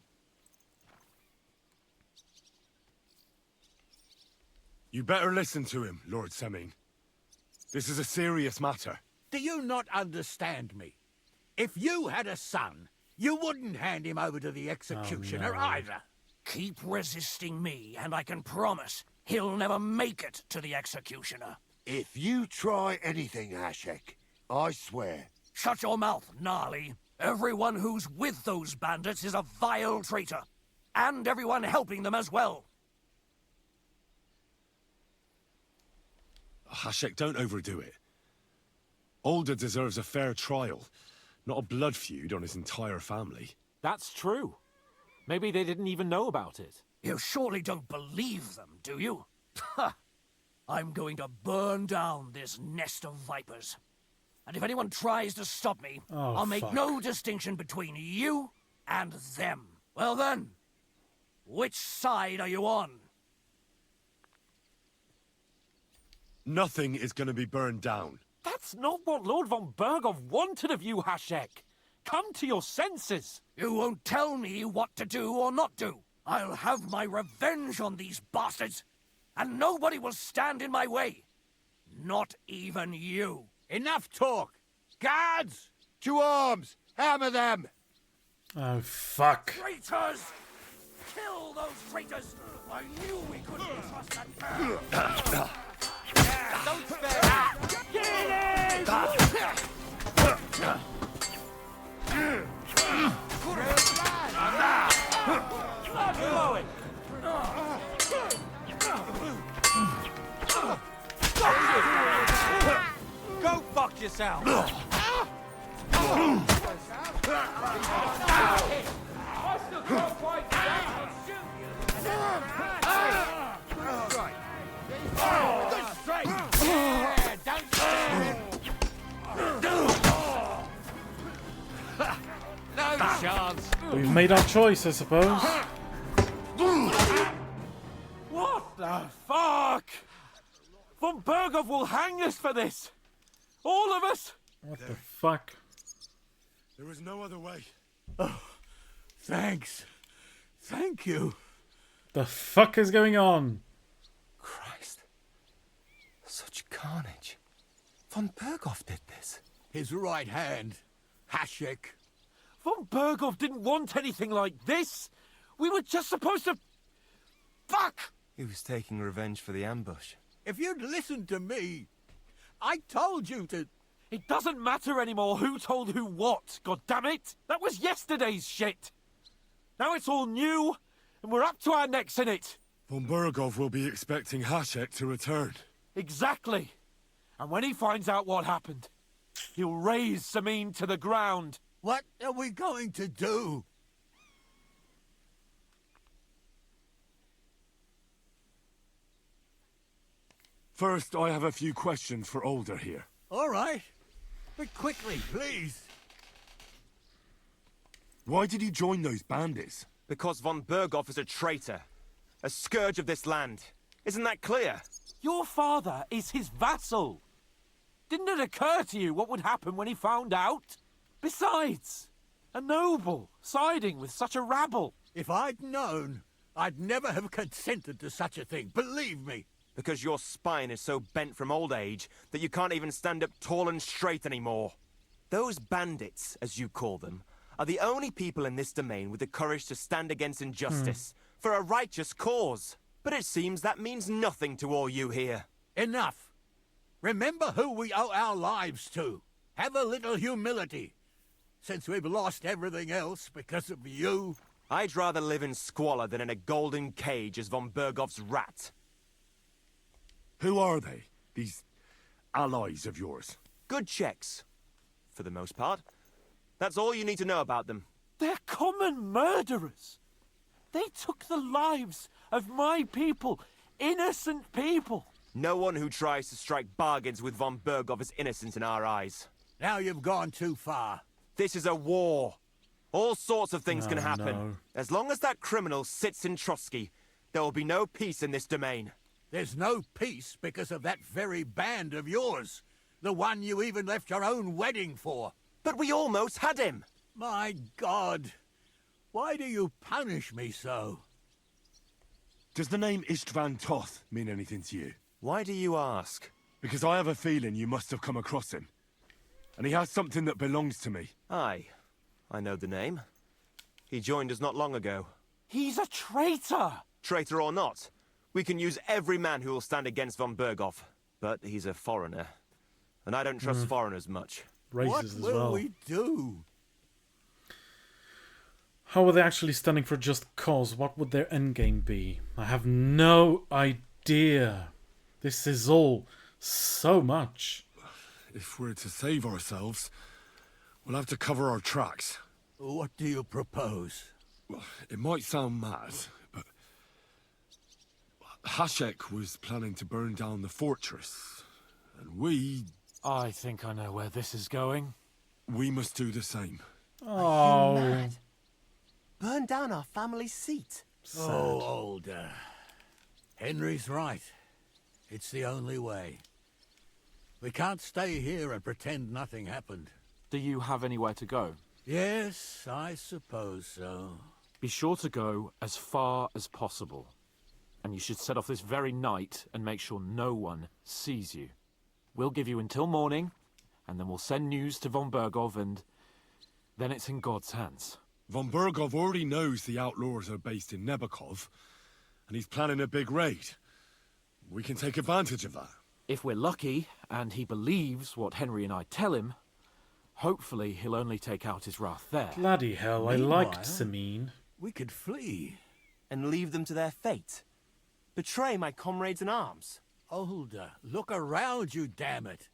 You better listen to him, Lord Seming. This is a serious matter. Do you not understand me? If you had a son, You wouldn't hand him over to the executioner either. Keep resisting me, and I can promise he'll never make it to the executioner. If you try anything, Hashek, I swear. Shut your mouth, Gnarly. Everyone who's with those bandits is a vile traitor. And everyone helping them as well. Hashek, don't overdo it. Alder deserves a fair trial, not a blood feud on his entire family. That's true. Maybe they didn't even know about it. You surely don't believe them, do you? Ha! I'm going to burn down this nest of vipers. And if anyone tries to stop me, I'll make no distinction between you and them. Well then, which side are you on? Nothing is going to be burned down. That's not what Lord von Berghoff wanted of you, Hashek. Come to your senses. You won't tell me what to do or not do. I'll have my revenge on these bastards, and nobody will stand in my way. Not even you. Enough talk! Guards! To arms! Hammer them! Oh, fuck. Traitors! Kill those traitors! I knew we couldn't trust that pair! Don't spare! Get in! Blood flowing! Go fuck yourself! I still can't quite No chance! We've made our choice, I suppose. What the fuck? Von Berghoff will hang us for this! All of us! What the fuck? There is no other way. Oh, thanks. Thank you. The fuck is going on? Christ. Such carnage. Von Berghoff did this. His right hand, Hashek. Von Berghoff didn't want anything like this! We were just supposed to... Fuck! He was taking revenge for the ambush. If you'd listened to me, I told you to... It doesn't matter anymore who told who what, goddammit! That was yesterday's shit! Now it's all new, and we're up to our necks in it! Von Berghoff will be expecting Hashek to return. Exactly! And when he finds out what happened, he'll raise Samin to the ground. What are we going to do? First, I have a few questions for Alder here. All right. But quickly, please. Why did you join those bandits? Because von Berghoff is a traitor. A scourge of this land. Isn't that clear? Your father is his vassal. Didn't it occur to you what would happen when he found out? Besides, a noble siding with such a rabble. If I'd known, I'd never have consented to such a thing, believe me. Because your spine is so bent from old age that you can't even stand up tall and straight anymore. Those bandits, as you call them, are the only people in this domain with the courage to stand against injustice for a righteous cause. But it seems that means nothing to all you here. Enough. Remember who we owe our lives to. Have a little humility. Since we've lost everything else because of you. I'd rather live in squalor than in a golden cage as von Berghoff's rat. Who are they, these allies of yours? Good checks, for the most part. That's all you need to know about them. They're common murderers. They took the lives of my people, innocent people. No one who tries to strike bargains with von Berghoff is innocent in our eyes. Now you've gone too far. This is a war. All sorts of things can happen. No. As long as that criminal sits in Trotsky, there will be no peace in this domain. There's no peace because of that very band of yours. The one you even left your own wedding for. But we almost had him. My God. Why do you punish me so? Does the name Istvan Toth mean anything to you? Why do you ask? Because I have a feeling you must have come across him. And he has something that belongs to me. Aye. I know the name. He joined us not long ago. He's a traitor! Traitor or not, we can use every man who will stand against von Berghoff. But he's a foreigner, and I don't trust foreigners much. Racist as well. What will we do? How are they actually standing for just cause? What would their endgame be? I have no idea. This is all so much. If we're to save ourselves, we'll have to cover our tracks. What do you propose? Well, it might sound mad, but Hashek was planning to burn down the fortress, and we... I think I know where this is going. We must do the same. Oh. Are you mad? Burn down our family seat. Sad. Oh, Older. Henry's right. It's the only way. We can't stay here and pretend nothing happened. Do you have anywhere to go? Yes, I suppose so. Be sure to go as far as possible. And you should set off this very night and make sure no one sees you. We'll give you until morning, and then we'll send news to von Berghoff, and then it's in God's hands. Von Berghoff already knows the outlaws are based in Nebakov, and he's planning a big raid. We can take advantage of that. If we're lucky, and he believes what Henry and I tell him, hopefully he'll only take out his wrath there. Bloody hell, I liked Samine. We could flee. And leave them to their fate. Betray my comrades in arms. Older, look around you, damn it.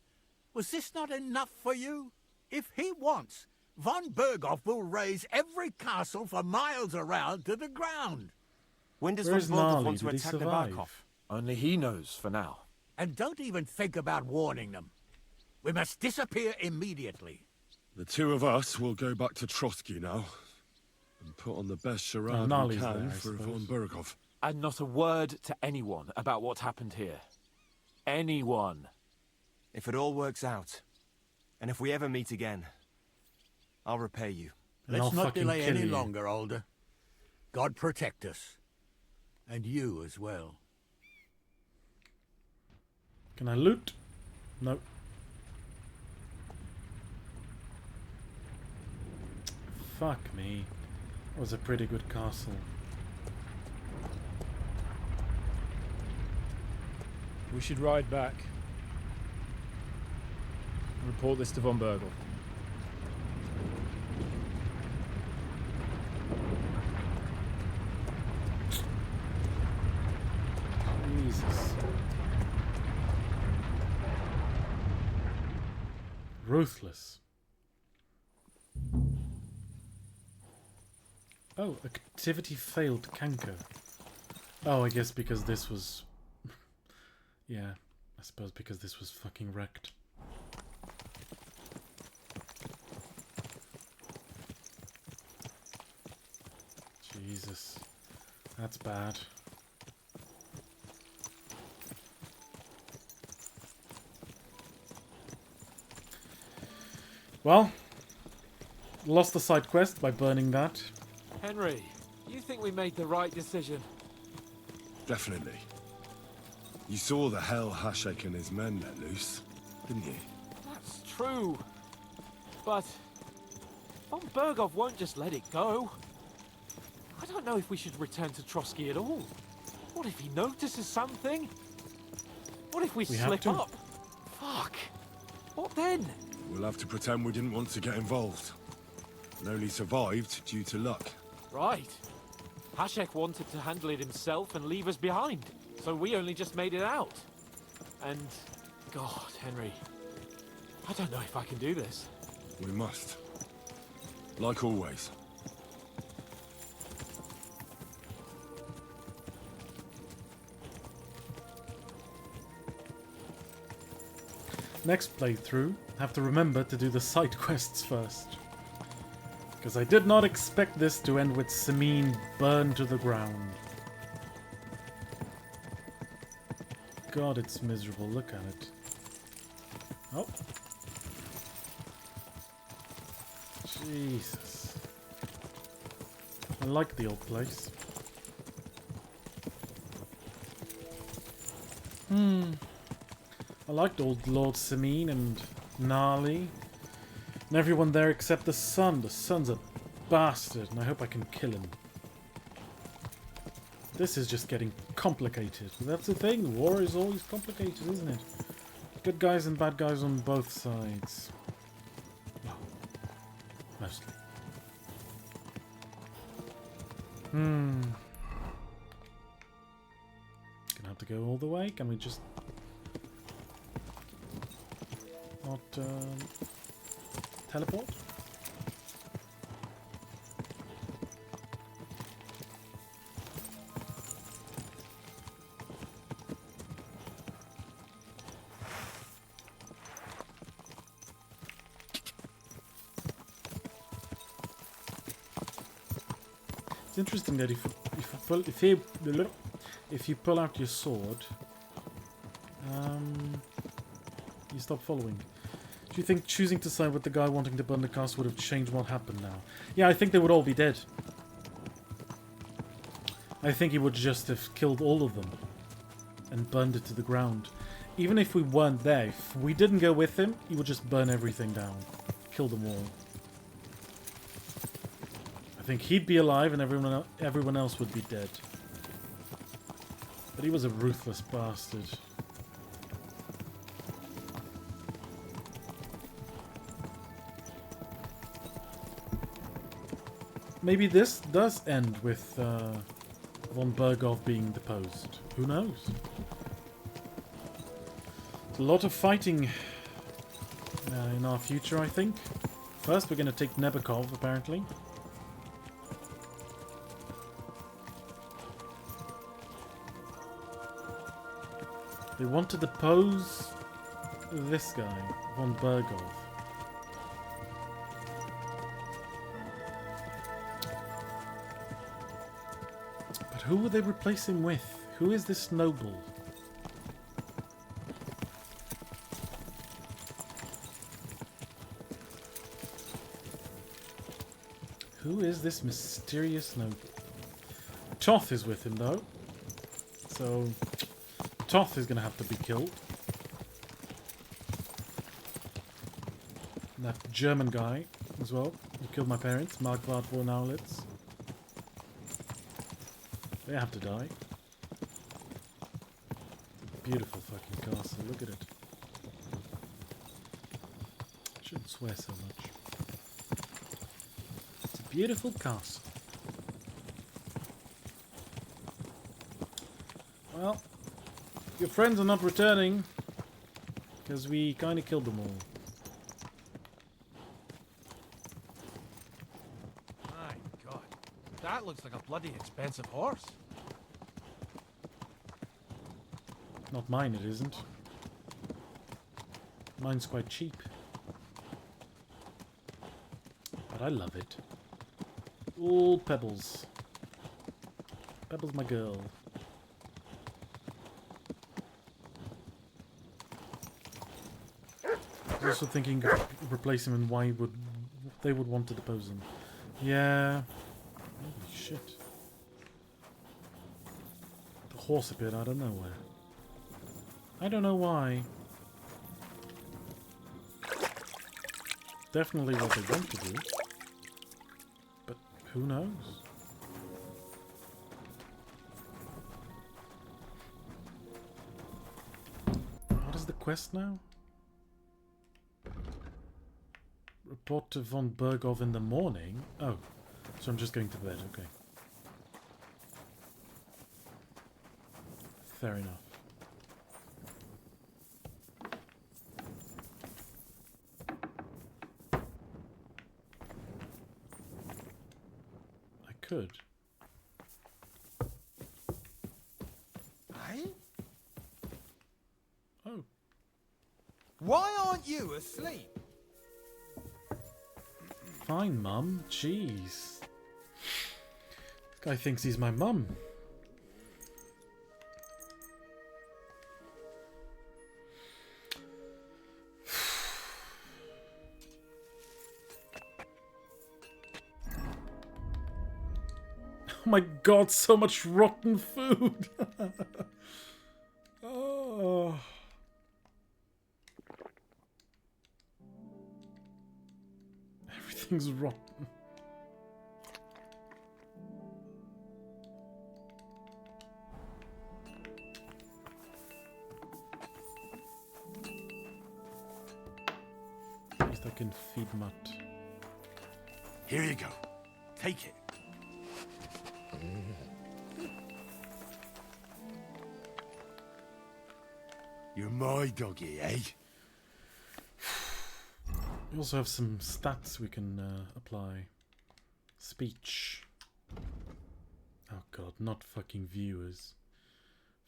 Was this not enough for you? If he wants, von Berghoff will raise every castle for miles around to the ground. When does Where's von Berghoff Gnarly? want to Did he attack the survive? Barkov? Only he knows for now. And don't even think about warning them. We must disappear immediately. The two of us will go back to Trotsky now, and put on the best charade we Gnarly's can there, I for suppose. von Berghoff. And not a word to anyone about what happened here. Anyone. If it all works out, and if we ever meet again, I'll repay you. And I'll Let's not fucking delay kill any you. longer, Older. God protect us. And you as well. Can I loot? No. Fuck me. That was a pretty good castle. We should ride back. Report this to von Berghoff. Jesus. Ruthless. Oh, activity failed canker. Oh, I guess because this was... yeah, I suppose because this was fucking wrecked. Jesus. That's bad. Well, lost the side quest by burning that. Henry, you think we made the right decision? Definitely. You saw the hell Hashek and his men let loose, didn't you? That's true. But von Berghoff won't just let it go. I don't know if we should return to Trotsky at all. What if he notices something? What if we We have slip to. up? Fuck. What then? We'll have to pretend we didn't want to get involved. And only survived due to luck. Right. Hashek wanted to handle it himself and leave us behind. So we only just made it out. And... God, Henry. I don't know if I can do this. We must. Like always. Next playthrough, have to remember to do the side quests first. Because I did not expect this to end with Samine burned to the ground. God, it's miserable. Look at it. Oh. Jesus. I like the old place. I liked old Lord Samine and Gnarly. And everyone there except the son. The son's a bastard, and I hope I can kill him. This is just getting complicated. That's the thing, war is always complicated, isn't it? Good guys and bad guys on both sides. Well, mostly. Gonna have to go all the way. Can we just not teleport? It's interesting that if you pull out your sword, you stop following. Do you think choosing to side with the guy wanting to burn the castle would have changed what happened now? Yeah, I think they would all be dead. I think he would just have killed all of them and burned it to the ground. Even if we weren't there, if we didn't go with him, he would just burn everything down. Kill them all. I think he'd be alive and everyone else would be dead. But he was a ruthless bastard. Maybe this does end with von Berghoff being deposed. Who knows? It's a lot of fighting in our future, I think. First, we're going to take Nebakov, apparently. They want to depose this guy, von Berghoff. But who would they replace him with? Who is this noble? Who is this mysterious noble? Toth is with him, though. So Toth is going to have to be killed. And that German guy as well, who killed my parents, Marquardt von Aulitz. They have to die. Beautiful fucking castle, look at it. Shouldn't swear so much. It's a beautiful castle. Well, your friends are not returning because we kind of killed them all. My God, that looks like a bloody expensive horse. Not mine, it isn't. Mine's quite cheap. But I love it. All Pebbles. Pebbles, my girl. I was also thinking of replacing him and why they would want to depose him. Yeah. Holy shit. The horse appeared out of nowhere. I don't know why. Definitely what they want to do. But who knows? What is the quest now? Report to von Berghoff in the morning? Oh, so I'm just going to bed, okay. Fair enough. I could. Hey? Oh. Why aren't you asleep? Fine, Mum. Jeez. This guy thinks he's my mum. Oh my God, so much rotten food. Oh. Everything's rotten. can feed mud. Here you go. Take it. You're my doggy, eh? We also have some stats we can apply. Speech. Oh god, not fucking viewers.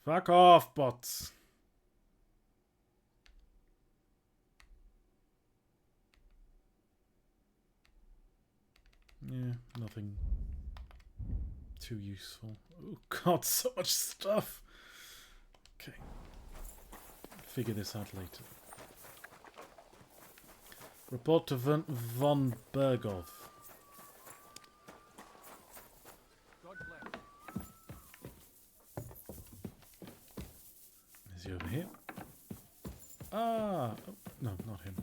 Fuck off, bots. Yeah, nothing too useful. Oh god, so much stuff. Okay. Figure this out later. Report to von Bergov. Is he over here? Ah! Oh, no, not him.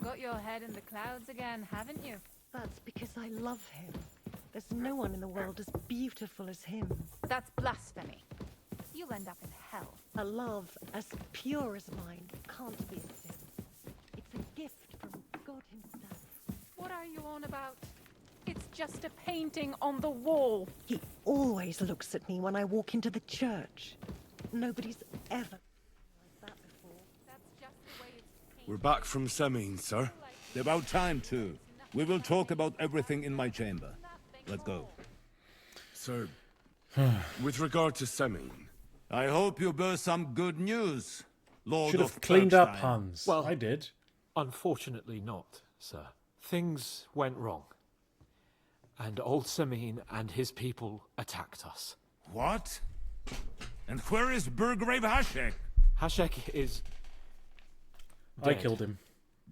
Got your head in the clouds again, haven't you? That's because I love him. There's no one in the world as beautiful as him. That's blasphemy. You'll end up in hell. A love as pure as mine can't be a sin. It's a gift from God himself. What are you on about? It's just a painting on the wall. He always looks at me when I walk into the church. Nobody's ever like that before. That's just the way it's painted. We're back from Semin, sir. About time, too. We will talk about everything in my chamber. Let's go. Sir, with regard to Semin, I hope you bear some good news, Lord Should of have cleaned up, Kirkstein. Hans. Well, I did. Unfortunately not, sir. Things went wrong. And old Semin and his people attacked us. What? And where is Burgrave Hashek? Hashek is I dead. killed him.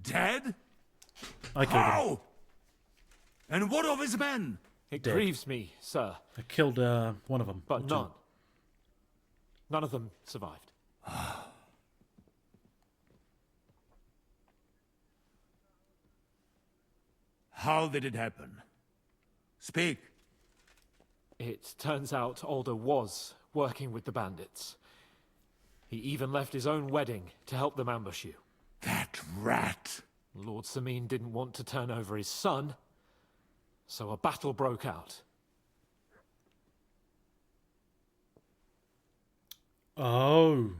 Dead? I killed him. How? And what of his men? It Dead. grieves me, sir. I killed one of them. But none. None of them survived. How did it happen? Speak. It turns out Alder was working with the bandits. He even left his own wedding to help them ambush you. That rat! Lord Semin didn't want to turn over his son, so a battle broke out. Oh.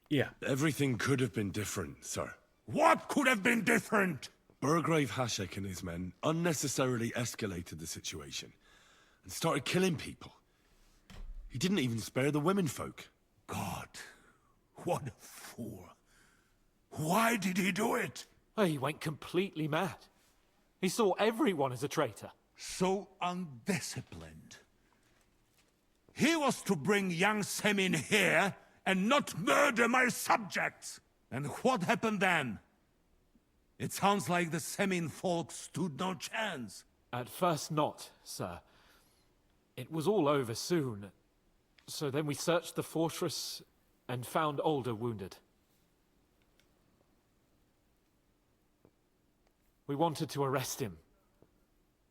Yeah. everything could have been different, sir. What could have been different? Burgrave Hashek and his men unnecessarily escalated the situation and started killing people. He didn't even spare the women folk. God, what a fool. Why did he do it? Oh, he went completely mad. He saw everyone as a traitor. So undisciplined. He was to bring young Semin here and not murder my subjects. And what happened then? It sounds like the Semin folk stood no chance. At first not, sir. It was all over soon. So then we searched the fortress and found Alder wounded. We wanted to arrest him,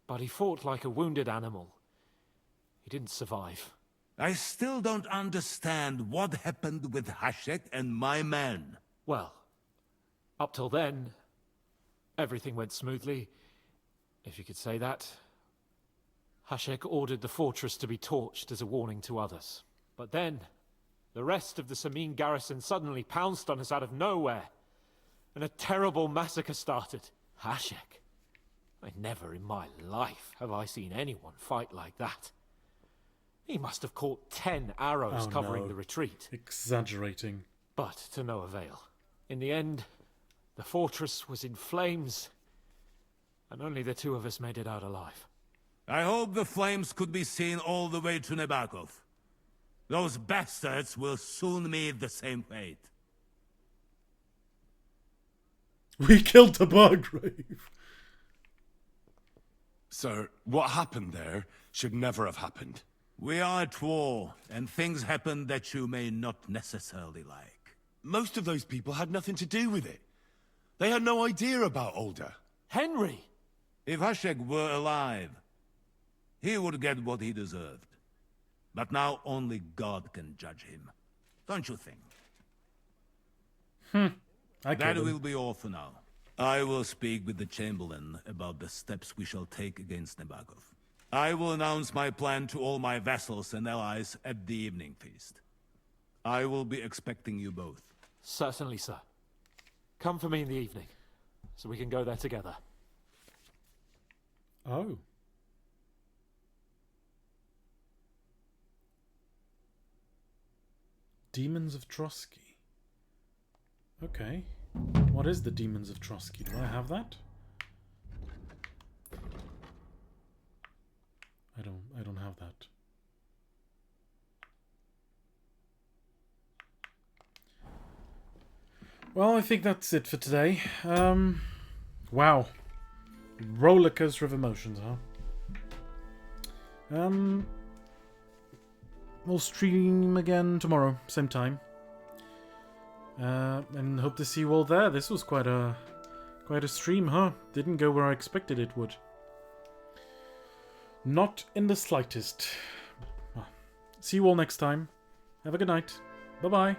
but he fought like a wounded animal. He didn't survive. I still don't understand what happened with Hashek and my men. Well, up till then, everything went smoothly, if you could say that. Hashek ordered the fortress to be torched as a warning to others. But then, the rest of the Semin garrison suddenly pounced on us out of nowhere, and a terrible massacre started. Hashek. Never in my life have I seen anyone fight like that. He must have caught 10 arrows covering the retreat. Exaggerating. But to no avail. In the end, the fortress was in flames, and only the two of us made it out alive. I hope the flames could be seen all the way to Nebakov. Those bastards will soon meet the same fate. We killed the Burgrave. Sir, what happened there should never have happened. We are at war, and things happen that you may not necessarily like. Most of those people had nothing to do with it. They had no idea about Alder. Henry! If Hashek were alive, he would get what he deserved. But now only God can judge him. Don't you think? That will be all for now. I will speak with the Chamberlain about the steps we shall take against Nebagov. I will announce my plan to all my vassals and allies at the evening feast. I will be expecting you both. Certainly, sir. Come for me in the evening, so we can go there together. Oh. Demons of Trotsky. Okay. What is the Demons of Trotsky? Do I have that? I don't have that. Well, I think that's it for today. Wow. Roller coaster of emotions, huh? We'll stream again tomorrow, same time. And hope to see you all there. This was quite a stream, huh? Didn't go where I expected it would. Not in the slightest. See you all next time. Have a good night. Bye-bye.